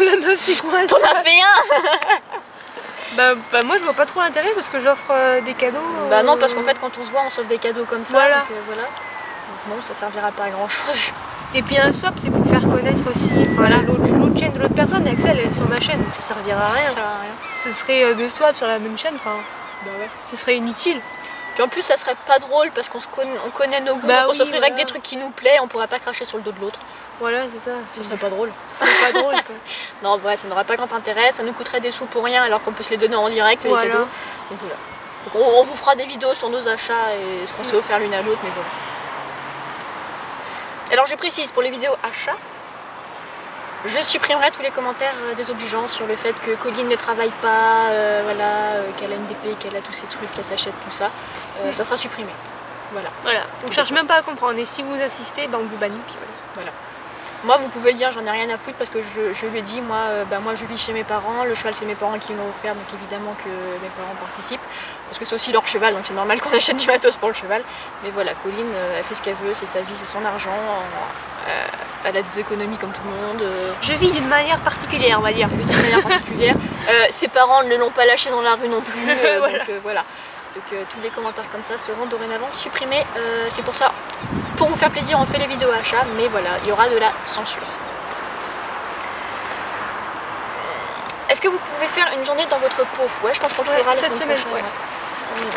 La meuf, c'est quoi un
swap? T'en as fait un.
Bah moi je vois pas trop l'intérêt parce que j'offre des cadeaux.
Bah non, parce qu'en fait quand on se voit on s'offre des cadeaux comme ça.
Voilà.
Donc voilà. Donc non, ça servira pas à grand chose.
Et puis un swap c'est pour faire connaître aussi voilà, l'autre chaîne de l'autre personne. Et Axel elle est sur ma chaîne donc ça servira à rien.
Ça sert à rien.
Ce serait des swaps sur la même chaîne, enfin.
Bah ouais.
Ce serait inutile.
Puis en plus ça serait pas drôle parce qu'on connaît nos goûts, donc on s'offrirait que des trucs qui nous plaisent, on pourrait pas cracher sur le dos de l'autre.
Voilà, c'est ça.
Ce serait pas drôle.
Ce serait pas drôle quoi.
Non, ouais, ça n'aurait pas grand intérêt, ça nous coûterait des sous pour rien alors qu'on peut se les donner en direct, les cadeaux. Donc voilà. Donc on vous fera des vidéos sur nos achats et ce qu'on s'est offert l'une à l'autre, mais voilà. Alors je précise, pour les vidéos achats, je supprimerai tous les commentaires désobligeants sur le fait que Colline ne travaille pas, qu'elle a une DP, qu'elle a tous ces trucs, qu'elle s'achète tout ça. Ça sera supprimé. Voilà.
Voilà. On cherche même pas à comprendre. Et si vous insistez, bah on vous bannit. Puis voilà.
Moi, vous pouvez le dire, j'en ai rien à foutre parce que je lui ai dit, moi je vis chez mes parents, le cheval c'est mes parents qui me l'ont offert, donc évidemment que mes parents participent, parce que c'est aussi leur cheval, donc c'est normal qu'on achète du matos pour le cheval. Mais voilà, Colline, elle fait ce qu'elle veut, c'est sa vie, c'est son argent, elle a des économies comme tout le monde.
Je vis d'une manière particulière, on va dire.
D'une manière particulière. Ses parents ne l'ont pas lâché dans la rue non plus,
voilà.
donc voilà. Donc tous les commentaires comme ça seront dorénavant supprimés. C'est pour ça, pour vous faire plaisir, on fait les vidéos achat, mais voilà, il y aura de la censure. Est-ce que vous pouvez faire une journée dans votre peau? Ouais, je pense qu'on le fera la
cette
semaine prochaine.
ouais.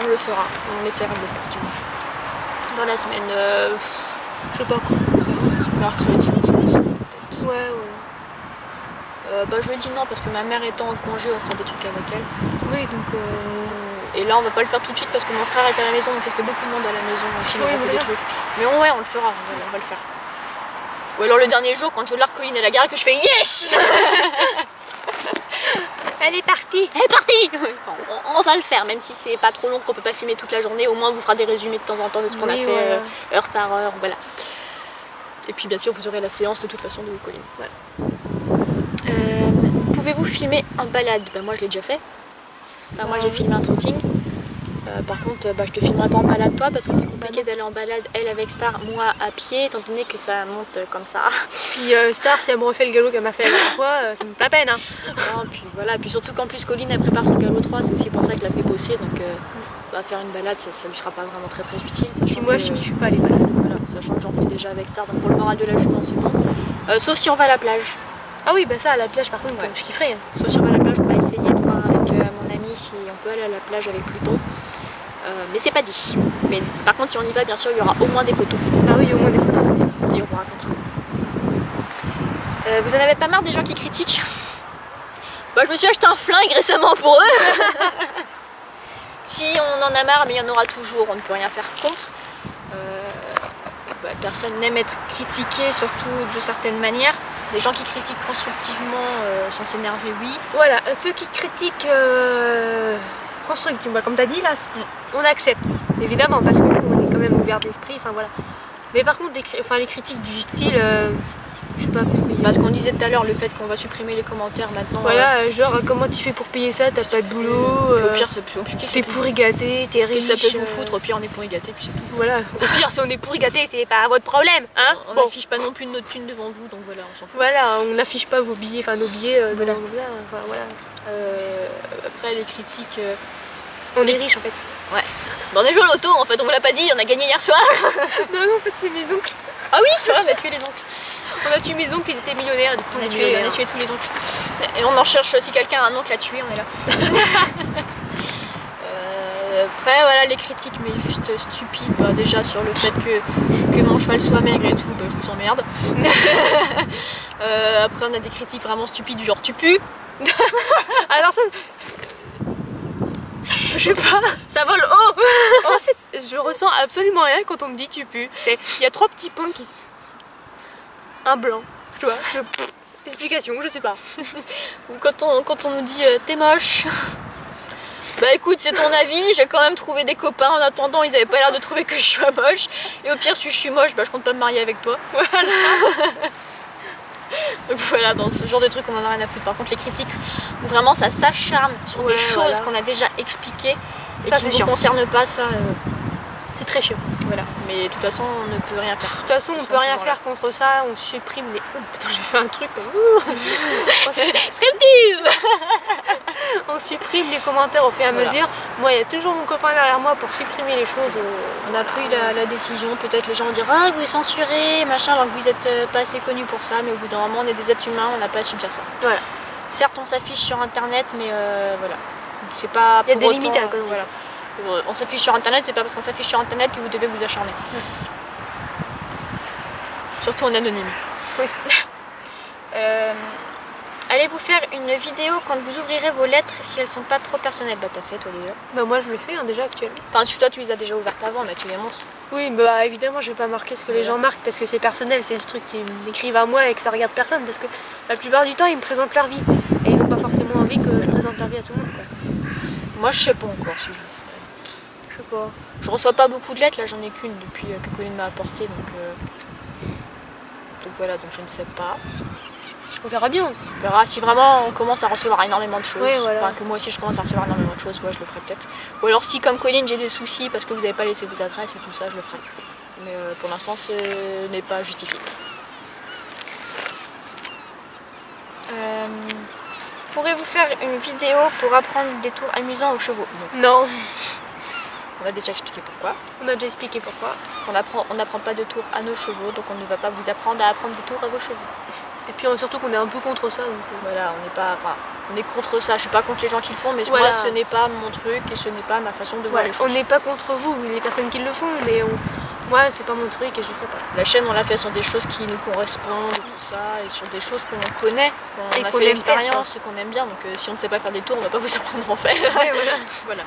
On le fera, on essaiera de le faire, tu vois. Dans la semaine,
Je sais pas quoi.
mercredi ou jeudi peut-être.
Ouais.
Jeudi non, parce que ma mère étant en congé, on fera des trucs avec elle.
Oui, donc...
Et là on va pas le faire tout de suite parce que mon frère est à la maison, donc ça fait beaucoup de monde à la maison, sinon
Oui,
on fait
voilà.
des trucs. Mais ouais, on le fera, on va le faire. Ou alors le dernier jour, quand je largue Colline à la gare, que je fais yes.
Elle est partie.
Elle est partie. On va le faire, même si c'est pas trop long, qu'on peut pas filmer toute la journée, au moins on vous fera des résumés de temps en temps de ce qu'on a fait,
voilà.
heure par heure, voilà. Et puis bien sûr vous aurez la séance de toute façon de Colline. Voilà. Pouvez-vous filmer en balade? Moi je l'ai déjà fait. Moi j'ai filmé un trotting. Par contre je te filmerai pas en balade toi parce que c'est compliqué d'aller en balade, elle avec Star, moi à pied, étant donné que ça monte comme ça.
Puis Star, si elle me refait le galop qu'elle m'a fait la dernière fois, ça me fait la peine. Hein.
Non, puis voilà, puis surtout qu'en plus Colline elle prépare son galop 3, c'est aussi pour ça que je la fais bosser, donc faire une balade ça lui sera pas vraiment très utile.
Puis moi je kiffe pas les balades.
Voilà, sachant que j'en fais déjà avec Star, donc pour le moral de la jument c'est bon. Sauf si on va à la plage.
Ah oui, bah ça à la plage par contre, je kifferais. Hein.
Sauf si on va à la plage, on va essayer de voir avec mon ami si on peut aller à la plage avec Pluton. Mais c'est pas dit. Mais par contre si on y va, bien sûr il y aura au moins des photos.
Ah oui, au moins des photos, c'est sûr.
Et on vous racontera. Vous en avez pas marre des gens qui critiquent? Je me suis acheté un flingue récemment pour eux. Si on en a marre, mais il y en aura toujours, on ne peut rien faire contre. Personne n'aime être critiqué, surtout de certaines manières. Des gens qui critiquent constructivement sans s'énerver, oui.
Voilà, ceux qui critiquent constructivement, comme tu as dit là, on accepte, évidemment, parce que nous on est quand même ouvert d'esprit, enfin voilà. Mais par contre, les critiques du style, je sais pas,
parce qu'on disait tout à l'heure, le fait qu'on va supprimer les commentaires maintenant.
Voilà, genre comment tu fais pour payer ça, t'as pas de boulot,
au pire c'est plus compliqué.
T'es pourri gâté, t'es riche.
Ça peut vous foutre, au pire on est pourri gâté, puis c'est tout.
Voilà, au pire si on est pourri gâté, c'est pas votre problème, hein.
On n'affiche pas non plus notre thune devant vous, donc voilà, on s'en fout.
Voilà, on n'affiche pas vos billets, enfin nos billets,
voilà.
Voilà.
Après les critiques...
On est riche en fait.
Ouais. On a joué au loto en fait, on vous l'a pas dit, on a gagné hier soir.
Non, en fait c'est mes oncles.
Ah oui, c'est vrai, on a tué les oncles.
On a tué mes oncles, ils étaient millionnaires, du coup
on a tué tous les oncles. Et on en cherche, si quelqu'un a un oncle à tuer, on est là. Après voilà les critiques mais juste stupides, déjà sur le fait que mon cheval soit maigre et tout, je vous emmerde. Après on a des critiques vraiment stupides du genre tu pues.
Alors ça... Je sais pas.
Ça vole haut.
En fait, je ressens absolument rien quand on me dit tu pues. Il y a 3 petits points qui... Un blanc, tu vois. Explication, je sais pas.
Ou quand on nous dit t'es moche. Écoute, c'est ton avis, j'ai quand même trouvé des copains en attendant, ils avaient pas l'air de trouver que je sois moche. Et au pire, si je suis moche, je compte pas me marier avec toi.
Voilà.
Donc voilà, dans ce genre de trucs, on en a rien à foutre. Par contre, les critiques où vraiment ça s'acharne sur des choses qu'on a déjà expliquées et qui ne vous concernent pas, ça...
C'est très chiant.
Voilà, mais de toute façon, on ne peut rien faire.
De toute façon, on peut rien faire contre ça, on supprime les... Oh putain, j'ai fait un truc comme...
Striptease.
On supprime les commentaires au fur et à mesure. Moi, il y a toujours mon copain derrière moi pour supprimer les choses.
On a pris la décision, peut-être les gens vont dire ah vous censurez, machin, alors que vous êtes pas assez connus pour ça, mais au bout d'un moment, on est des êtres humains, on n'a pas à subir ça.
Voilà.
Certes, on s'affiche sur internet, mais voilà. C'est pas
il y a des limites à la connerie.
Voilà. On s'affiche sur internet, c'est pas parce qu'on s'affiche sur internet que vous devez vous acharner. Surtout en anonyme.
Oui.
Allez-vous faire une vidéo quand vous ouvrirez vos lettres si elles sont pas trop personnelles? T'as fait toi déjà?
Moi je le fais déjà actuellement.
Enfin toi tu les as déjà ouvertes avant mais tu les montres.
Oui évidemment je vais pas marquer ce que les gens marquent parce que c'est personnel, c'est le truc qu'ils m'écrivent à moi et que ça regarde personne parce que la plupart du temps ils me présentent leur vie et ils ont pas forcément envie que je présente leur vie à tout le monde quoi.
Moi je sais pas encore si je le ferai.
Je sais pas.
Je reçois pas beaucoup de lettres, là j'en ai qu'une depuis que Colline m'a apporté donc... Donc voilà, donc je ne sais pas.
On verra bien.
On verra si vraiment on commence à recevoir énormément de choses.
Ouais, voilà.
Enfin, que moi aussi je commence à recevoir énormément de choses, ouais, je le ferai peut-être. Ou alors si comme Colline j'ai des soucis parce que vous n'avez pas laissé vos adresses et tout ça, je le ferai. Mais pour l'instant ce n'est pas justifié. Pourrez-vous faire une vidéo pour apprendre des tours amusants aux chevaux?
Non.
On a déjà expliqué pourquoi.
On a déjà expliqué pourquoi.
On n'apprend pas de tours à nos chevaux, donc on ne va pas vous apprendre à apprendre des tours à vos chevaux.
Et puis surtout qu'on est un peu contre ça. Donc,
voilà, on n'est pas, enfin, on est contre ça. Je suis pas contre les gens qui le font, mais
voilà.
moi ce n'est pas mon truc et ce n'est pas ma façon de voir les choses.
On n'est pas contre vous, les personnes qui le font, mais moi c'est pas mon truc et je le ferai pas.
La chaîne on l'a fait sur des choses qui nous correspondent et tout ça, et sur des choses qu'on connaît, qu'on a
qu'on
fait
aime
l'expérience et qu'on aime bien. Donc si on ne sait pas faire des tours, on va pas vous apprendre à en faire.
Ouais, voilà.
Voilà.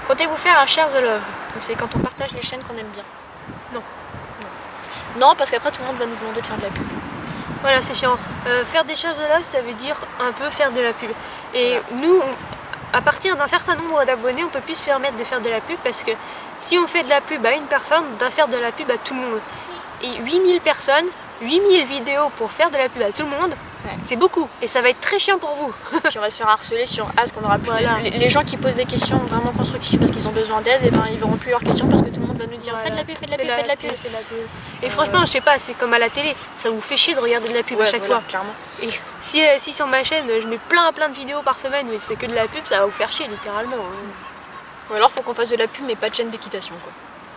Comptez-vous faire un share the love? Donc c'est quand on partage les chaînes qu'on aime bien.
Non.
Non, parce qu'après tout le monde va nous demander de faire de la pub.
Voilà, c'est chiant. Faire des choses de love, ça veut dire un peu faire de la pub. Et voilà. Nous, à partir d'un certain nombre d'abonnés, on peut plus se permettre de faire de la pub parce que si on fait de la pub à une personne, on doit faire de la pub à tout le monde. Et 8000 personnes, 8000 vidéos pour faire de la pub à tout le monde, ouais. C'est beaucoup. Et ça va être très chiant pour vous.
Puis on va se faire harceler sur Ask, on aura plus voilà. Les gens qui posent des questions vraiment constructives parce qu'ils ont besoin d'aide, et ben ils verront plus leurs questions parce que tout le monde va nous dire voilà. Faites de la pub, faites de la pub, faites de la pub.
Faites de la pub. Et franchement, je sais pas, c'est comme à la télé, ça vous fait chier de regarder de la pub à chaque fois.
Clairement.
Et si sur ma chaîne je mets plein de vidéos par semaine où c'est que de la pub, ça va vous faire chier littéralement. Hein.
Ou alors faut qu'on fasse de la pub mais pas de chaîne d'équitation quoi.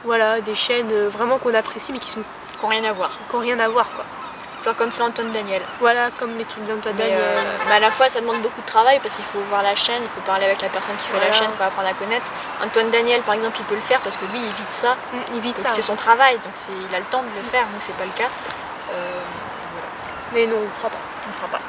Voilà, des chaînes vraiment qu'on apprécie mais qui n'ont
rien à voir.
Qui n'ont rien à voir quoi.
Genre comme fait Antoine Daniel.
Voilà, comme les trucs d'Antoine Daniel.
Mais à la fois ça demande beaucoup de travail parce qu'il faut voir la chaîne, il faut parler avec la personne qui fait la chaîne, il faut apprendre à connaître. Antoine Daniel par exemple il peut le faire parce que lui il vit de ça.
Il vit de ça.
C'est son travail, donc il a le temps de le faire, nous c'est pas le cas. Voilà.
Mais non, on ne fera pas.
On ne fera pas.